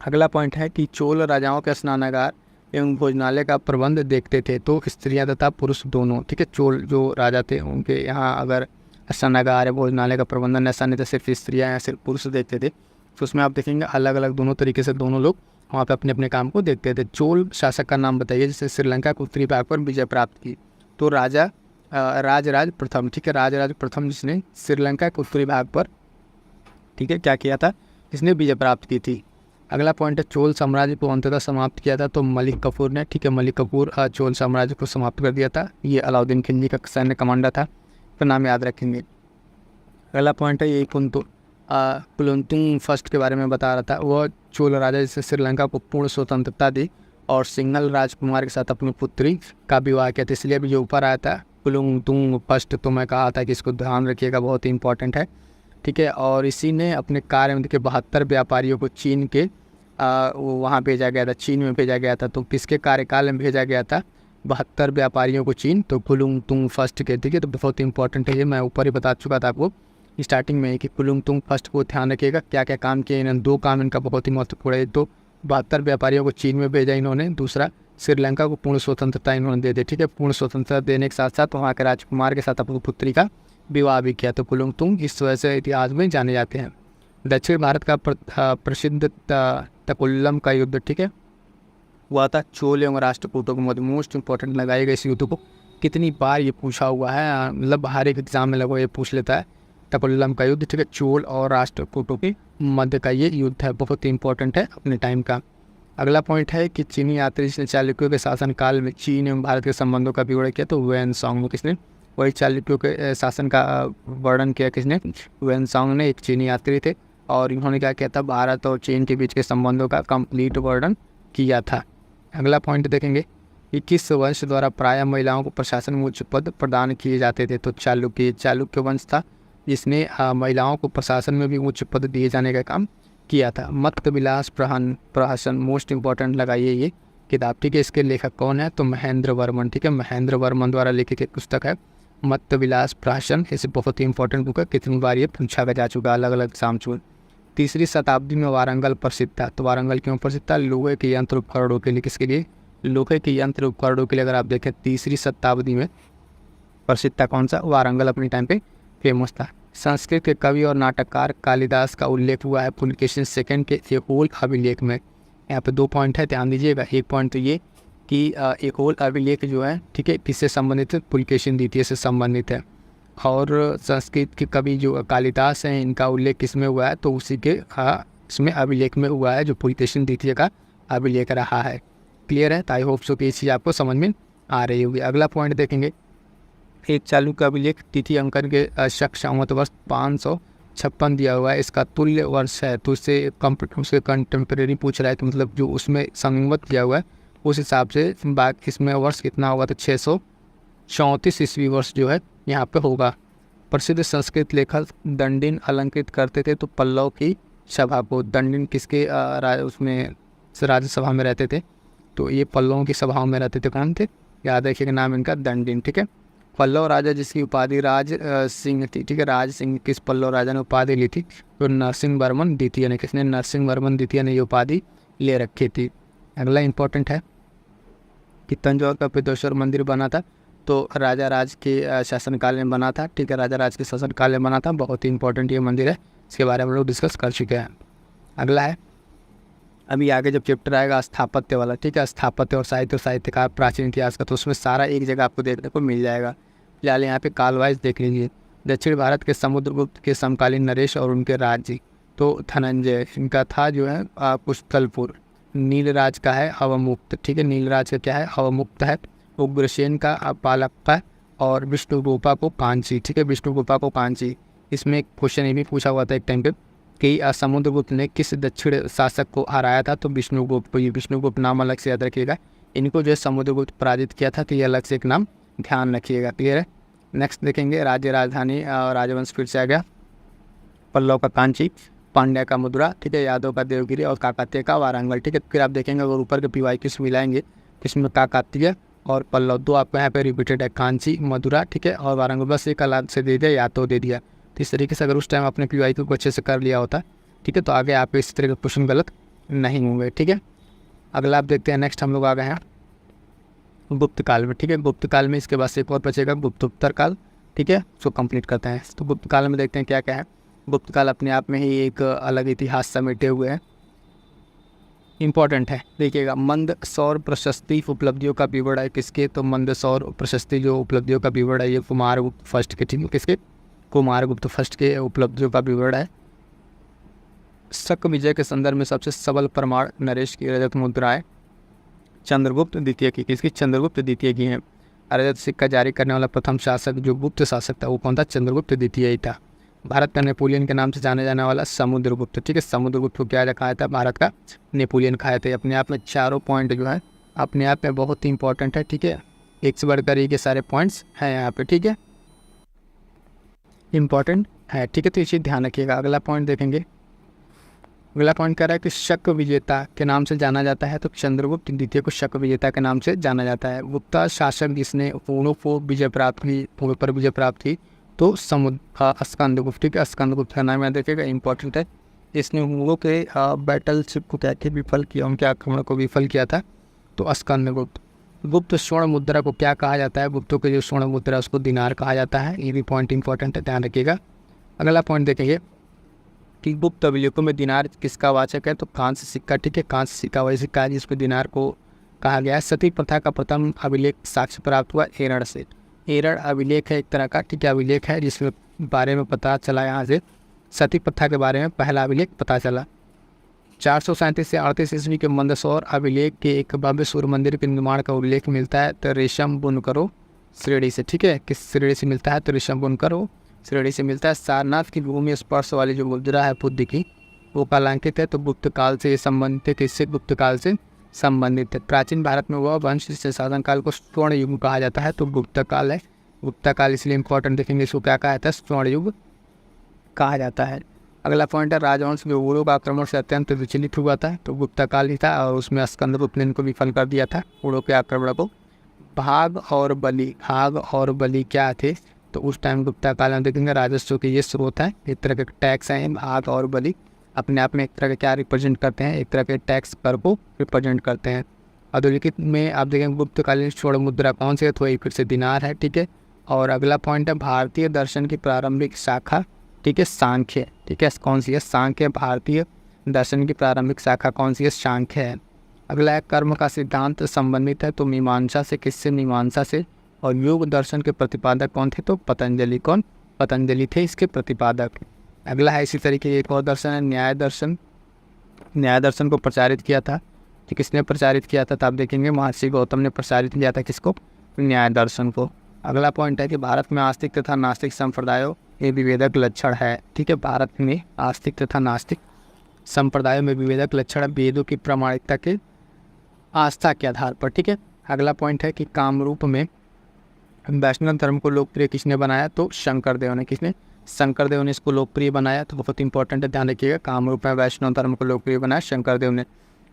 [SPEAKER 1] अगला पॉइंट है कि चोल राजाओं के स्नानागार एवं भोजनालय का प्रबंध देखते थे, तो स्त्रियां तथा पुरुष दोनों, ठीक है। चोल जो राजा थे उनके यहाँ अगर स्नानागार या भोजनालय का प्रबंधन ऐसा नहीं था सिर्फ स्त्रियाँ या सिर्फ पुरुष देखते थे, तो उसमें आप देखेंगे अलग अलग दोनों तरीके से दोनों लोग वहाँ पे अपने अपने काम को देखते थे। चोल शासक का नाम बताइए जिसने श्रीलंका के उत्तरी भाग पर विजय प्राप्त की। तो राजराज प्रथम, ठीक है, राजराज प्रथम जिसने श्रीलंका के उत्तरी भाग पर, ठीक है, क्या किया था? जिसने विजय प्राप्त की थी। अगला पॉइंट है चोल साम्राज्य को अंततः समाप्त किया था, तो मलिक कफूर ने, ठीक है, मलिक कफूर चोल साम्राज्य को समाप्त कर दिया था। ये अलाउद्दीन खिलजी का सैन्य कमांडर था, तो नाम याद रखेंगे। अगला पॉइंट है ये कुलोत्तुंग फर्स्ट के बारे में बता रहा था, वह चोल राजा जिसने श्रीलंका को पूर्ण स्वतंत्रता दी और सिंघल राजकुमार के साथ अपनी पुत्री का विवाह किया था, इसलिए अभी जो ऊपर आया था कुलोत्तुंग फर्स्ट, तो मैं कहा था कि इसको ध्यान रखिएगा, बहुत ही इंपॉर्टेंट है, ठीक है। और इसी ने अपने कार्य में देखिए 72 व्यापारियों को चीन के वहाँ भेजा गया था, चीन में भेजा गया था। तो किसके कार्यकाल में भेजा गया था? 72 व्यापारियों को चीन, तो कुलोत्तुंग फर्स्ट के, ठीक है। तो बहुत इंपॉर्टेंट है ये, मैं ऊपर ही बता चुका था आपको स्टार्टिंग में कि कुलोत्तुंग फर्स्ट को ध्यान रखिएगा क्या क्या काम किए इन्होंने। दो काम इनका बहुत ही महत्वपूर्ण है, तो 72 व्यापारियों को चीन में भेजा इन्होंने, दूसरा श्रीलंका को पूर्ण स्वतंत्रता इन्होंने दे दी, ठीक है। पूर्ण स्वतंत्रता देने के साथ साथ वहाँ के राजकुमार के साथ अपनी पुत्री का विवाह भी किया। तो कुलोत्तुंग इस वजह से इतिहास में जाने जाते हैं। दक्षिण भारत का प्रसिद्ध तकुल्लम का युद्ध, ठीक है, हुआ था चोल एवं राष्ट्रकूटों के मध्य। मोस्ट इंपॉर्टेंट लगाएगा इस युद्ध को, कितनी बार ये पूछा हुआ है, मतलब हर एक एग्जाम में लगभग ये पूछ लेता है। तकुल्लम का युद्ध, ठीक है, चोल और राष्ट्रकूटों के मध्य का ये युद्ध है, बहुत ही इंपॉर्टेंट है अपने टाइम का। अगला पॉइंट है कि चीनी यात्री जिसने चालुक्यों के शासनकाल में चीन एवं भारत के संबंधों का विवरण किया, तो वेनसोंग, किसने? वही चालुक्यों के शासन का वर्णन किया, किसने? वेनसोंग ने, एक चीनी यात्री थे, और इन्होंने क्या किया था? भारत और चीन के बीच के संबंधों का कंप्लीट वर्णन किया था। अगला पॉइंट देखेंगे कि किस वंश द्वारा प्रायः महिलाओं को प्रशासन में उच्च पद प्रदान किए जाते थे, तो चालुक्य वंश था जिसने महिलाओं को प्रशासन में भी उच्च पद दिए जाने का काम किया था। मत्त विलास प्रहसन, मोस्ट इंपॉर्टेंट लगाइए ये किताब, ठीक है। इसके लेखक कौन है? तो महेंद्र वर्मन, ठीक है, महेंद्र वर्मन द्वारा लिखित एक पुस्तक है मत्त विलास प्रहसन। इसे बहुत ही इंपॉर्टेंट बुक है, कितनी बार ये पूछा जा चुका अलग अलग एग्जाम। तीसरी शताब्दी में वारंगल प्रसिद्ध था, तो वारंगल क्यों प्रसिद्ध था? लोहे के यंत्र उपकरणों के लिए। किसके लिए? लोहे के यंत्र उपकरणों के लिए। अगर आप देखें तीसरी शताब्दी में प्रसिद्ध था कौन सा? वारंगल अपने टाइम पे फेमस था। संस्कृत के कवि और नाटककार कालिदास का उल्लेख हुआ है पुलकेशिन सेकंड के एहोल अभिलेख में। यहाँ पे 2 पॉइंट है, ध्यान दीजिएगा। एक पॉइंट तो ये कि एहोल अभिलेख जो है, ठीक है, किससे संबंधित है? पुलकेशिन द्वितीय से संबंधित है। और संस्कृत के कवि जो कालिदास हैं, इनका उल्लेख किसमें हुआ है? तो उसी के इसमें अभिलेख में हुआ है, जो पुलकेशिन द्वितीय का अभिलेख रहा है। क्लियर है? तो आई होप सो कि ये चीज़ आपको समझ में आ रही होगी। अगला पॉइंट देखेंगे, एक चालुक्य अभिलेख तिथि अंकन के शक संवत वर्ष 556 दिया हुआ है, इसका तुल्य वर्ष है, तो उससे कंटेम्प्रेरी पूछ रहा है, तो मतलब जो उसमें संगत दिया हुआ है उस हिसाब से बाकी इसमें वर्ष कितना होगा? तो 634 ईस्वी वर्ष जो है यहाँ पे होगा। प्रसिद्ध संस्कृत लेखक दंडिन अलंकृत करते थे, तो पल्लव की सभा को। दंडिन किसके उसमें राज्यसभा में रहते थे? तो ये पल्लवों की सभाओं में रहते थे। कौन थे? याद रखिएगा नाम इनका, दंडिन, ठीक है। पल्लव राजा जिसकी उपाधि राज सिंह थी, ठीक है, राज सिंह। किस पल्लव राजा ने उपाधि ली थी? तो नरसिंह वर्मन द्वितीय ने। किसने? नरसिंह वर्मन द्वितीय ने ये उपाधि ले रखी थी। अगला इंपॉर्टेंट है कि तंजौर का बृहदेश्वर मंदिर बना था, तो राजा राज के शासनकाल में बना था, ठीक है, राजा राज के शासनकाल में बना था। बहुत ही इंपॉर्टेंट ये मंदिर है, इसके बारे में हम लोग डिस्कस कर चुके हैं। अगला है, अभी आगे जब चैप्टर आएगा स्थापत्य वाला, ठीक है, स्थापत्य और साहित्य का प्राचीन इतिहास का, तो उसमें सारा एक जगह आपको देखने को मिल जाएगा। फिलहाल यहाँ पे काल वाइज देख लीजिए। दक्षिण भारत के समुद्रगुप्त के समकालीन नरेश और उनके राज्य, तो धनंजय, इनका था जो है पुष्कलपुर। नीलराज का है अवमुक्त, ठीक है, नीलराज का क्या है? अवमुक्त है। उग्रसेन का पालप्पा और विष्णुगोपा को कांची। ठीक है, विष्णुगोपा को कांची। इसमें एक क्वेश्चन ये भी पूछा हुआ था एक टाइम पे कि समुद्रगुप्त ने किस दक्षिण शासक को हराया था, तो विष्णुगुप्त। ये विष्णुगुप्त नाम अलग से याद रखिएगा, इनको जो है समुद्रगुप्त पराजित किया था, तो ये अलग से एक नाम ध्यान रखिएगा। क्लियर है। नेक्स्ट देखेंगे राज्य राजधानी राजवंश फिर से आ गया। पल्लव का कांची, पांड्या का मदुरा, ठीक है, यादव का देवगिरी और काकतीय का वारंगल। ठीक है, फिर आप देखेंगे अगर ऊपर के PYQs मिलाएंगे इसमें काकतीय और पल्लव दो आपको यहाँ पे रिपीटेड है, कांची, मदुरा, ठीक है, और वारंगल बस एक अलग से दे दिया या तो दे दिया। तो इस तरीके से अगर उस टाइम आपने PYQ को अच्छे से कर लिया होता, ठीक है, तो आगे आप इस तरह के क्वेश्चन गलत नहीं होंगे। ठीक है, अगला आप देखते हैं। नेक्स्ट हम लोग आ गए हैं गुप्त काल में। ठीक है, गुप्त काल में इसके बाद से एक और बचेगा गुप्तोत्तर काल। ठीक है, उसको कंप्लीट करते हैं। तो गुप्त काल में देखते हैं क्या क्या है। गुप्त काल अपने आप में ही एक अलग इतिहास समेटे हुए है, इम्पॉर्टेंट है। देखिएगा, मंदसौर प्रशस्ति उपलब्धियों का विवरण है किसके, तो मंदसौर प्रशस्ति जो उपलब्धियों का विवरण है ये कुमारगुप्त फर्स्ट के, ठीक है, किसके, कुमारगुप्त फर्स्ट के उपलब्धियों का विवरण है। शक विजय के संदर्भ में सबसे सबल प्रमाण नरेश की रजत मुद्राएं चंद्रगुप्त द्वितीय की, किसकी, चंद्रगुप्त द्वितीय की हैं। रजत सिक्का जारी करने वाला प्रथम शासक जो गुप्त शासक था वो कौन था, चंद्रगुप्त द्वितीय ही था। भारत का नेपोलियन के नाम से जाने जाने वाला समुद्रगुप्त। ठीक है, समुद्रगुप्त को क्या रखा था, भारत का नेपोलियन खाए थे। अपने आप में चारों पॉइंट जो है अपने आप में बहुत ही इंपॉर्टेंट है। ठीक है, एक से बढ़कर एक सारे पॉइंट्स हैं यहाँ पे। ठीक है, इंपॉर्टेंट है। ठीक है, तो ये चीज़ ध्यान रखिएगा। अगला पॉइंट देखेंगे। अगला पॉइंट कह रहा है कि शक विजेता के नाम से जाना जाता है, तो चंद्रगुप्त द्वितीय को शक विजेता के नाम से जाना जाता है। गुप्ता शासक जिसने हुणों को विजय प्राप्त की, हुणों पर विजय प्राप्त की, तो स्कंदगुप्त। ठीक है, स्कंदगुप्त का नाम याद रखिएगा, इंपॉर्टेंट है। इसने हुणों के बैटलशिप को क्या विफल किया, उनके आक्रमण को विफल किया था, तो स्कंदगुप्त। गुप्त स्वर्ण मुद्रा को क्या कहा जाता है, गुप्तों के जो स्वर्ण मुद्रा उसको दिनार कहा जाता है। ये भी पॉइंट इंपॉर्टेंट है, ध्यान रखिएगा। अगला पॉइंट देखेंगे कि गुप्त अभिलेखों में दिनार किसका वाचक है, तो कांस्य सिक्का। ठीक है, कांस्य सिक्का वही सिक्का है जिसको दिनार को कहा गया है। सती प्रथा का प्रथम अभिलेख साक्ष्य प्राप्त हुआ एरण से। एरण अभिलेख है एक तरह का, ठीक है, अभिलेख है जिसके बारे में पता चला, यहाँ से सती प्रथा के बारे में पहला अभिलेख पता चला। 437 से 38 ईस्वी के मंदसौर अभिलेख के एक भव्य सूर्य मंदिर के निर्माण का उल्लेख मिलता है, तो रेशम बुनकरों श्रेणी से। ठीक है, किस श्रेणी से मिलता है, तो रेशम बुनकरों श्रेणी से मिलता है। सारनाथ की भूमि स्पर्श वाली जो मुद्रा है बुद्ध की, वो कालांकित है, तो गुप्त काल से संबंधित है। किससे, गुप्त काल से संबंधित है। प्राचीन भारत में वह वंश जिससे शासन काल को स्वर्ण युग कहा जाता है, तो गुप्त काल है। गुप्त काल इसलिए इंपॉर्टेंट देखेंगे, इसको क्या कहा जाता है, स्वर्ण युग कहा जाता है। अगला पॉइंट है राजवंश में उड़ों का आक्रमण से अत्यंत विचलित हुआ था, तो गुप्त काल ही था, और उसमें स्कंदगुप्त ने इनको विफल कर दिया था उड़ों के आक्रमण को। भाग और बलि क्या थे, तो उस टाइम गुप्ता काल में देखेंगे राजस्व के ये स्रोत है, एक तरह के टैक्स हैं। भाग और बलि अपने आप में एक तरह के क्या रिप्रेजेंट करते हैं, एक तरह के टैक्स कर को रिप्रेजेंट करते हैं। अधोलिखित में आप देखेंगे गुप्तकालीन स्वर्ण मुद्रा कौन से, तो फिर से दिनार है। ठीक है, और अगला पॉइंट है भारतीय दर्शन की प्रारंभिक शाखा, ठीक है, सांख्य। ठीक है, कौन सी है, सांख्य। भारतीय दर्शन की प्रारंभिक शाखा कौन सी है, सांख्य है। अगला है कर्म का सिद्धांत संबंधित है, तो मीमांसा से, किससे, मीमांसा से। और योग दर्शन के प्रतिपादक कौन थे, तो पतंजलि। कौन, पतंजलि थे इसके प्रतिपादक। अगला है इसी तरीके एक और दर्शन है न्याय दर्शन। न्याय दर्शन को प्रचारित किया था, तो किसने प्रचारित किया था, तो आप देखेंगे महर्षि गौतम ने प्रचारित किया था, किसको, न्याय दर्शन को। अगला पॉइंट है कि भारत में आस्तिक तथा नास्तिक संप्रदायों ये विभेदक लक्षण है। ठीक है, भारत में आस्तिक तथा नास्तिक संप्रदायों में विभेदक लक्षण वेदों की प्रामाणिकता के आस्था के आधार पर। ठीक है, अगला पॉइंट है कि कामरूप में वैष्णव धर्म को लोकप्रिय किसने बनाया, तो शंकरदेव ने। किसने, शंकरदेव ने इसको लोकप्रिय बनाया, तो बहुत इंपॉर्टेंट है, ध्यान रखिएगा। कामरूप में वैष्णव धर्म को लोकप्रिय बनाया शंकरदेव ने।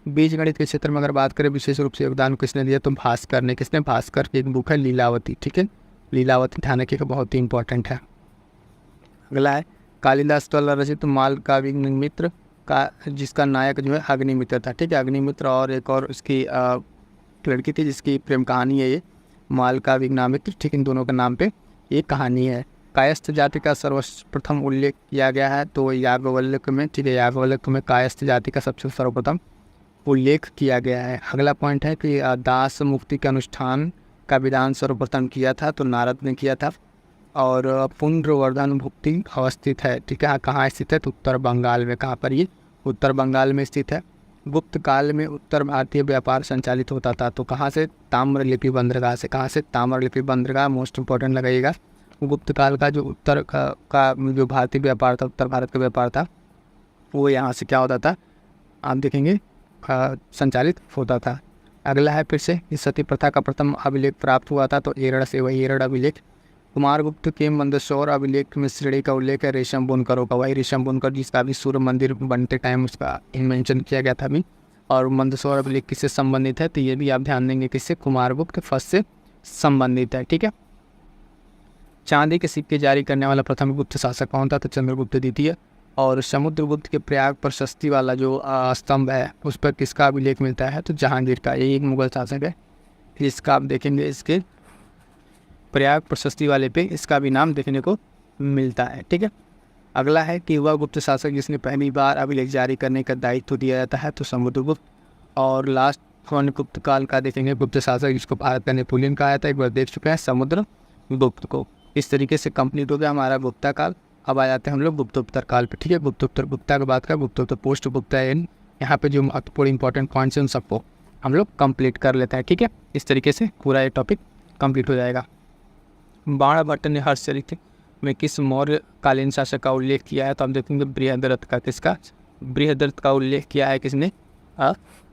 [SPEAKER 1] बीज गणित के क्षेत्र में अगर बात करें विशेष रूप से योगदान किसने दिया, तो भास्कर ने। किसने, भास्कर की एक बुक है लीलावती। ठीक है, लीलावती ध्यान रखिएगा, बहुत ही इंपॉर्टेंट है। अगला है कालिदास द्वारा रचित मालकाव्यमित्र का, जिसका नायक जो है अग्निमित्र था। ठीक है, अग्निमित्र और एक और उसकी लड़की थी जिसकी प्रेम कहानी है ये मालकाव्यमित्र। ठीक, इन दोनों के नाम पे ये कहानी है। कायस्थ जाति का सर्वप्रथम उल्लेख किया गया है, तो याज्ञवल्क्य में। ठीक है, याज्ञवल्क्य में कायस्थ जाति का सबसे सर्वप्रथम उल्लेख किया गया है। अगला पॉइंट है कि दास मुक्ति के अनुष्ठान का विधान सर्वप्रथम किया था, तो नारद ने किया था। और पुनर्वर्धन भुक्ति अवस्थित है। ठीक है, कहाँ स्थित है, तो उत्तर बंगाल में। कहाँ पर, ये उत्तर बंगाल में स्थित है। गुप्त काल में उत्तर भारतीय व्यापार संचालित होता था। तो कहाँ से? ताम्रलिपि बंदरगाह से। कहाँ से? ताम्रलिपि बंदरगाह, मोस्ट इंपॉर्टेंट लगाइएगा। गुप्त काल का जो उत्तर का जो भारतीय व्यापार था, उत्तर भारत का व्यापार था, वो यहाँ से क्या होता था, आप देखेंगे संचालित होता था। अगला है फिर से, इस सती प्रथा का प्रथम अभिलेख प्राप्त हुआ था, तो एरड़ से, वही एरड़ अभिलेख। कुमारगुप्त के मंदसौर अभिलेख में श्रेणी का उल्लेख है रेशम बुनकरों का, वही रेशम बुनकर जिसका भी सूर्य मंदिर बनते टाइम उसका मेंशन किया गया था अभी। और मंदसौर अभिलेख किससे संबंधित है, तो ये भी आप ध्यान देंगे, किससे? कुमारगुप्त फर्स्ट से संबंधित है। ठीक है। चांदी के सिक्के जारी करने वाला प्रथम गुप्त शासक कौन था, तो चंद्रगुप्त द्वितीय। और समुद्रगुप्त के प्रयाग प्रशस्ति वाला जो स्तंभ है उस पर किसका अभिलेख मिलता है, तो जहांगीर का। ये एक मुगल शासक है जिसका आप देखेंगे इसके प्रयाग प्रशस्ति वाले पे इसका भी नाम देखने को मिलता है। ठीक है। अगला है कि वह गुप्त शासक जिसने पहली बार अभिलेख जारी करने का दायित्व दिया जाता है, तो समुद्रगुप्त। और लास्ट वन गुप्त काल का देखेंगे गुप्त शासक जिसको भारत का नेपोलियन कहा जाता है, एक बार देख चुके हैं, समुद्रगुप्त को। इस तरीके से कंप्लीट हो गया हमारा गुप्ता काल। अब आ जाते हैं हम लोग गुप्तोत्तर काल पे। ठीक है। गुप्तोत्तर, गुप्ता के बाद का गुप्तोत्तर, पोस्ट गुप्ता एन, यहाँ पे जो महत्वपूर्ण इंपॉर्टेंट पॉइंट्स हैं उन सबको हम लोग कंप्लीट कर लेते हैं। ठीक है। इस तरीके से पूरा ये टॉपिक कंप्लीट हो जाएगा। बाणभट्ट ने हर्षचरित्र में किस मौर्य कालीन शासक का उल्लेख किया है, तो हम देखेंगे बृहद्रथ का। किसका? बृहद्रथ का उल्लेख किया है किसने?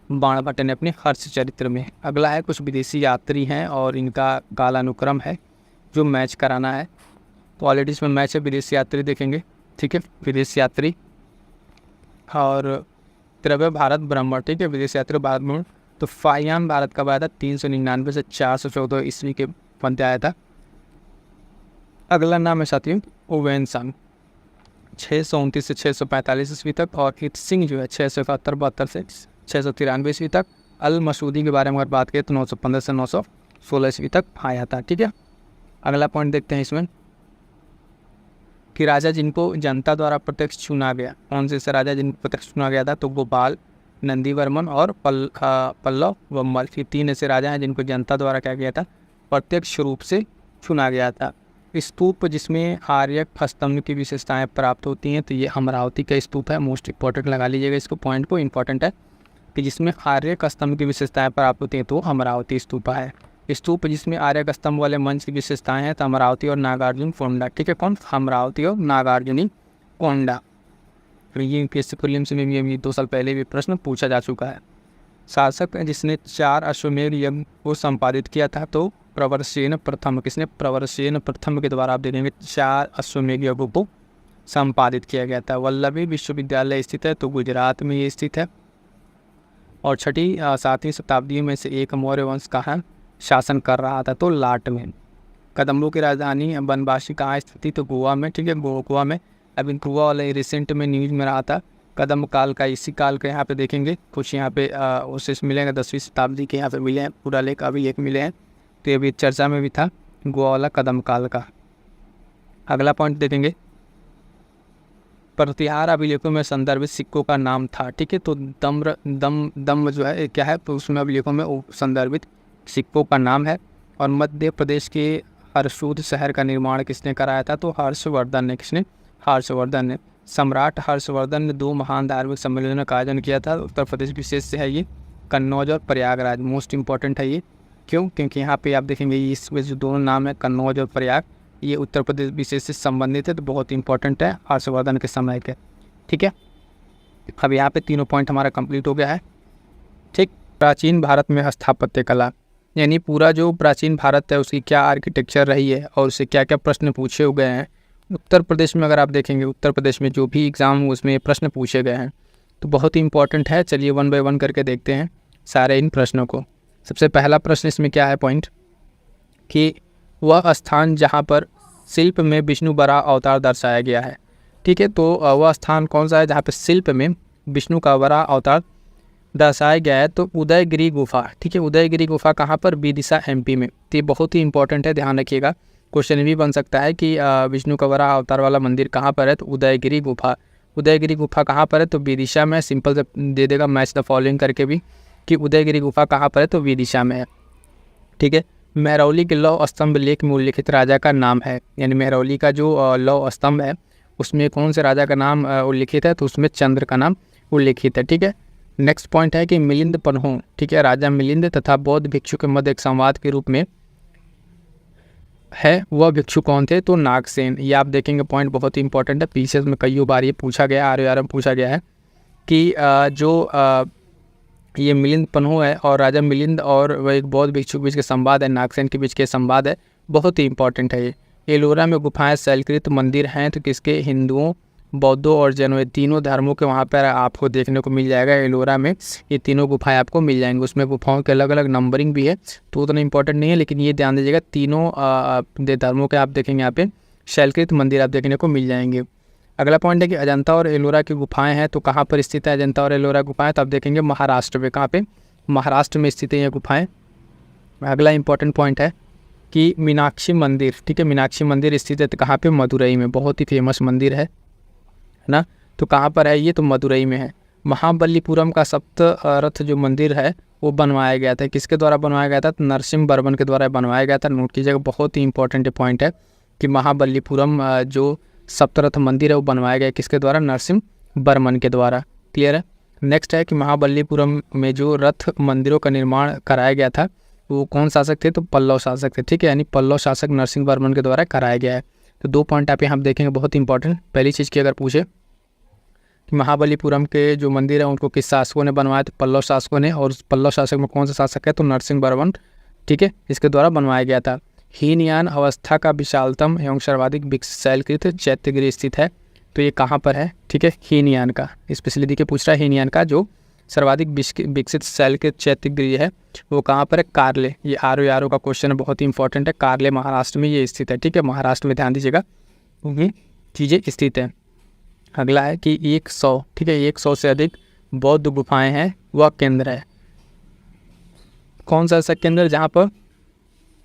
[SPEAKER 1] बाणभट्ट ने अपने हर्षचरित्र में। अगला है कुछ विदेशी यात्री हैं और इनका कालानुक्रम है जो मैच कराना है। तो ऑलरेडी इसमें मैच है, विदेशी यात्री देखेंगे। ठीक है। विदेशी यात्री और त्रव्य भारत ब्राह्मण। ठीक है। विदेशी यात्री भारत ब्राह्मण। तो फाहियान भारत कब आया था? 399 से 414 ईस्वी के मध्य आया था। अगला नाम है साथियों ओवेनसंग, 629 से 645 ईस्वी तक। और हिटसिंग जो है 671-72 से 693 ईस्वी तक। अल मसूदी के बारे में अगर बात करें तो 915 से 916 ईस्वी तक आया था। ठीक है। अगला पॉइंट देखते हैं इसमें कि राजा जिनको जनता द्वारा प्रत्यक्ष चुना गया, कौन से राजा जिनको प्रत्यक्ष चुना गया था, तो गोपाल, नंदीवर्मन और पल्लव वम्मल। ये 3 ऐसे राजा हैं जिनको जनता द्वारा क्या किया था, प्रत्यक्ष रूप से चुना गया था। स्तूप जिसमें आर्यक स्तंभ की विशेषताएं प्राप्त होती हैं, तो ये अमरावती का स्तूप है। मोस्ट इंपॉर्टेंट लगा लीजिएगा इसको, पॉइंट को इंपॉर्टेंट है कि जिसमें आर्यक स्तंभ की विशेषताएं प्राप्त होती हैं तो अमरावती स्तूपा है। स्तूप जिसमें आर्यक स्तंभ वाले मंच की विशेषताएं हैं, तो अमरावती और नागार्जुन कोंडा। ठीक है। कौन? अमरावती और नागार्जुनी कोंडा। ये प्रीलिम्स में भी 2 साल पहले भी प्रश्न पूछा जा चुका है। शासक जिसने 4 अश्वमेध यज्ञ को संपादित किया था, तो प्रवरसेन प्रथम। किसने? प्रवरसेन प्रथम के द्वारा आप देखेंगे 4 अश्वमेध यज्ञों को संपादित किया गया था। वल्लभी विश्वविद्यालय स्थित है, तो गुजरात में ये स्थित है। और 7वीं शताब्दी में से एक मौर्य वंश कहाँ शासन कर रहा था, तो लाट में। कदम्बों की राजधानी बनवासी कहाँ स्थित थी, तो गोवा में। ठीक है। गोवा में। अभी गोवा वाला रिसेंट में न्यूज में रहा था। कदम काल का, इसी काल का यहाँ पे देखेंगे कुछ यहाँ पे अवशेष मिलेंगे 10वीं शताब्दी के यहाँ पे मिले हैं, पूरा लेख अभी एक मिले हैं। तो ये भी चर्चा में भी था गोवा वाला कदम काल का। अगला पॉइंट देखेंगे प्रतिहार अभिलेखों में संदर्भित सिक्कों का नाम था। ठीक है। तो दम जो है क्या है, तो उसमें अभिलेखों में संदर्भित सिक्कों का नाम है। और मध्य प्रदेश के हरसूद शहर का निर्माण किसने कराया था, तो हर्षवर्धन ने। किसने? हर्षवर्धन ने। सम्राट हर्षवर्धन ने 2 महान धार्मिक सम्मेलनों का आयोजन किया था। उत्तर प्रदेश विशेष से है ये, कन्नौज और प्रयागराज। मोस्ट इंपॉर्टेंट है ये। क्यों? क्योंकि यहाँ पे आप देखेंगे इसमें जो दोनों नाम है कन्नौज और प्रयाग, ये उत्तर प्रदेश विशेष से संबंधित है, तो बहुत इंपॉर्टेंट है हर्षवर्धन के समय के। ठीक है। अब यहाँ पे तीनों पॉइंट हमारा कंप्लीट हो गया है। ठीक। प्राचीन भारत में स्थापत्य कला, यानी पूरा जो प्राचीन भारत है उसकी क्या आर्किटेक्चर रही है और उससे क्या क्या प्रश्न पूछे हुए हैं। उत्तर प्रदेश में अगर आप देखेंगे, उत्तर प्रदेश में जो भी एग्ज़ाम हो उसमें प्रश्न पूछे गए हैं, तो बहुत ही इंपॉर्टेंट है। चलिए 1 बाय 1 करके देखते हैं सारे इन प्रश्नों को। सबसे पहला प्रश्न इसमें क्या है पॉइंट, कि वह स्थान जहाँ पर शिल्प में विष्णु बराह अवतार दर्शाया गया है। ठीक है। तो वह स्थान कौन सा है जहाँ पर शिल्प में विष्णु का बराह अवतार दर्शाया गया है, तो उदयगिरी गुफा। ठीक है। उदयगिरी गुफा कहाँ पर? विदिशा MP में। तो ये बहुत ही इंपॉर्टेंट है, ध्यान रखिएगा। क्वेश्चन भी बन सकता है कि विष्णु का बराह अवतार वाला मंदिर कहाँ पर है, तो उदयगिरी गुफा। उदयगिरी गुफा कहाँ पर है, तो विदिशा में। सिंपल से दे देगा मैच द फॉलोइंग करके भी कि उदयगिरी गुफा कहाँ पर है, तो विदिशा में है। ठीक है। महरौली के लौह स्तंभ लेख में उल्लिखित राजा का नाम है, यानी महरौली का जो लौह स्तंभ है उसमें कौन से राजा का नाम उल्लिखित है, तो उसमें चंद्र का नाम उल्लिखित है। ठीक है। नेक्स्ट पॉइंट है कि मिलिंद पन्हो, ठीक है, राजा मिलिंद तथा बौद्ध भिक्षु के मध्य एक संवाद के रूप में है, वह भिक्षु कौन थे? तो नागसेन। ये आप देखेंगे पॉइंट बहुत ही इंपॉर्टेंट है, पीसीएस में कई बार ये पूछा गया, आर में पूछा गया है कि ये मिलिंद पन्हो है और राजा मिलिंद और वह एक बौद्ध भिक्षु के बीच के संवाद है, नागसेन के बीच के संवाद है, बहुत ही इंपॉर्टेंट है ये। एलोरा में गुफाएं शैलकृत मंदिर हैं तो किसके? हिंदुओं, बौद्धों और जैनों, ये तीनों धर्मों के वहाँ पर आपको देखने को मिल जाएगा। एलोरा में ये तीनों गुफाएं आपको मिल जाएंगी, उसमें गुफाओं के अलग अलग नंबरिंग भी है तो उतना इंपॉर्टेंट नहीं है, लेकिन ये ध्यान दीजिएगा तीनों धर्मों के आप देखेंगे यहाँ पे शैलकृत मंदिर आप देखने को मिल जाएंगे। अगला पॉइंट है कि अजंता और एलोरा की गुफाएं हैं तो कहाँ पर स्थित है अजंता और एलोरा गुफाएं? तो आप देखेंगे महाराष्ट्र में। कहाँ पे? महाराष्ट्र में स्थित है ये गुफाएं। अगला इंपॉर्टेंट पॉइंट है कि मीनाक्षी मंदिर, ठीक है, मीनाक्षी मंदिर स्थित है तो कहाँ पे? मदुरई में, बहुत ही फेमस मंदिर है ना। तो कहाँ पर है ये? तो मदुरई में है। महाबलीपुरम का सप्त रथ जो मंदिर है वो बनवाया गया था, किसके द्वारा बनवाया गया था? तो नरसिंह वर्मन के द्वारा बनवाया गया था। नोट कीजिएगा, बहुत ही इंपॉर्टेंट पॉइंट है कि महाबलीपुरम जो सप्तरथ मंदिर है वो बनवाया गया किसके द्वारा? नरसिंह वर्मन के द्वारा। क्लियर है। नेक्स्ट है कि महाबलीपुरम में जो रथ मंदिरों का निर्माण कराया गया था वो कौन शासक थे? तो पल्लव शासक थे, ठीक है, यानी पल्लव शासक नरसिंह वर्मन के द्वारा कराया गया है। तो 2 पॉइंट आप यहाँ देखेंगे बहुत इंपॉर्टेंट। पहली चीज़ की अगर पूछे कि महाबलीपुरम के जो मंदिर है उनको किस शासकों ने बनवाया? तो पल्लव शासकों ने, और पल्लव शासक में कौन सा शासक है? तो नरसिंह वर्मन, ठीक है, इसके द्वारा बनवाया गया था। हीनयान अवस्था का विशालतम एवं सर्वाधिक विकसित शैलकृत चैत्यगृह स्थित है तो ये कहाँ पर है? ठीक है, हीनयान का स्पेशली देखिए पूछ रहा है, हीनयान का जो सर्वाधिक विकसित शैलकृत चैत्यगृह है वो कहाँ पर है? कार्ले। ये आर का क्वेश्चन है, बहुत ही इंपॉर्टेंट है। कार्ले महाराष्ट्र में ये स्थित है, ठीक है, महाराष्ट्र में ध्यान दीजिएगा ये चीज़ें स्थित है। अगला है कि 100, ठीक है, 100 से अधिक बौद्ध गुफाएं हैं वह केंद्र है। कौन सा ऐसा केंद्र जहाँ पर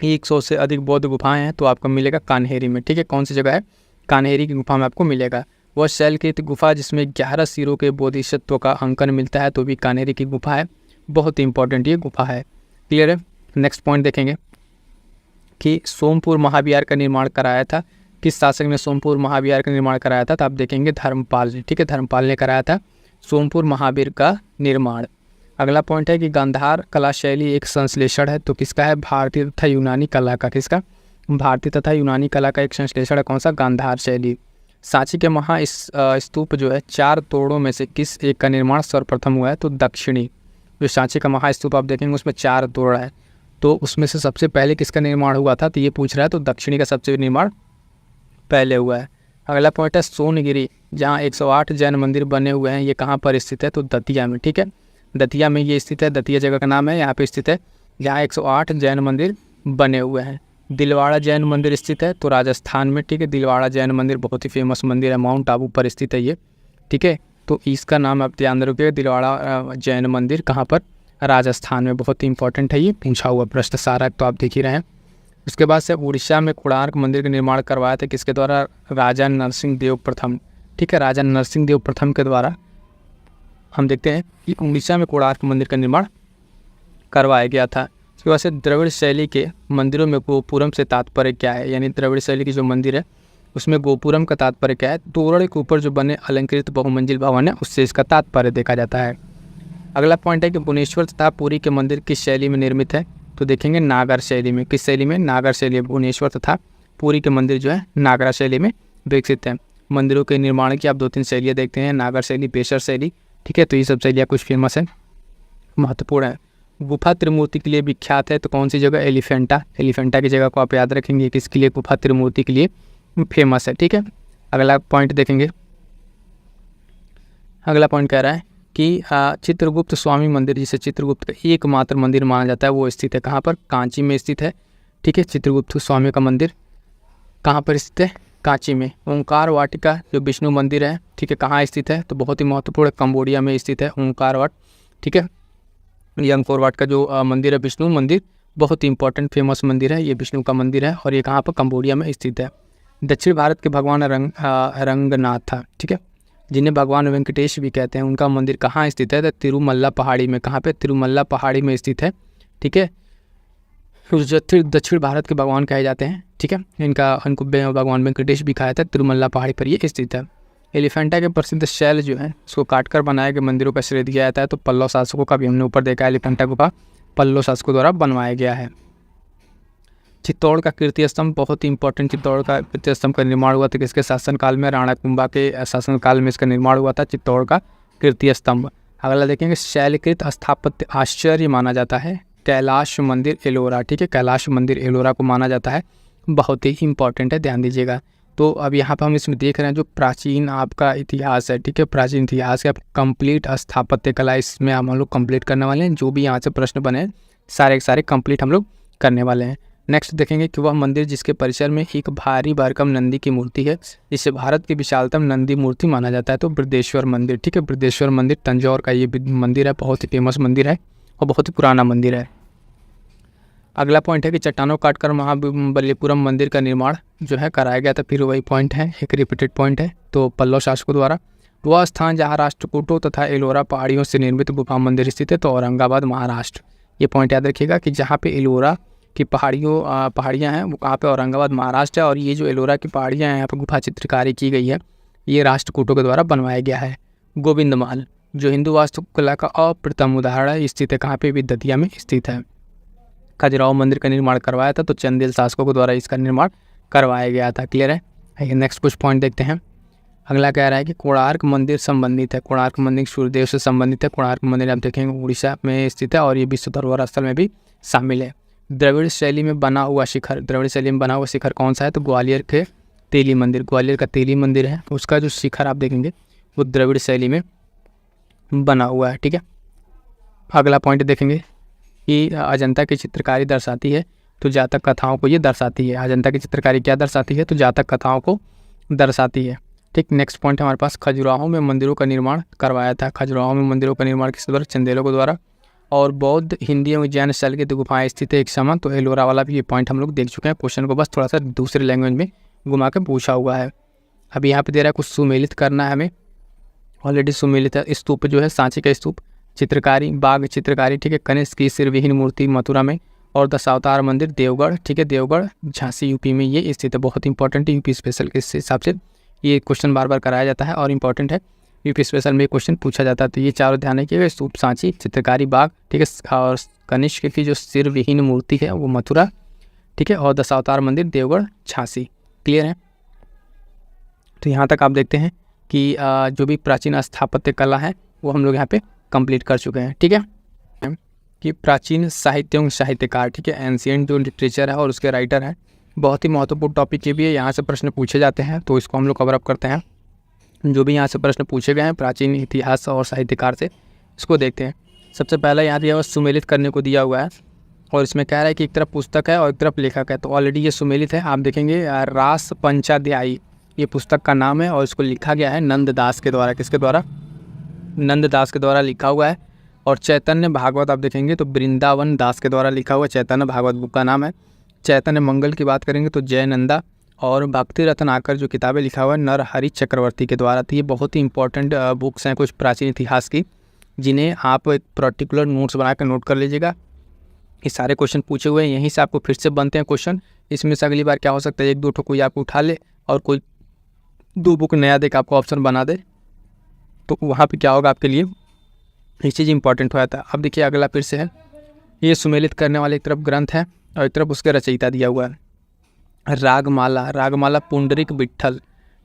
[SPEAKER 1] 100 से अधिक बौद्ध गुफाएं हैं? तो आपको मिलेगा कान्हेरी में, ठीक है, कौन सी जगह है? कान्हेरी की गुफा में आपको मिलेगा। वह शैलकृत गुफा जिसमें 11 सिरों के बोधिसत्व का अंकन मिलता है तो भी कान्हेरी की गुफा है, बहुत ही इंपॉर्टेंट ये गुफा है। क्लियर है। नेक्स्ट पॉइंट देखेंगे कि सोमपुर महाविहार का निर्माण कराया था, किस शासक ने सोमपुर महाविहार का निर्माण कराया था? तो आप देखेंगे धर्मपाल ने, ठीक है, धर्मपाल ने कराया था सोमपुर महावीर का निर्माण। अगला पॉइंट है कि गांधार कला शैली एक संश्लेषण है तो किसका है? भारतीय तथा यूनानी कला का। किसका? भारतीय तथा यूनानी कला का एक संश्लेषण है, कौन सा? गांधार शैली। सांची के स्तूप जो है 4 तोड़ों में से किस एक का निर्माण सर्वप्रथम हुआ है? तो दक्षिणी। जो सांची का महास्तूप आप देखेंगे उसमें 4 तोड़ है तो उसमें से सबसे पहले किसका निर्माण हुआ था? तो ये पूछ रहा है, तो दक्षिणी का सबसे निर्माण पहले हुआ है। अगला पॉइंट है सोनगिरी, जहाँ 108 जैन मंदिर बने हुए हैं, ये कहाँ पर स्थित है? तो दतिया में, ठीक है, दतिया में ये स्थित है। दतिया जगह का नाम है, यहाँ पे स्थित है जहाँ 108 जैन मंदिर बने हुए हैं। दिलवाड़ा जैन मंदिर स्थित है तो राजस्थान में, ठीक है, दिलवाड़ा जैन मंदिर बहुत ही फेमस मंदिर है, माउंट आबू पर स्थित है ये, ठीक है, तो इसका नाम आप ध्यान रखिएगा, दिलवाड़ा जैन मंदिर कहाँ पर? राजस्थान में, बहुत ही इंपॉर्टेंट है ये, पूछा हुआ प्रश्न सारा तो आप देख ही रहे हैं। उसके बाद से उड़ीसा में कोणार्क मंदिर का निर्माण करवाया था किसके द्वारा? राजा नरसिंह देव प्रथम, ठीक है, राजा नरसिंह देव प्रथम के द्वारा हम देखते हैं कि उड़ीसा में कोणार्क मंदिर का निर्माण करवाया गया था। उसके बाद से द्रविड़ शैली के मंदिरों में गोपुरम से तात्पर्य क्या है? यानी द्रविड़ शैली की जो मंदिर है उसमें गोपुरम का तात्पर्य क्या है? तोरण के ऊपर जो बने अलंकृत बहुमंजिल भवन है उससे इसका तात्पर्य देखा जाता है। अगला पॉइंट है कि भुवनेश्वर तथा पुरी के मंदिर किस शैली में निर्मित है? तो देखेंगे नागर शैली में। किस शैली में? नागर शैली। भुवनेश्वर तथा पुरी के मंदिर जो है नागरा शैली में विकसित है। मंदिरों के निर्माण की आप 2-3 शैलियाँ देखते हैं, नागर शैली, पेशर शैली, ठीक है, तो ये सब शैलियाँ कुछ फेमस है, महत्वपूर्ण है। गुफा त्रिमूर्ति के लिए विख्यात है तो कौन सी जगह? एलिफेंटा। एलिफेंटा की जगह को आप याद रखेंगे, किसके लिए? गुफा त्रिमूर्ति के लिए फेमस है, ठीक है। अगला पॉइंट देखेंगे, अगला पॉइंट कह रहा है कि चित्रगुप्त स्वामी मंदिर, जिसे चित्रगुप्त का एकमात्र मंदिर माना जाता है, वो स्थित है कहाँ पर? कांची में स्थित है, ठीक है। चित्रगुप्त स्वामी का मंदिर कहाँ पर स्थित है? कांची में। ओंकार वाटिका जो विष्णु मंदिर है, ठीक है, कहाँ स्थित है? तो बहुत ही महत्वपूर्ण, कंबोडिया में स्थित है ओंकार वाट, ठीक है। ये अंकोर वाट का जो मंदिर है विष्णु मंदिर, बहुत ही इंपॉर्टेंट फेमस मंदिर है, ये विष्णु का मंदिर है और ये कहाँ पर? कंबोडिया में स्थित है। दक्षिण भारत के भगवान रंगनाथ था, ठीक है, जिन्हें भगवान वेंकटेश भी कहते हैं, उनका मंदिर कहाँ स्थित है? तो तिरुमल्ला पहाड़ी में। कहाँ पे? तिरुमल्ला पहाड़ी में स्थित है, ठीक है। दक्षिण भारत के भगवान कहे जाते हैं, ठीक है, इनको भगवान वेंकटेश भी कहा था, तिरुमल्ला पहाड़ी पर ये स्थित है। एलिफेंटा के प्रसिद्ध शैल जो है उसको काटकर बनाए गए मंदिरों का श्रेय दिया जाता है। तो पल्लव शासकों का भी हमने ऊपर देखा है, एलिफेंटा गुफा पल्लव शासकों द्वारा बनवाया गया है। चित्तौड़ का कीर्ति स्तंभ बहुत ही इंपॉर्टेंट, चित्तौड़ का कीर्ति स्तंभ का निर्माण हुआ था किसके शासनकाल में? राणा कुंभा के शासनकाल में इसका निर्माण हुआ था, चित्तौड़ का कीर्ति स्तंभ। अगला देखेंगे, शैलकृत स्थापत्य आश्चर्य माना जाता है कैलाश मंदिर एलोरा। ठीक है, कैलाश मंदिर एलोरा को माना जाता है, बहुत ही इंपॉर्टेंट है, ध्यान दीजिएगा। तो अब यहाँ पर हम इसमें देख रहे हैं जो प्राचीन आपका इतिहास है, ठीक है, प्राचीन इतिहास का कंप्लीट स्थापत्य कला इसमें हम लोग कंप्लीट करने वाले हैं। जो भी यहाँ से प्रश्न बने सारे के सारे कंप्लीट हम लोग करने वाले हैं। नेक्स्ट देखेंगे कि वह मंदिर जिसके परिसर में एक भारी भरकम नंदी की मूर्ति है, जिसे भारत की विशालतम नंदी मूर्ति माना जाता है। तो बृहदेश्वर मंदिर, ठीक है, बृहदेश्वर मंदिर तंजौर का ये मंदिर है, बहुत ही फेमस मंदिर है और बहुत ही पुराना मंदिर है। अगला पॉइंट है कि चट्टानों काटकर महाबलीपुरम मंदिर का निर्माण जो है कराया गया था। फिर वही पॉइंट है, एक रिपीटेड पॉइंट है। तो पल्लव शासकों द्वारा वह स्थान जहाँ राष्ट्रकूटों तथा एलोरा पहाड़ियों से निर्मित गुफा मंदिर स्थित है, तो औरंगाबाद महाराष्ट्र। ये पॉइंट याद रखिएगा कि जहाँ पे एलोरा की पहाड़ियाँ हैं वो कहाँ पे? औरंगाबाद महाराष्ट्र है। और ये जो एलोरा की पहाड़ियाँ हैं यहाँ पर गुफा चित्रकारी की गई है, ये राष्ट्रकूटों के द्वारा बनवाया गया है। गोविंदमाल जो हिंदू वास्तुकला का अप्रथम उदाहरण है, स्थित है कहाँ पे? विदतिया में स्थित है। खजुराहो मंदिर का निर्माण करवाया था, तो चंदेल शासकों के द्वारा इसका निर्माण करवाया गया था। क्लियर है? नेक्स्ट कुछ पॉइंट देखते हैं। अगला कह रहा है कि कोणार्क मंदिर संबंधित है, कोणार्क मंदिर सूर्यदेव से संबंधित है। कोणार्क मंदिर आप देखेंगे उड़ीसा में स्थित है और ये विश्व धरोहर स्थल में भी शामिल है। द्रविड़ शैली में बना हुआ शिखर, द्रविड़ शैली में बना हुआ शिखर कौन सा है? तो ग्वालियर के तेली मंदिर, ग्वालियर का तेली मंदिर है, उसका जो शिखर आप देखेंगे वो द्रविड़ शैली में बना हुआ है। ठीक है, अगला पॉइंट देखेंगे कि अजंता की चित्रकारी दर्शाती है तो जातक कथाओं को ये दर्शाती है। अजंता की चित्रकारी क्या दर्शाती है? तो जातक कथाओं को दर्शाती है। ठीक, नेक्स्ट पॉइंट हमारे पास, खजुराहो में मंदिरों का निर्माण करवाया था। खजुराहो में मंदिरों का निर्माण किस द्वारा? चंदेलों के द्वारा। और बौद्ध, हिंदी एवं जैन शैल की गुफाएं स्थित है एक समान। तो एलोरा वाला भी ये पॉइंट हम लोग देख चुके हैं, क्वेश्चन को बस थोड़ा सा दूसरे लैंग्वेज में घुमा के पूछा हुआ है। अब यहाँ पे दे रहा है कुछ सुमेलित करना है हमें, ऑलरेडी सुमेलित है। स्तूप जो है सांची का स्तूप, चित्रकारी, बाघ चित्रकारी, ठीक है, कनिष्क की सिरविहीन मूर्ति मथुरा में, और दशावतार मंदिर देवगढ़, ठीक है, देवगढ़ झांसी यूपी में ये स्थित है। बहुत इंपॉर्टेंट है, यूपी स्पेशल के हिसाब से ये क्वेश्चन बार बार कराया जाता है और इंपॉर्टेंट है, यूपी स्पेशल में क्वेश्चन पूछा जाता है। तो ये चारों ध्यान रखिएगा, स्तूप सांची, चित्रकारी बाघ, ठीक है, और कनिष्क की जो सिरविहीन मूर्ति है वो मथुरा, ठीक है, और दशावतार मंदिर देवगढ़ झांसी। क्लियर है? तो यहाँ तक आप देखते हैं कि जो भी प्राचीन स्थापत्य कला है वो हम लोग यहाँ पे कंप्लीट कर चुके हैं। ठीक है, कि प्राचीन साहित्य एवं साहित्यकार, ठीक है, एंशिएंट जो लिटरेचर है और उसके राइटर हैं, बहुत ही महत्वपूर्ण टॉपिक ये भी है, यहाँ से प्रश्न पूछे जाते हैं, तो इसको हम लोग कवर अप करते हैं। जो भी यहाँ से प्रश्न पूछे गए हैं प्राचीन इतिहास और साहित्यकार से, इसको देखते हैं। सबसे पहला यहाँ दिया हुआ सुमेलित करने को दिया हुआ है और इसमें कह रहा है कि एक तरफ पुस्तक है और एक तरफ लेखक है। तो ऑलरेडी ये सुमेलित है, आप देखेंगे रास पंचाध्यायी ये पुस्तक का नाम है और इसको लिखा गया है नंददास के द्वारा। किसके द्वारा? नंददास के द्वारा लिखा हुआ है। और चैतन्य भागवत आप देखेंगे तो वृंदावन दास के द्वारा लिखा हुआ, चैतन्य भागवत बुक का नाम है। चैतन्य मंगल की बात करेंगे तो जयनंदा, और भक्ति रत्नाकर जो किताबें लिखा हुआ है नरहरि चक्रवर्ती के द्वारा। तो ये बहुत ही इंपॉर्टेंट बुक्स हैं कुछ प्राचीन इतिहास की, जिन्हें आप एक पर्टिकुलर नोट्स बना कर नोट कर लीजिएगा। ये सारे क्वेश्चन पूछे हुए हैं, यहीं से आपको फिर से बनते हैं क्वेश्चन। इसमें से अगली बार क्या हो सकता है, एक दो ठो कोई आपको उठा ले और कोई दो बुक नया देकर आपको ऑप्शन बना दे, तो वहाँ पे क्या होगा आपके लिए, ये चीज़ इंपॉर्टेंट हो जाता है। अब देखिए अगला फिर से है, ये सुमेलित करने वाले एक तरफ ग्रंथ है और एक तरफ उसके रचयिता दिया हुआ है। रागमाला, रागमाला पुंडरिक विट्ठल,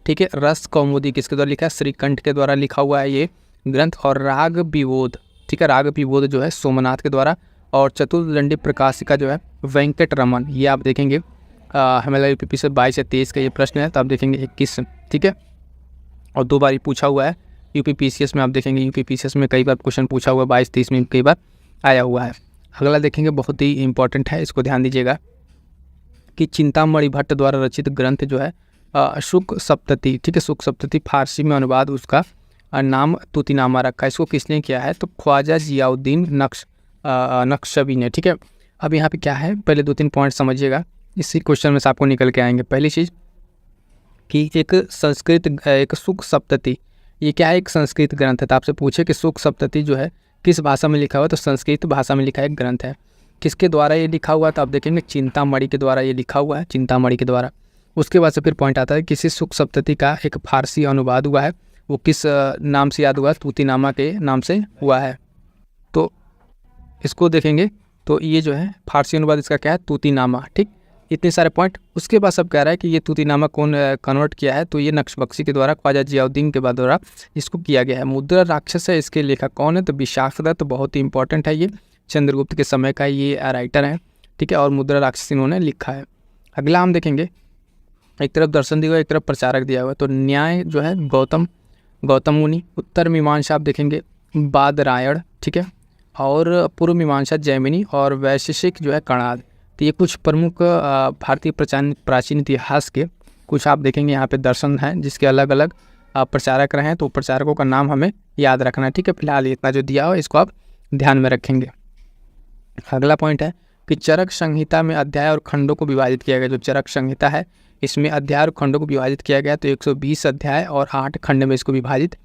[SPEAKER 1] ठीक है, रस कौमुदी किसके द्वारा लिखा है? श्रीकंठ के द्वारा लिखा हुआ है ये ग्रंथ। और राग विबोध, ठीक है, राग विबोध जो है सोमनाथ के द्वारा। और चतुर्दंडी प्रकाशिका जो है वेंकट रमन, ये आप देखेंगे हमें लगा यूपी से 22 या 23 का ये प्रश्न है, तो आप देखेंगे 21, ठीक है, और 2 बार पूछा हुआ है यूपीपीसीएस में। आप देखेंगे यूपीपीसीएस में कई बार क्वेश्चन पूछा हुआ है, 22-23 में कई बार आया हुआ है। अगला देखेंगे बहुत ही इंपॉर्टेंट है, इसको ध्यान दीजिएगा कि चिंतामणि भट्ट द्वारा रचित ग्रंथ जो है शुक सप्तति, ठीक है, शुक सप्तति फारसी में अनुवाद उसका नाम तूतीनामा रखा है। इसको किसने किया है? तो ख्वाजा जियाउद्दीन नक्शबी ने। ठीक है, अब यहाँ पे क्या है, पहले 2-3 पॉइंट समझिएगा, इसी क्वेश्चन में से आपको निकल के आएंगे। पहली चीज़ कि एक शुक सप्तति, ये क्या है? एक संस्कृत ग्रंथ है। तो आपसे पूछे कि शुक सप्तति जो है किस भाषा में लिखा हुआ है, तो संस्कृत भाषा में लिखा एक ग्रंथ है। किसके द्वारा ये लिखा हुआ है? तो आप देखेंगे चिंतामणि के द्वारा ये लिखा हुआ है, चिंतामणि के द्वारा। उसके बाद से फिर पॉइंट आता है किसी सुख सप्तती का एक फारसी अनुवाद हुआ है, वो किस नाम से याद हुआ, तूतीनामा के नाम से हुआ है। तो इसको देखेंगे तो ये जो है फारसी अनुवाद इसका क्या है, तूतीनामा। ठीक, इतने सारे पॉइंट। उसके बाद सब कह रहा है कि ये तूतीनामा कौन कन्वर्ट किया है, तो ये नक्शबख्शी के द्वारा ख्वाजा जियाउद्दीन के बाद द्वारा इसको किया गया है। मुद्रा राक्षस है, इसके लेखक कौन है, तो विशाख दत्त, बहुत ही इंपॉर्टेंट है ये, चंद्रगुप्त के समय का ये राइटर है। ठीक है, और मुद्रा राक्षस इन्होंने लिखा है। अगला हम देखेंगे, एक तरफ दर्शन दिया हुआ, एक तरफ प्रचारक दिया हुआ है। तो न्याय जो है गौतम मुनि, उत्तर मीमांसा आप देखेंगे बादरायण, ठीक है, और पूर्व मीमांसा जैमिनी, और वैशेषिक जो है कणाद। तो ये कुछ प्रमुख भारतीय प्राचीन इतिहास के कुछ आप देखेंगे यहाँ पे दर्शन हैं जिसके अलग अलग प्रचारक रहे हैं। तो प्रचारकों का नाम हमें याद रखना है। ठीक है, फिलहाल इतना जो दिया हो इसको आप ध्यान में रखेंगे। अगला पॉइंट है कि चरक संहिता में अध्याय और खंडों को विभाजित किया गया। जो चरक संहिता है इसमें अध्याय और खंडों को विभाजित किया गया, तो 120 अध्याय और 8 खंड में इसको विभाजित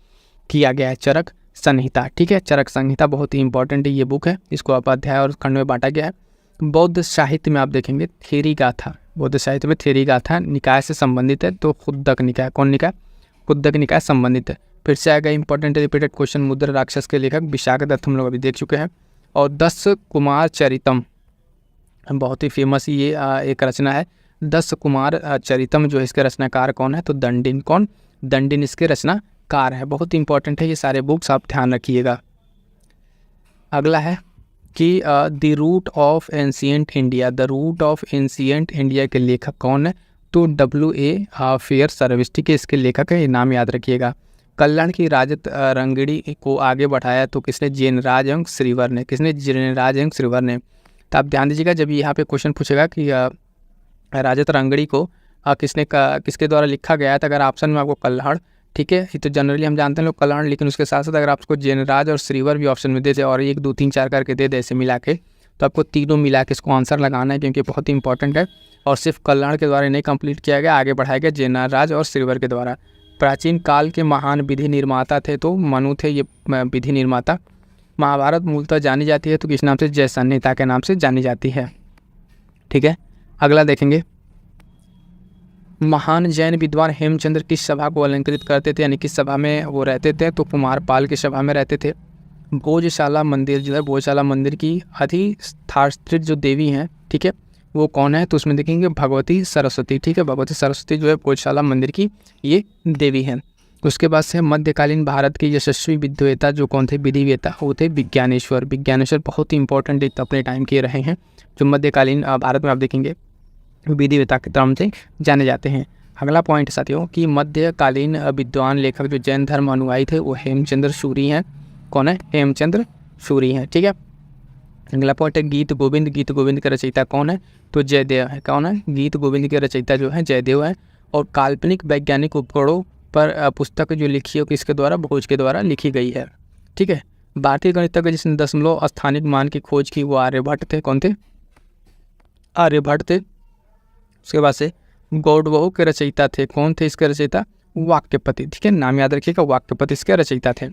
[SPEAKER 1] किया गया है, चरक संहिता। ठीक है, चरक संहिता बहुत ही इंपॉर्टेंट ये बुक है, इसको आप अध्याय और खंड में बांटा गया है। बौद्ध साहित्य में आप देखेंगे थेरी गाथा, बौद्ध साहित्य में थेरी गाथा निकाय से संबंधित है। तो खुद्दक निकाय, कौन निकाय, खुद्दक निकाय संबंधित है। फिर से आएगा इंपॉर्टेंट रिपीटेड क्वेश्चन, मुद्रा राक्षस के लेखक विशाख दत्त हम लोग अभी देख चुके हैं। और 10 कुमार चरितम, बहुत ही फेमस ये एक रचना है, 10 कुमार चरितम। जो इसके रचनाकार कौन है, तो दंडिन, कौन, दंडिन इसके रचनाकार है। बहुत इंपॉर्टेंट है ये सारे बुक्स, आप ध्यान रखिएगा। अगला है कि the root of ancient India, the root of ancient India के लेखक कौन है, तो W.A. Fairservis. ठीक है, इसके लेखक है, ये नाम याद रखिएगा। कल्याण की राजत रंगड़ी को आगे बढ़ाया तो किसने, जैनराज एवं श्रीवर ने, किसने, जैनराज एवं श्रीवर ने। तो आप ध्यान दीजिएगा जब यहाँ पे क्वेश्चन पूछेगा कि राजत रंगड़ी को किसके द्वारा लिखा गया है, तो अगर ऑप्शन में आपको कल्हड़, ठीक है, ये तो जनरली हम जानते हैं लोग कल्हड़, लेकिन उसके साथ साथ अगर आपको जैनराज और श्रीवर भी ऑप्शन में दे दे और 1 2 3 4 करके दे दे ऐसे मिला के, तो आपको तीनों मिला के इसको आंसर लगाना है, क्योंकि बहुत ही इंपॉर्टेंट है। और सिर्फ कल्हड़ के द्वारा नहीं कंप्लीट किया गया, आगे बढ़ाया गया जैनराज और श्रीवर के द्वारा। प्राचीन काल के महान विधि निर्माता थे, तो मनु थे ये विधि निर्माता। महाभारत मूलतः जानी जाती है तो किस नाम से, जय संहिता के नाम से जानी जाती है। ठीक है, अगला देखेंगे, महान जैन विद्वान हेमचंद्र किस सभा को अलंकृत करते थे, यानी किस सभा में वो रहते थे, तो कुमारपाल की सभा में रहते थे। भोजशाला मंदिर जो है, भोजशाला मंदिर की अधिष्ठात्री जो देवी हैं, ठीक है, वो कौन है, तो उसमें देखेंगे भगवती सरस्वती। ठीक है, भगवती सरस्वती जो है भोजशाला मंदिर की ये देवी हैं। उसके बाद से मध्यकालीन भारत के यशस्वी विद्वेता जो कौन थे, विधिवेता, वो थे विज्ञानेश्वर। विज्ञानेश्वर बहुत ही इंपॉर्टेंट अपने टाइम के रहे हैं, जो मध्यकालीन भारत में आप देखेंगे विधिवेता के नाम से जाने जाते हैं। अगला पॉइंट साथियों कि मध्यकालीन विद्वान लेखक जो जैन धर्म अनुयायी थे वो हेमचंद्र सूरी हैं। कौन है, हेमचंद्र सूरी हैं। ठीक है, अगला पॉइंट है गीत गोविंद। गीत गोविंद के रचयिता कौन है, तो जयदेव है। कौन है, गीत गोविंद के रचयिता जो है जयदेव है। और काल्पनिक वैज्ञानिक उपकरणों पर पुस्तक जो लिखी है किसके द्वारा, भोज के द्वारा लिखी गई है। ठीक है, भारतीय गणितज्ञ जिसने दशमलव स्थानिक मान की खोज की वो आर्यभट्ट थे। कौन थे, आर्यभट्ट थे। उसके बाद से गौड़बहु के रचयिता थे। कौन थे इसके रचयिता, वाक्यपति। ठीक है, नाम याद रखिएगा, वाक्यपति इसके रचयिता थे।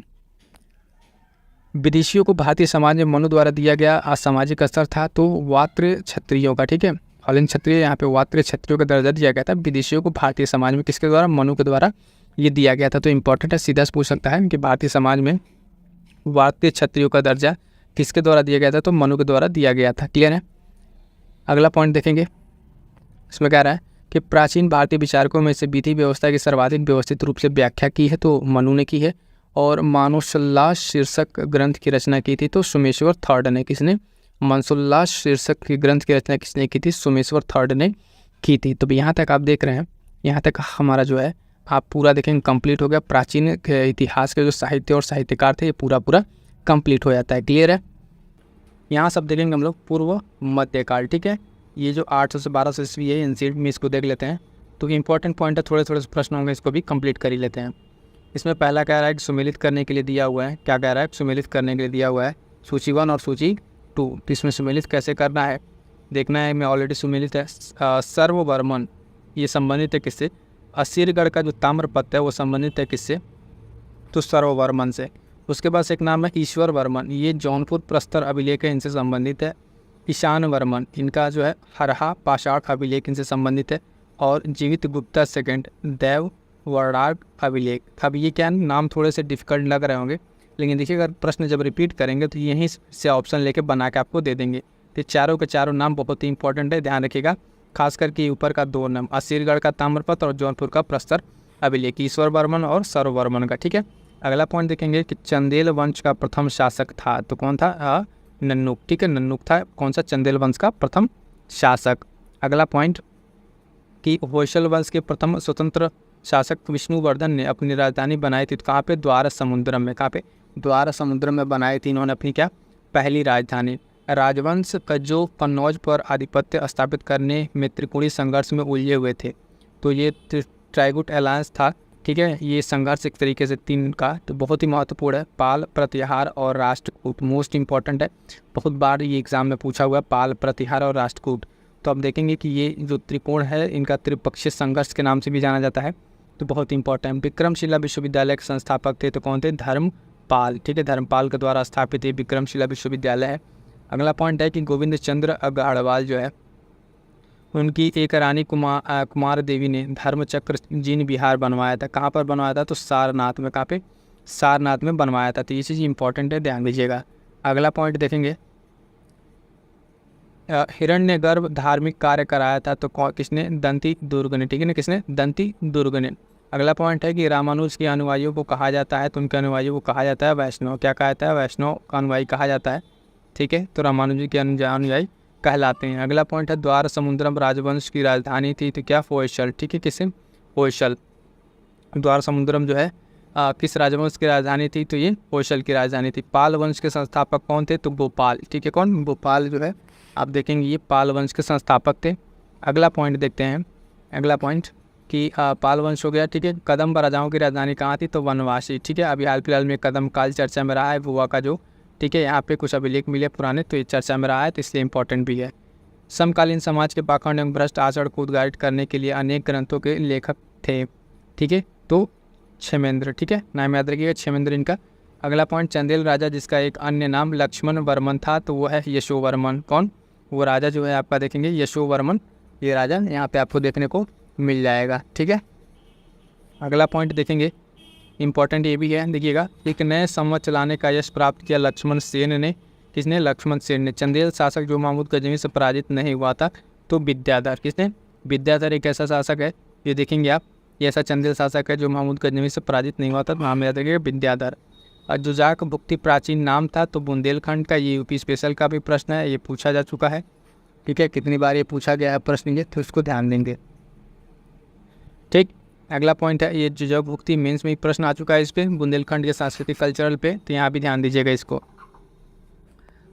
[SPEAKER 1] विदेशियों को भारतीय समाज में मनु द्वारा दिया गया असामाजिक असर था, तो वात्र क्षत्रियों का। ठीक है, हॉलन क्षत्रिय, यहाँ पे वात्र क्षत्रियों का दर्जा दिया गया था। विदेशियों को भारतीय समाज में किसके द्वारा, मनु के द्वारा ये दिया गया था। तो इंपॉर्टेंट है, सीधा से पूछ सकता है कि भारतीय समाज में वात्र क्षत्रियों का दर्जा किसके द्वारा दिया गया था, तो मनु के द्वारा दिया गया था। क्लियर है। अगला पॉइंट देखेंगे, इसमें कह रहा है कि प्राचीन भारतीय विचारकों में से विधि व्यवस्था की सर्वाधिक व्यवस्थित रूप से व्याख्या की है, तो मनु ने की है। और मानसोल्लास शीर्षक ग्रंथ की रचना की थी, तो सोमेश्वर थर्ड ने। किसने, मानसोल्लास शीर्षक की ग्रंथ की रचना किसने की थी, सोमेश्वर थर्ड ने की थी। तो यहाँ तक आप देख रहे हैं, यहाँ तक हमारा जो है आप पूरा देखेंगे कंप्लीट हो गया। प्राचीन इतिहास के जो साहित्य और साहित्यकार थे ये पूरा कंप्लीट हो जाता है। क्लियर है। यहाँ सब देखेंगे हम लोग पूर्व मध्यकाल। ठीक है, ये जो 800 से 1200 ईस्वी है एनसीईआरटी में, इसको देख लेते हैं। तो इंपॉर्टेंट पॉइंट है, थोड़े थोड़े प्रश्न होंगे, इसको भी कंप्लीट कर ही लेते हैं। इसमें पहला कह रहा है कि सुमेलित करने के लिए दिया हुआ है। क्या कह रहा है, सुमेलित करने के लिए दिया हुआ है सूची 1 और सूची 2। तो इसमें सुमेलित कैसे करना है देखना है। मैं ऑलरेडी सुमेलित है। सर्ववर्मन ये संबंधित है किससे, असीरगढ़ का जो ताम्रपत्र है वो संबंधित है किससे, तो सर्ववर्मन से। उसके बाद एक नाम है ईश्वर वर्मन, ये जौनपुर प्रस्तर अभिलेख है, इनसे संबंधित है। ईशान वर्मन, इनका जो है हरहा पाषाण अभिलेख इनसे संबंधित है। और जीवित गुप्ता सेकंड, देव वर्णाड अभिलेख। अब ये क्या नाम थोड़े से डिफिकल्ट लग रहे होंगे, लेकिन देखिए अगर प्रश्न जब रिपीट करेंगे तो यहीं से ऑप्शन लेके बना के आपको दे देंगे। तो चारों के चारों नाम बहुत ही इंपॉर्टेंट है, ध्यान रखिएगा। खास करके ऊपर का 2 नाम, असीरगढ़ का ताम्रपत्र और जौनपुर का प्रस्तर अभिलेख, ईश्वर वर्मन और सर्ववर्मन का। ठीक है, अगला पॉइंट देखेंगे कि चंदेल वंश का प्रथम शासक था, तो कौन था? नन्नुक। ठीक है, नन्नुक था कौन सा? चंदेल वंश का प्रथम शासक। अगला पॉइंट कि होयसल वंश के प्रथम स्वतंत्र शासक विष्णुवर्धन ने अपनी राजधानी बनाई थी, तो कहाँ पे? द्वार समुद्रम में। कहाँ पे? द्वार समुद्रम में बनाई थी इन्होंने अपनी क्या? पहली राजधानी। राजवंश का जो कन्नौज पर आधिपत्य स्थापित करने में त्रिकोणीय संघर्ष में उलझे हुए थे, तो ये ट्राइगुट अलायंस था। ठीक है, ये संघर्ष एक तरीके से 3 का, तो बहुत ही महत्वपूर्ण है। पाल, प्रतिहार और राष्ट्रकूट मोस्ट इंपॉर्टेंट है, बहुत बार ये एग्जाम में पूछा हुआ है, पाल, प्रतिहार और राष्ट्रकूट। तो अब देखेंगे कि ये जो त्रिकोण है इनका त्रिपक्षीय संघर्ष के नाम से भी जाना जाता है, तो बहुत इंपॉर्टेंट। विक्रमशिला विश्वविद्यालय के संस्थापक थे, तो कौन थे? धर्मपाल। ठीक है, धर्मपाल के द्वारा स्थापित ये विक्रमशिला विश्वविद्यालय है। अगला पॉइंट है कि गोविंद चंद्र अग्रवाल जो है उनकी एक रानी कुमार देवी ने धर्मचक्र जीन विहार बनवाया था। कहाँ पर बनवाया था? तो सारनाथ में। कहाँ पे? सारनाथ में बनवाया था। तो ये चीज़ इंपॉर्टेंट है, ध्यान दीजिएगा। अगला पॉइंट देखेंगे, हिरण्यगर्भ धार्मिक कार्य कराया था, तो किसने? दंती दुर्ग ने। ठीक है ना, किसने? दंती दुर्ग ने। अगला पॉइंट है कि रामानुज के अनुयायियों को कहा जाता है, तो उनके अनुयायियों को कहा जाता है वैष्णव। क्या कहा जाता है? वैष्णव का अनुयायी कहा जाता है। ठीक है, तो रामानुज जी के अनुयायी कहलाते हैं। अगला पॉइंट है द्वार समुद्रम राजवंश की राजधानी थी, तो क्या? होयसल। ठीक है, किसे? होयसल। द्वार समुद्रम जो है किस राजवंश की राजधानी थी? तो ये होयसल की राजधानी थी। पाल वंश के संस्थापक कौन थे? तो गोपाल। ठीक है, कौन? गोपाल जो है आप देखेंगे ये पाल वंश के संस्थापक थे। अगला पॉइंट देखते हैं, अगला पॉइंट कि पाल वंश हो गया। ठीक है, कदम्ब राजाओं की राजधानी कहाँ थी? तो वनवासी। ठीक है, अभी हाल फिलहाल में कदम काल चर्चा में रहा है बुआ का जो। ठीक है, यहाँ पे कुछ अभिलेख मिले पुराने, तो ये चर्चा में रहा है, तो इसलिए इंपॉर्टेंट भी है। समकालीन समाज के पाखंड एवं भ्रष्ट आचरण को उद्घाटित करने के लिए अनेक ग्रंथों के लेखक थे। ठीक है, तो क्षेमेंद्र। ठीक है, नाम याद रखिएगा, क्षेमेंद्र इनका। अगला पॉइंट, चंदेल राजा जिसका एक अन्य नाम लक्ष्मण वर्मन था, तो वो है यशोवर्मन। कौन? वो राजा जो है आपका देखेंगे यशोवर्मन, ये राजा यहाँ पे आपको देखने को मिल जाएगा। ठीक है, अगला पॉइंट देखेंगे, इंपॉर्टेंट ये भी है, देखिएगा। एक नए संवत चलाने का यश प्राप्त किया लक्ष्मण सेन ने। किसने? लक्ष्मण सेन ने। चंदेल शासक जो महमूद गजनवी से पराजित नहीं हुआ था, तो विद्याधर। किसने? विद्याधर एक ऐसा शासक है, ये देखेंगे आप, ये ऐसा चंदेल शासक है जो महमूद गजनवी से पराजित नहीं हुआ था, नाम याद रखिएगा, विद्याधर। और जुजाक भुक्ति प्राचीन नाम था, तो बुंदेलखंड का। ये यूपी स्पेशल का भी प्रश्न है, ये पूछा जा चुका है। ठीक है, कितनी बार ये पूछा गया है प्रश्न, ये तो इसको ध्यान देंगे। ठीक, अगला पॉइंट है, ये जुजाक भुक्ति मेंस में एक प्रश्न आ चुका है इस पर, बुंदेलखंड के सांस्कृतिक कल्चरल पे, तो यहाँ भी ध्यान दीजिएगा इसको।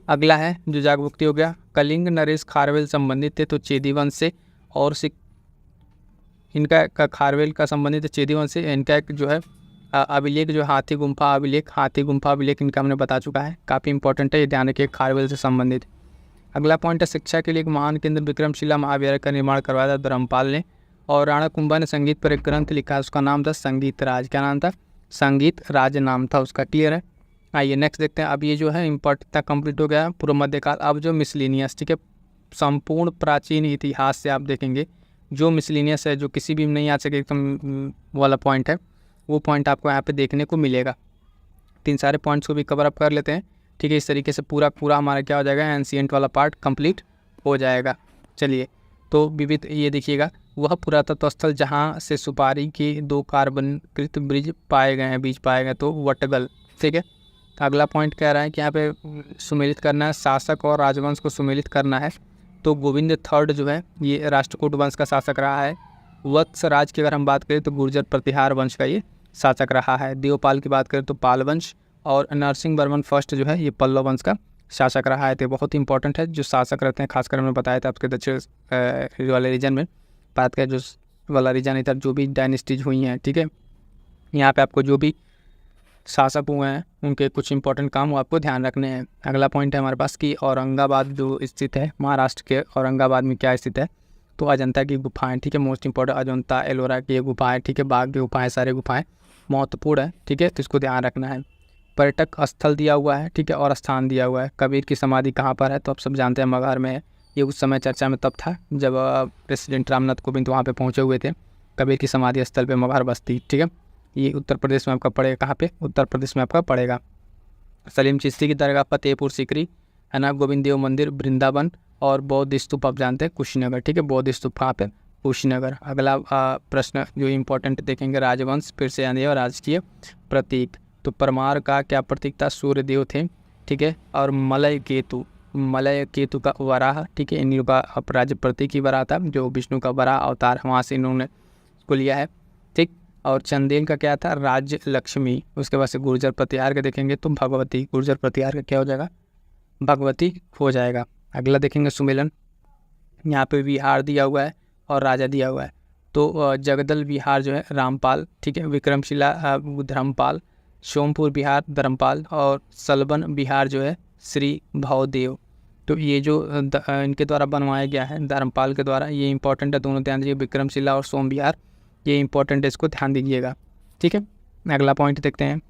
[SPEAKER 1] अगला है जुजाक भुक्ति हो गया। कलिंग नरेश खारवेल संबंधित थे, तो चेदी वंश से। और इनका खारवेल का संबंधित है चेदी वंश से। इनका एक जो है अभिलेख जो हाथी गुम्फा अभिलेख इनका हमने बता चुका है, काफ़ी इंपॉर्टेंट है, ये ध्यान रखिए, खारवेल से संबंधित। अगला पॉइंट है, शिक्षा के लिए एक महान केंद्र विक्रमशिला महाविद्यालय का निर्माण करवाया था धर्मपाल ने। और राणा कुंभा ने संगीत पर एक ग्रंथ लिखा, उसका नाम था संगीत राज। क्या नाम था? संगीत राज नाम था उसका। क्लियर है? आइए नेक्स्ट देखते हैं। अब ये जो है इम्पोर्टेंट कंप्लीट हो गया पूर्व मध्यकाल। अब जो मिसलिनियस, ठीक है, संपूर्ण प्राचीन इतिहास से आप देखेंगे जो मिसलिनियस है, जो किसी भी नहीं आ सके एकदम वाला पॉइंट है, वो पॉइंट आपको यहाँ पे देखने को मिलेगा। 3 सारे पॉइंट्स को भी कवर अप कर लेते हैं। ठीक है, इस तरीके से पूरा हमारा क्या हो जाएगा, एंशिएंट वाला पार्ट कंप्लीट हो जाएगा। चलिए, तो विविध ये देखिएगा, वह पुरातत्व स्थल जहाँ से सुपारी के 2 कार्बनकृत ब्रिज पाए गए हैं, बीज पाए गए, तो वटगल। ठीक है, अगला पॉइंट कह रहा है कि यहाँ पे सुमेलित करना है, शासक और राजवंश को सुमेलित करना है। तो गोविंद III जो है ये राष्ट्रकूट वंश का शासक रहा है। वत्स राज की अगर हम बात करें तो गुर्जर प्रतिहार वंश का ये शासक रहा है। देवपाल की बात करें तो पाल वंश। और नरसिंह वर्मन फर्स्ट जो है ये पल्लव वंश का शासक रहा है। तो बहुत इंपॉर्टेंट है, जो शासक रहते हैं, खासकर हमने बताया था आपके दक्षिण वाले रीजन में बात करें, जो वाला रीजन इधर जो भी डायनेस्टीज हुई हैं। ठीक है, यहाँ पे आपको जो भी शासक हुए हैं उनके कुछ इंपॉर्टेंट काम वो आपको ध्यान रखने हैं। अगला पॉइंट है हमारे पास कि औरंगाबाद जो स्थित है, महाराष्ट्र के औरंगाबाद में क्या स्थित है, तो अजंता की गुफाएं। ठीक है, मोस्ट इंपॉर्टेंट अजंता एलोरा की गुफाएं। ठीक है, बाघ की गुफाएं, सारे गुफाएं महत्वपूर्ण है। ठीक है, तो इसको ध्यान रखना है। पर्यटक स्थल दिया हुआ है, ठीक है, और स्थान दिया हुआ है। कबीर की समाधि कहाँ पर है, तो आप सब जानते हैं मगहर में है। ये उस समय चर्चा में तब था जब प्रेसिडेंट रामनाथ कोविंद वहाँ पे पहुँचे हुए थे कबीर की समाधि स्थल पे मगहर बस्ती, ठीक है। ये उत्तर प्रदेश में आपका पड़ेगा, कहाँ पे? उत्तर प्रदेश में आपका पड़ेगा। सलीम चिश्ती की दरगाह फतेहपुर सीकरी, है ना। गोविंद देव मंदिर वृंदावन, और बौद्ध स्तूप आप जानते हैं कुशीनगर, ठीक है। बौद्ध स्तूप कहाँ पे? कुशीनगर। अगला प्रश्न जो इम्पोर्टेंट देखेंगे, राजवंश फिर से आने और राजकीय प्रतीक। तो परमार का क्या प्रतीक था? सूर्यदेव थे, ठीक है। और मलय केतु का वराह, ठीक है। इन लोगों का राज्य प्रतीक ही वराह था, जो विष्णु का वराह अवतार, वहाँ से इन्होंने को लिया है, ठीक। और चंदेल का क्या था? राज्य लक्ष्मी। उसके बाद से गुर्जर प्रतिहार के देखेंगे तो भगवती, गुर्जर प्रतिहार का क्या हो जाएगा? भगवती हो जाएगा। अगला देखेंगे सुमेलन, यहाँ पे विहार दिया हुआ है और राजा दिया हुआ है। तो जगदल विहार जो है रामपाल, ठीक है। विक्रमशिला धर्मपाल, सोमपुर विहार धर्मपाल, और सलबन विहार जो है श्री भवदेव। तो ये जो इनके द्वारा बनवाया गया है धर्मपाल के द्वारा, ये इंपॉर्टेंट है, दोनों ध्यान दीजिए। विक्रमशिला और सोम विहार ये इंपॉर्टेंट है, इसको ध्यान दीजिएगा, ठीक है। अगला पॉइंट देखते हैं।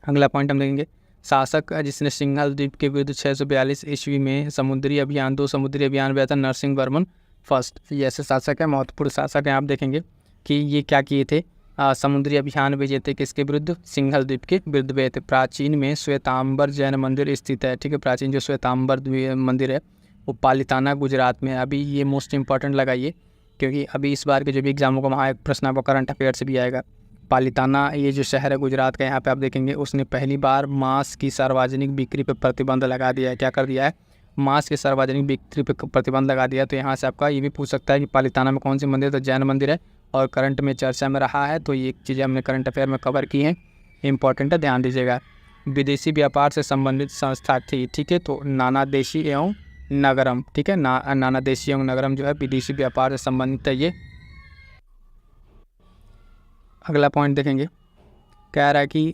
[SPEAKER 1] अगला पॉइंट हम देखेंगे, शासक जिसने सिंघल द्वीप के विरुद्ध 642 ईस्वी में समुद्री अभियान 2 समुद्री अभियान किया था, नरसिंह वर्मन फर्स्ट। ये ऐसे शासक है, महत्वपूर्ण शासक हैं। आप देखेंगे कि ये क्या किए थे? समुद्री अभियान भेजे थे, किसके विरुद्ध? सिंघल द्वीप के विरुद्ध भेजे थे। प्राचीन में श्वेतांबर जैन मंदिर स्थित है, ठीक है। प्राचीन जो श्वेतांबर मंदिर है वो पालिताना गुजरात में है। अभी ये मोस्ट इंपॉर्टेंट लगाइए, क्योंकि अभी इस बार के जो भी एग्जाम होगा वहाँ एक प्रश्न आपको करंट अफेयर से भी आएगा। पालिताना ये जो शहर है गुजरात का, यहाँ पे आप देखेंगे उसने पहली बार मांस की सार्वजनिक बिक्री पर प्रतिबंध लगा दिया है। क्या कर दिया है? मांस की सार्वजनिक बिक्री पर प्रतिबंध लगा दिया। तो यहाँ से आपका ये भी पूछ सकता है कि पालिताना में कौन सी मंदिर? तो जैन मंदिर है, और करंट में चर्चा में रहा है। तो ये चीज़ें हमने करंट अफेयर में कवर की हैं, इंपॉर्टेंट है, ध्यान दीजिएगा। विदेशी व्यापार से संबंधित संस्था थी, ठीक है। तो नाना देशी एवं नगरम, ठीक है। नाना देशी एवं नगरम जो है विदेशी व्यापार से संबंधित है ये। अगला पॉइंट देखेंगे, कह रहा है कि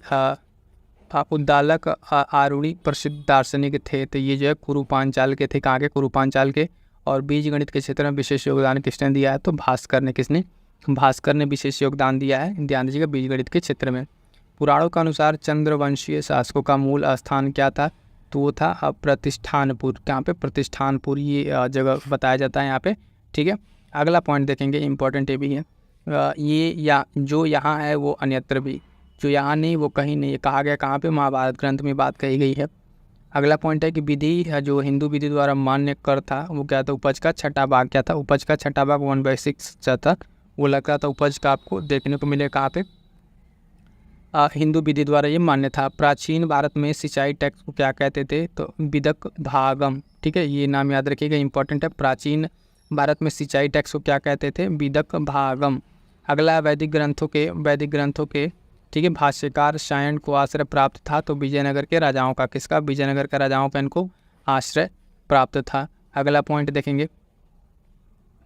[SPEAKER 1] उद्दालक आरूढ़ी प्रसिद्ध दार्शनिक थे। तो ये जो है कुरुपांचाल के थे। कहाँ के? कुरुपांचाल के। और बीज गणित के क्षेत्र में विशेष योगदान किसने दिया है? तो भास्कर ने। किसने? भास्कर ने विशेष योगदान दिया है, ध्यान दीजिएगा, बीज गणित के क्षेत्र में। पुराणों के अनुसार चंद्रवंशीय शासकों का मूल स्थान क्या था? तो वो था प्रतिष्ठानपुर। कहाँ पे? प्रतिष्ठानपुर ये जगह बताया जाता है यहाँ पे, ठीक है। अगला पॉइंट देखेंगे, इंपॉर्टेंट ये भी है, ये या जो यहाँ है वो अन्यत्र भी, जो यहाँ नहीं वो कहीं नहीं है। कहा गया कहाँ पे? महाभारत ग्रंथ में बात कही गई है। अगला पॉइंट है कि विधि जो हिंदू विधि द्वारा मान्य कर था वो क्या था? उपज का छठा भाग। क्या था? उपज का छठा भाग 1/6 था, वो लगता था उपज का आपको देखने को मिले कहाँ पे? हिंदू विधि द्वारा ये मान्य था। प्राचीन भारत में सिंचाई टैक्स को क्या कहते थे? तो विदक भागम, ठीक है। ये नाम याद रखिएगा, इंपॉर्टेंट है। प्राचीन भारत में सिंचाई टैक्स को क्या कहते थे? विदक भागम। अगला वैदिक ग्रंथों के ठीक है भाष्यकार सायण को आश्रय प्राप्त था। तो विजयनगर के राजाओं का, किसका? विजयनगर के राजाओं का इनको आश्रय प्राप्त था। अगला पॉइंट देखेंगे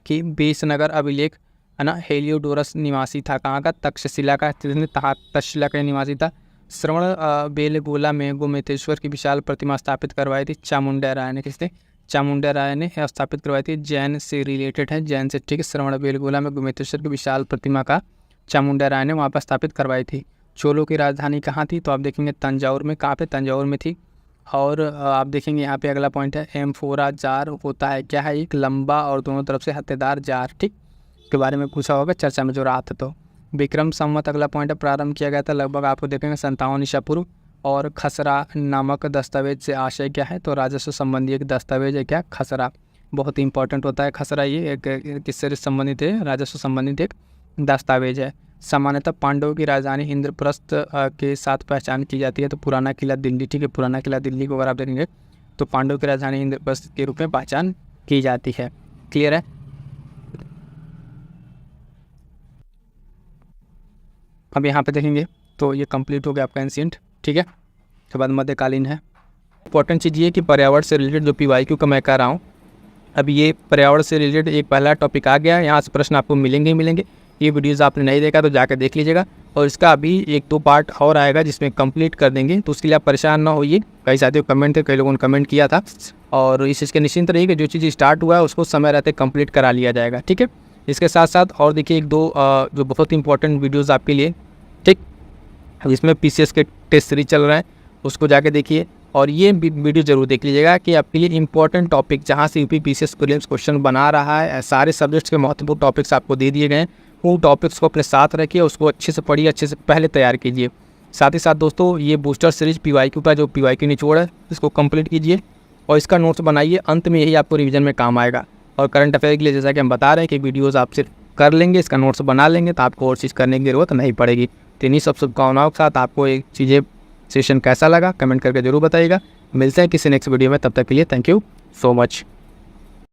[SPEAKER 1] कि विजयनगर अभिलेख, है ना, हेलियोडोरस निवासी था। कहाँ का? तक्षशिला का, तक्षशिला का निवासी था। श्रवण बेलगोला में गोमतेश्वर की विशाल प्रतिमा स्थापित करवाई थी चामुंडा राय ने। किसने? चामुंडा राय ने स्थापित करवाई थी। जैन से रिलेटेड है, जैन से, ठीक है। श्रवण बेलगोला में गोमतेश्वर की विशाल प्रतिमा का चामुंडा राय ने वहाँ पर स्थापित करवाई थी। चोलों की राजधानी कहाँ थी? तो आप देखेंगे तंजावुर में। कहाँ पे? तंजावुर में थी। और आप देखेंगे यहाँ पे अगला पॉइंट है, एम्फोरा जार होता है क्या है? एक लंबा और दोनों तरफ से हत्तेदार जार, ठीक, के बारे में पूछा होगा चर्चा में जो रहा था। तो विक्रम संवत अगला पॉइंट है, प्रारंभ किया गया था लगभग आपको देखेंगे 57 ईसा पूर्व। और खसरा नामक दस्तावेज से आशय क्या है? तो राजस्व संबंधी एक दस्तावेज है। क्या? खसरा, बहुत ही इंपॉर्टेंट होता है खसरा। ये एक किससे संबंधित है? राजस्व संबंधित एक दस्तावेज है। सामान्यतः पांडवों की राजधानी इंद्रप्रस्थ के साथ पहचान की जाती है। तो पुराना किला दिल्ली, ठीक है। पुराना किला दिल्ली को अगर आप देखेंगे तो पांडवों की राजधानी इंद्रप्रस्थ के रूप में पहचान की जाती है। क्लियर है? अब यहाँ पे देखेंगे तो ये कंप्लीट हो गया आपका एंशिएंट, ठीक है। उसके बाद मध्यकालीन है। इंपॉर्टेंट चीज़ ये कि पर्यावरण से रिलेटेड जो PYQ का मैं कह रहा हूँ, अभी ये पर्यावरण से रिलेटेड एक पहला टॉपिक आ गया है। यहाँ से प्रश्न आपको मिलेंगे ही मिलेंगे। ये वीडियोज़ आपने नहीं देखा तो जाकर देख लीजिएगा। और इसका अभी 1-2 पार्ट और आएगा जिसमें कंप्लीट कर देंगे, तो उसके लिए आप परेशान ना होइए। कई साथियों कमेंट थे, कई लोगों ने कमेंट किया था, और इस चीज़ के निश्चिंत रहिए कि जो चीज़ स्टार्ट हुआ है उसको समय रहते कंप्लीट करा लिया जाएगा, ठीक है। इसके साथ साथ और देखिए 1-2 जो बहुत इंपॉर्टेंट वीडियोज़ आपके लिए, ठीक, जिसमें PCS के टेस्ट सीरीज चल रहे हैं, उसको जाके देखिए। और ये वीडियो जरूर देख लीजिएगा कि आपके लिए इंपॉर्टेंट टॉपिक जहाँ से यूपी पीसीएस प्रीलिम्स क्वेश्चन बना रहा है, सारे सब्जेक्ट्स के महत्वपूर्ण टॉपिक्स आपको दे दिए गए हैं। उन टॉपिक्स को अपने साथ रखिए, उसको अच्छे से पढ़िए, अच्छे से पहले तैयार कीजिए। साथ ही साथ दोस्तों ये बूस्टर सीरीज PYQ का जो PYQ निचोड़ है इसको कंप्लीट कीजिए और इसका नोट्स बनाइए, अंत में यही आपको रिवीजन में काम आएगा। और करंट अफेयर के लिए जैसा कि हम बता रहे हैं कि वीडियोज़ आप सिर्फ कर लेंगे, इसका नोट्स बना लेंगे तो आपको और चीज़ करने की ज़रूरत नहीं पड़ेगी। तो इन्हीं सब शुभकामनाओं के साथ आपको एक चीज़ें सेशन कैसा लगा कमेंट करके जरूर बताइएगा। मिलते हैं किसी नेक्स्ट वीडियो में, तब तक के लिए थैंक यू सो मच।